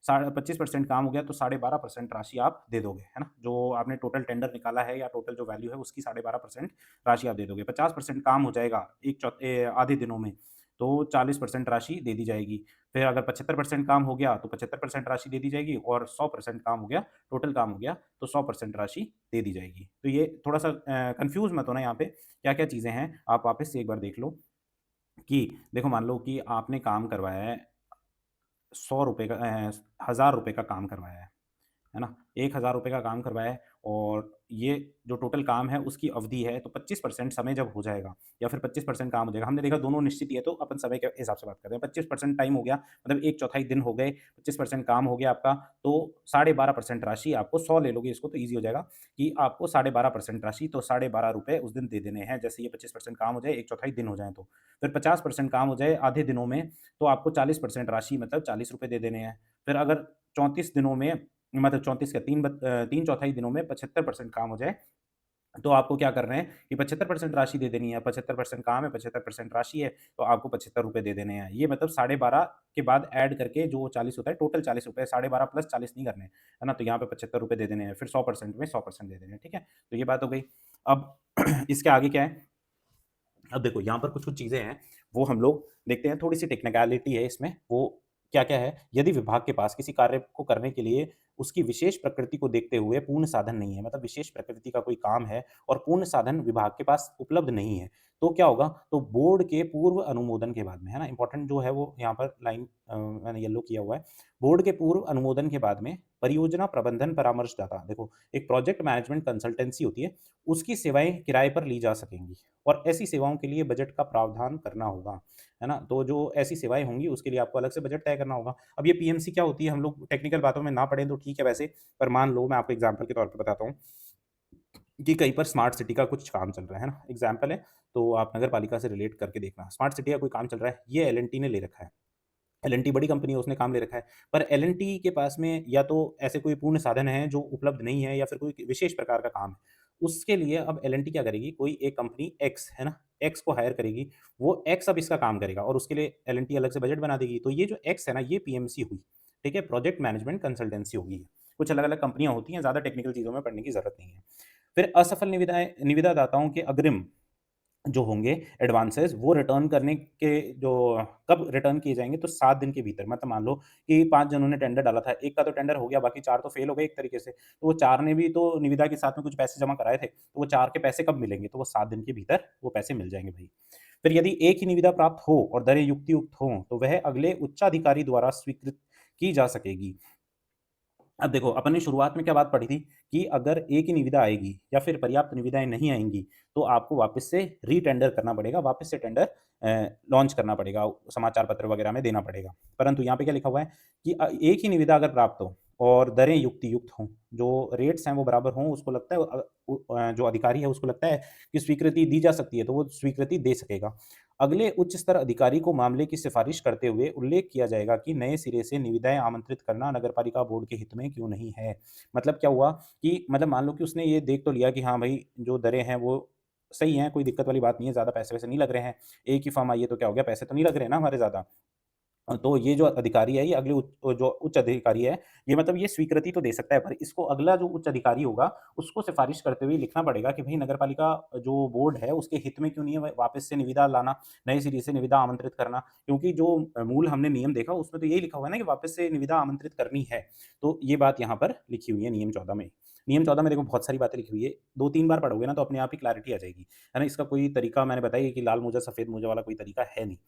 S1: साढ़े 25% काम हो गया तो 12.5% राशि आप दे दोगे, है ना? जो आपने टोटल टेंडर निकाला है या टोटल जो वैल्यू है उसकी 12.5% राशि आप दे दोगे। 50% काम हो जाएगा आधे दिनों में, तो 40% राशि दे दी जाएगी। फिर अगर 75% काम हो गया तो 75% राशि दे दी जाएगी और 100% काम हो गया, टोटल काम हो गया तो 100% राशि दे दी जाएगी। तो ये थोड़ा-सा कन्फ्यूज़ मत होना यहाँ पे, क्या-क्या चीज़ें हैं, आप वापस से एक बार देख लो कि देखो मान लो कि आपने काम करवाया है ₹100 का ₹1000 का काम करवाया है ना? ₹1000 का काम करवाया है और ये जो टोटल काम है उसकी अवधि है तो 25% समय जब हो जाएगा या फिर 25% काम हो जाएगा, हमने देखा दोनों निश्चित ही है तो अपन समय के हिसाब से बात कर रहे हैं। 25% टाइम हो गया मतलब 1/4 दिन हो गए, 25% काम हो गया आपका तो 12.5% राशि आपको 100 ले लोगे इसको तो ईज़ी हो जाएगा कि आपको 12.5% राशि तो ₹12.5 उस दिन दे देने हैं। जैसे ये 25% काम हो जाए, 1/4 दिन हो जाए तो। फिर 50% काम हो जाए आधे दिनों में तो आपको 40% राशि मतलब ₹40 दे देने हैं। फिर अगर 34 दिनों में मतलब 34 क्या 3 चौथाई दिनों में 75% काम हो जाए, तो आपको क्या करना है कि 75% राशि दे देनी है, 75% काम है, 75% राशि है, तो आपको ₹75 दे देने हैं। ये मतलब 12.5 के बाद ऐड करके जो 40 होता है, टोटल ₹40 12.5 प्लस 40 नहीं करने, है ना? तो यहाँ पे ₹75 दे देने हैं, फिर 100% में 100% दे देने हैं, ठीक है? तो ये बात हो गई। अब इसके आगे क्या है? अब देखो यहाँ पर कुछ-कुछ चीज़ें हैं, वो हम लोग देखते हैं, थोड़ी-सी टेक्निकैलिटी है इसमें, वो क्या-क्या है? यदि विभाग के पास किसी कार्य को करने के लिए उसकी विशेष प्रकृति को देखते हुए पूर्ण साधन नहीं है, मतलब विशेष प्रकृति का कोई काम है और पूर्ण साधन विभाग के पास उपलब्ध नहीं है, तो क्या होगा? तो बोर्ड के पूर्व अनुमोदन के बाद में, है ना? इम्पोर्टेंट जो है वो यहाँ पर लाइन मैंने येलो किया हुआ है। बोर्ड के पूर्व अनुमोदन के बाद में परियोजना प्रबंधन परामर्शदाता देखो, एक प्रोजेक्ट मैनेजमेंट कंसल्टेंसी होती है, उसकी सेवाएँ किराए पर ली जा सकेंगी। और ऐसी सेवाओं के लिए बजट का प्रावधान करना होगा, है ना? तो जो ऐसी सेवाएँ होंगी उसके लिए आपको अलग से बजट तय करना होगा। अब ये पीएमसी क्या होती है हम लोग टेक्निकल बातों में ना पढ़ें तो ठीक है वैसे, पर मान लो मैं आपको एग्ज़ाम्पल के तौर पे बताता हूँ कि कहीं पर स्मार्ट सिटी का कुछ काम चल रहा है ना? एग्ज़ाम्पल है, तो आप नगर पालिका से रिलेट करके देखना। स्मार्ट सिटी का कोई काम चल रहा है, ये एल एंड टी ने ले रखा है। एल एंड टी बड़ी कंपनी है, उसने काम ले रखा है। पर एल एंड टी के पास में या तो ऐसे कोई पूर्ण साधन है जो उपलब्ध नहीं है या फिर कोई विशेष प्रकार का काम है। उसके लिए अब एल एंड टी क्या करेगी, कोई एक कंपनी एक्स, है ना? एक्स को हायर करेगी, वो एक्स अब इसका काम करेगा और उसके लिए एल एंड टी अलग से बजट बना देगी। तो ये जो एक्स है ना, ये पीएमसी हुई। ठीक है, प्रोजेक्ट मैनेजमेंट कंसल्टेंसी होगी। कुछ अलग-अलग कंपनियाँ होती हैं, ज़्यादा टेक्निकल चीज़ों में पढ़ने की ज़रूरत नहीं है। फिर असफल निविदा दाताओं के अग्रिम जो होंगे एडवांसेस वो रिटर्न करने के जो कब रिटर्न किए जाएँगे तो 7 दिन के भीतर। मतलब मान लो कि 5 जनों ने टेंडर डाला था, एक का तो टेंडर हो गया, बाकी 4 तो फेल हो गए एक तरीके से। तो वो 4 ने भी तो निविदा के साथ में कुछ पैसे जमा कराए थे, तो वो 4 के पैसे कब मिलेंगे? तो वो 7 दिन के भीतर वो पैसे मिल जाएँगे भई। फिर यदि एक ही निविदा प्राप्त हो और दरें युक्तियुक्त हों, तो वह अगले उच्चाधिकारी द्वारा स्वीकृत की जा सकेगी। अब देखो, अपन ने शुरुआत में क्या बात पढ़ी थी कि अगर एक ही निविदा आएगी या फिर पर्याप्त निविदाएँ नहीं आएँगी, तो आपको वापस से री-टेंडर करना पड़ेगा, वापस से टेंडर लॉन्च करना पड़ेगा, समाचार पत्र वगैरह में देना पड़ेगा। परंतु यहाँ पे क्या लिखा हुआ है कि एक ही निविदा अगर प्राप्त हो और दरें युक्ति-युक्त हों, जो रेट्स हैं वो बराबर हों, उसको लगता है जो अधिकारी है उसको लगता है कि स्वीकृति दी जा सकती है, तो वो स्वीकृति दे सकेगा। अगले उच्च स्तर अधिकारी को मामले की सिफारिश करते हुए उल्लेख किया जाएगा कि नए सिरे से निविदाएँ आमंत्रित करना नगरपालिका बोर्ड के हित में क्यों नहीं है। मतलब क्या हुआ कि मतलब मान लो कि उसने ये देख तो लिया कि हाँ भाई, जो दरें हैं वो सही हैं, कोई दिक्कत वाली बात नहीं है, ज़्यादा पैसे-वैसे नहीं लग रहे हैं। एक ही फर्म आई है तो क्या हो गया, पैसे तो नहीं लग रहे हैं ना हमारे ज़्यादा। तो ये जो अधिकारी है, ये अगले जो उच्च अधिकारी है, ये मतलब ये स्वीकृति तो दे सकता है, पर इसको अगला जो उच्च अधिकारी होगा, उसको सिफ़ारिश करते हुए लिखना पड़ेगा कि भई नगरपालिका जो बोर्ड है, उसके हित में क्यों नहीं है वापस से निविदा लाना, नए सिरे से निविदा आमंत्रित करना। क्योंकि जो मूल हमने नियम देखा, उसमें तो यही लिखा हुआ है ना कि वापस से निविदा आमंत्रित करनी है। तो ये बात यहाँ पर लिखी हुई है नियम 14 में। नियम 14 में देखो बहुत सारी बातें लिखी हुई है, 2-3 बार पढ़ोगे ना तो अपने आप ही क्लैरिटी आ जाएगी, है ना? इसका कोई तरीका मैंने बताया कि लाल मोजा, सफ़ेद मोजा वाला कोई तरीका है नहीं।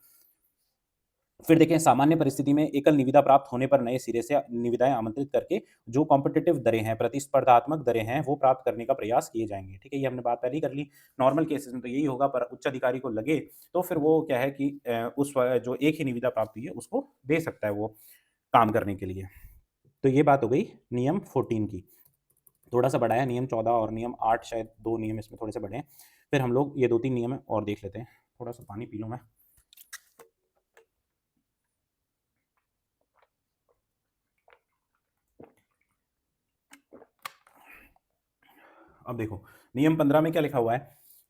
S1: फिर देखें, सामान्य परिस्थिति में एकल निविदा प्राप्त होने पर नए सिरे से निविदाएँ आमंत्रित करके जो कॉम्पिटिटिव दरें हैं, प्रतिस्पर्धात्मक दरें हैं, वो प्राप्त करने का प्रयास किए जाएँगे। ठीक है? ये हमने बात पहले ही कर ली। नॉर्मल केसेज़ में तो यही होगा, पर उच्च अधिकारी को लगे तो फिर वो क्या है कि जो एक ही निविदा प्राप्त हुई है उसको दे सकता है वो काम करने के लिए। तो ये बात हो गई नियम 14 की। थोड़ा-सा बड़ा है नियम 14 और नियम 8, शायद 2 नियम इसमें थोड़े से बड़े हैं। फिर हम लोग ये 2-3 नियम हैं और देख लेते हैं। थोड़ा-सा पानी पी लूँ मैं। अब देखो, नियम 15 में क्या लिखा हुआ है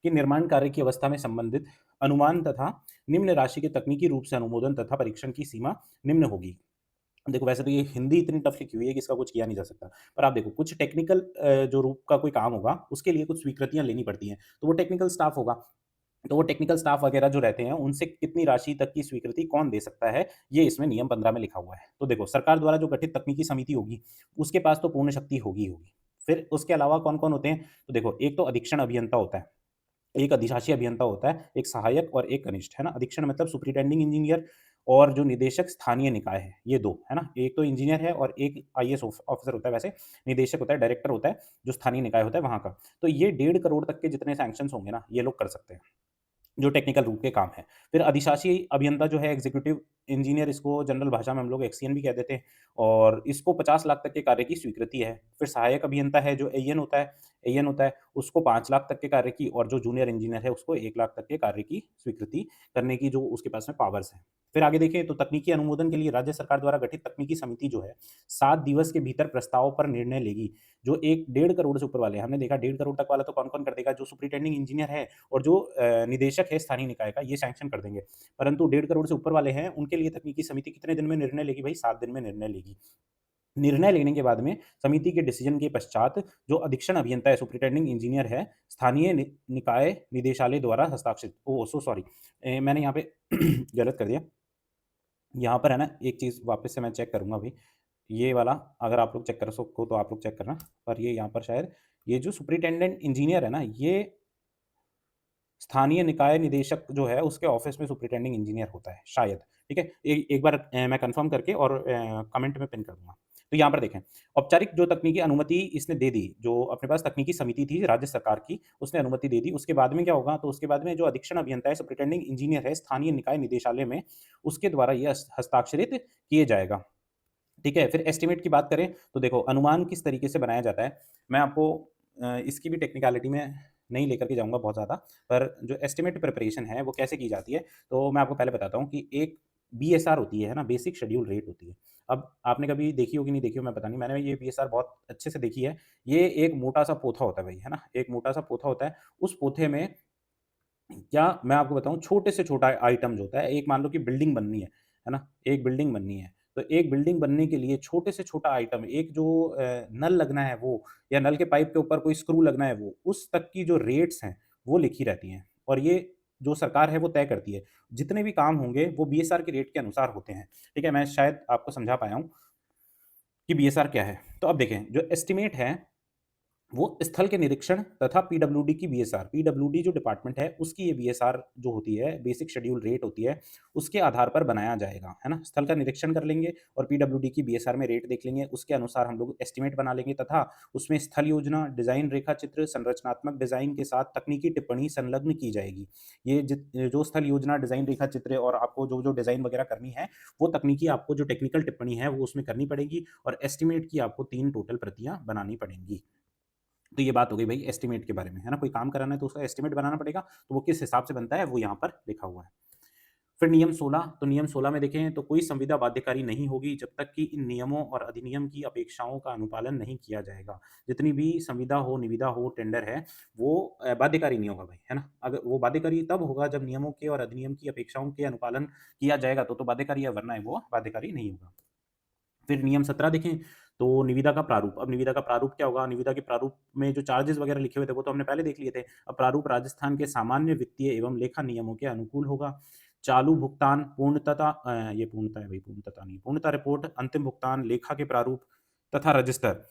S1: कि निर्माण कार्य की अवस्था में संबंधित अनुमान तथा निम्न राशि के तकनीकी रूप से अनुमोदन तथा परीक्षण की सीमा निम्न होगी। देखो, वैसे तो ये हिंदी इतनी टफ लिखी हुई है कि इसका कुछ किया नहीं जा सकता। पर आप देखो, कुछ टेक्निकल जो रूप का कोई काम होगा, उसके लिए कुछ स्वीकृतियाँ लेनी पड़ती हैं। तो वो टेक्निकल स्टाफ होगा। तो वो टेक्निकल स्टाफ वगैरह जो रहते हैं, उनसे कितनी राशि तक की स्वीकृति कौन दे सकता है, ये इसमें नियम 15 में लिखा हुआ है। तो देखो, सरकार द्वारा जो गठित तकनीकी समिति होगी, उसके पास तो पूर्ण शक्ति होगी ही होगी। फिर उसके अलावा कौन-कौन होते हैं? तो देखो, एक तो अधीक्षण अभियंता होता है, एक अधिशासी अभियंता होता है, एक सहायक और एक कनिष्ठ, है ना? अधीक्षण मतलब सुपरिटेंडिंग इंजीनियर, और जो निदेशक स्थानीय निकाय है, ये 2, है ना? एक तो इंजीनियर है और एक आईएएस ऑफिसर होता है वैसे, निदेशक होता है, डायरेक्टर होता है, जो स्थानीय निकाय होता है वहाँ का। तो ये 1.5 करोड़ तक के जितने सैंक्शन्स होंगे ना, ये लोग कर सकते हैं। जो टेक्निकल रूप के काम है। फिर अधिशासी अभियंता जो है, एग्ज़ीक्यूटिव इंजीनियर, इसको जनरल भाषा में हम लोग एक्सईएन भी कह देते हैं, और इसको 50 लाख तक के कार्य की स्वीकृति है। फिर सहायक अभियंता है जो एईएन होता है, उसको 5 लाख तक के कार्य की, और जो जूनियर इंजीनियर है उसको 1 लाख तक के कार्य की स्वीकृति करने की जो उसके पास में पावर्स हैं। फिर आगे देखें तो तकनीकी अनुमोदन के लिए राज्य सरकार द्वारा गठित तकनीकी समिति जो है, 7 दिवस के भीतर प्रस्ताव पर निर्णय लेगी। जो एक 1.5 करोड़ से ऊपर वाले हैं, हमने देखा 1.5 करोड़ तक वाला तो कौन-कौन कर देगा, जो सुपरिटेंडिंग इंजीनियर है और जो निदेशक है स्थानीय निकाय का, ये सैंक्शन कर देंगे। परंतु 1.5 करोड़ से ऊपर वाले हैं, उनके लिए तकनीकी समिति कितने दिन में निर्णय लेगी भई? 7 दिन में निर्णय लेगी। निर्णय लेने के बाद में समिति के डिसीजन के पश्चात जो अधीक्षण अभियंता है, सुपरिटेंडिंग इंजीनियर है, स्थानीय निकाय निदेशालय द्वारा हस्ताक्षरित, ओह! सो सॉरी, मैंने यहाँ पे गलत कर दिया। यहाँ पर है ना, एक चीज़ वापस से मैं चेक करूँगा अभी। ये वाला अगर आप लोग चेक कर सको तो आप लोग चेक करना। पर ये यहाँ पर शायद ये जो सुपरिटेंडेंट इंजीनियर है ना, ये स्थानीय निकाय निदेशक जो है उसके ऑफ़िस में सुपरिटेंडिंग इंजीनियर होता है शायद, ठीक है? एक बार मैं कन्फर्म करके और कमेंट में पिन कर दूँगा। तो यहाँ पर देखें, औपचारिक जो तकनीकी अनुमति इसने दे दी, जो अपने पास तकनीकी समिति थी राज्य सरकार की, उसने अनुमति दे दी। उसके बाद में क्या होगा, तो उसके बाद में जो अधीक्षण अभियंता है, सुपरिटेंडिंग इंजीनियर है, स्थानीय निकाय निदेशालय में, उसके द्वारा ये हस्ताक्षरित किए जाएगा। ठीक है? फिर एस्टीमेट की बात करें, तो देखो अनुमान किस तरीके से बनाया जाता है, मैं आपको इसकी भी टेक्निकलिटी में नहीं लेकर के जाऊँगा बहुत ज़्यादा, पर जो एस्टीमेट प्रिपरेशन है, वो कैसे की जाती है, तो मैं आपको पहले बताता हूँ कि एक बीएसआर होती है ना? बेसिक शेड्यूल रेट होती है। अब आपने कभी देखी हो कि नहीं देखी हो मैं पता नहीं, मैंने ये बीएसआर बहुत अच्छे से देखी है। ये एक मोटा-सा पोथा होता है भई, है ना? एक मोटा-सा पोथा होता है, उस पोथे में क्या मैं आपको बताऊँ, छोटे से छोटा आइटम जो होता है, एक मान लो कि बिल्डिंग बननी है ना? एक बिल्डिंग बननी है। तो एक बिल्डिंग बनने के लिए छोटे से छोटा आइटम, एक जो नल लगना है वो, या नल के पाइप के ऊपर कोई स्क्रू लगना है वो, उस तक की जो रेट्स हैं, वो लिखी रहती हैं और ये जो सरकार है वो तय करती है। जितने भी काम होंगे वो बीएसआर के रेट के अनुसार होते हैं, ठीक है? मैं शायद आपको समझा पाया हूँ कि बीएसआर क्या है। तो अब देखें, जो एस्टीमेट है वो स्थल के निरीक्षण तथा पीडब्ल्यूडी की बीएसआर, पीडब्ल्यूडी जो डिपार्टमेंट है उसकी ये बीएसआर जो होती है, बेसिक शेड्यूल रेट होती है, उसके आधार पर बनाया जाएगा, है ना? स्थल का निरीक्षण कर लेंगे और पीडब्ल्यूडी की बीएसआर में रेट देख लेंगे, उसके अनुसार हम लोग एस्टीमेट बना लेंगे तथा उसमें स्थल योजना, डिजाइन रेखा चित्र, संरचनात्मक डिजाइन के साथ तकनीकी टिप्पणी संलग्न की जाएगी। ये जो स्थल योजना, डिजाइन रेखा चित्र और आपको जो जो डिजाइन वगैरह करनी है, वो तकनीकी आपको जो टेक्निकल टिप्पणी है वो उसमें करनी पड़ेगी और एस्टीमेट की आपको 3 टोटल प्रतियां बनानी पड़ेंगी। तो ये बात हो गई भाई एस्टीमेट के बारे में, है ना? कोई काम कराना है तो उसका एस्टीमेट बनाना पड़ेगा, तो वो किस हिसाब से बनता है वो यहाँ पर लिखा हुआ है। फिर नियम 16, तो नियम 16 में देखें तो कोई संविदा बाध्यकारी नहीं होगी जब तक कि इन नियमों और अधिनियम की अपेक्षाओं का अनुपालन नहीं किया जाएगा। जितनी भी संविदा हो, निविदा हो, टेंडर है, वो बाध्यकारी नहीं होगा भाई, है ना? अगर वो बाध्यकारी तब होगा जब नियमों के और अधिनियम की अपेक्षाओं के अनुपालन किया जाएगा तो बाध्यकारी है, वरना वो बाध्यकारी नहीं होगा। फिर नियम 17 देखें, तो निविदा का प्रारूप। अब निविदा का प्रारूप क्या होगा? निविदा के प्रारूप में जो चार्जेज़ वगैरह लिखे हुए थे, वो तो हमने पहले देख लिए थे। अब प्रारूप राजस्थान के सामान्य वित्तीय एवं लेखा नियमों के अनुकूल होगा। चालू भुगतान, पूर्णतता ये पूर्णता है भई, पूर्णतता नहीं, पूर्णता रिपोर्ट, अंतिम भुगतान, लेखा के प्रारूप तथा रजिस्टर,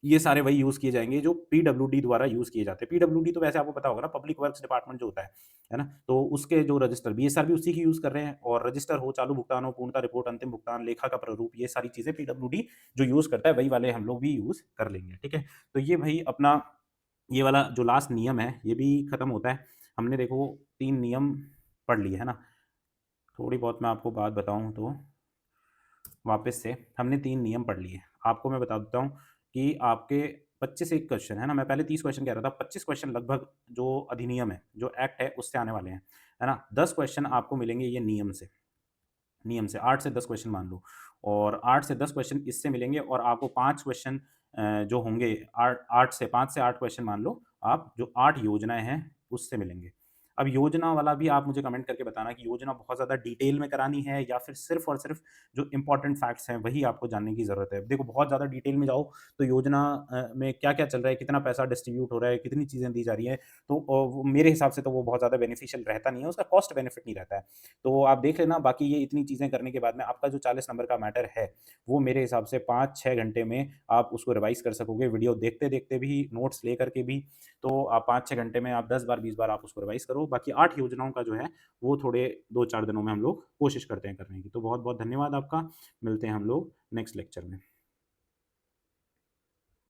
S1: ये सारे वही यूज़ किए जाएँगे जो पीडब्ल्यूडी द्वारा यूज़ किए जाते हैं। पीडब्ल्यूडी तो वैसे आपको पता होगा ना, पब्लिक वर्क्स डिपार्टमेंट जो होता है ना? तो उसके जो रजिस्टर, बीएसआर भी उसी की यूज़ कर रहे हैं और रजिस्टर हो, चालू भुगतान हो, पूर्णता रिपोर्ट, अंतिम भुगतान, लेखा का प्रारूप, ये सारी चीज़ें पीडब्ल्यूडी जो यूज़ करता है, वही वाले हम लोग भी यूज़ कर लेंगे, ठीक है? तो ये भई अपना ये वाला जो लास्ट नियम है, ये भी खत्म होता है। हमने देखो 3 नियम पढ़ लिए, है ना? थोड़ी बहुत मैं आपको बात बताऊँ तो वापस से हमने 3 नियम पढ़ लिए। आपको मैं बता देता हूँ कि आपके 25 एक क्वेश्चन है ना, मैं पहले 30 क्वेश्चन कह रहा था, 25 क्वेश्चन लगभग जो अधिनियम है, जो एक्ट है, उससे आने वाले हैं, है ना? 10 क्वेश्चन आपको मिलेंगे ये नियम से 8 से 10 क्वेश्चन मान लो और 8 से 10 क्वेश्चन इससे मिलेंगे और आपको 5 क्वेश्चन जो होंगे 8 से 5 से 8 क्वेश्चन मान लो आप, जो 8 योजनाएँ हैं, उससे मिलेंगे। अब योजना वाला भी आप मुझे कमेंट करके बताना कि योजना बहुत ज़्यादा डिटेल में करानी है या फिर सिर्फ़ और सिर्फ़ जो इम्पोर्टेंट फैक्ट्स हैं, वही आपको जानने की ज़रूरत है। देखो बहुत ज़्यादा डिटेल में जाओ तो योजना में क्या-क्या चल रहा है, कितना पैसा डिस्ट्रीब्यूट हो रहा है, कितनी चीज़ें दी जा रही हैं, तो वो मेरे हिसाब से तो वो बहुत ज़्यादा बेनिफिशियल रहता नहीं है, उसका कॉस्ट बेनिफिट नहीं रहता है। तो आप देख लेना, बाकी ये इतनी चीज़ें करने के बाद में आपका जो 40 नंबर का मैटर है, वो मेरे हिसाब से 5-6 घंटे में आप उसको रिवाइज़ कर सकोगे, वीडियो देखते-देखते भी, नोट्स लेकर के भी। तो आप 5-6 घंटे में आप 10 बार, 20 बार आप उसको रिवाइज़ करो। बाकी 8 योजनाओं का जो है, वो थोड़े 2-4 दिनों में हम लोग कोशिश करते हैं करने की। तो बहुत-बहुत धन्यवाद आपका। मिलते हैं हम लोग नेक्स्ट लेक्चर में।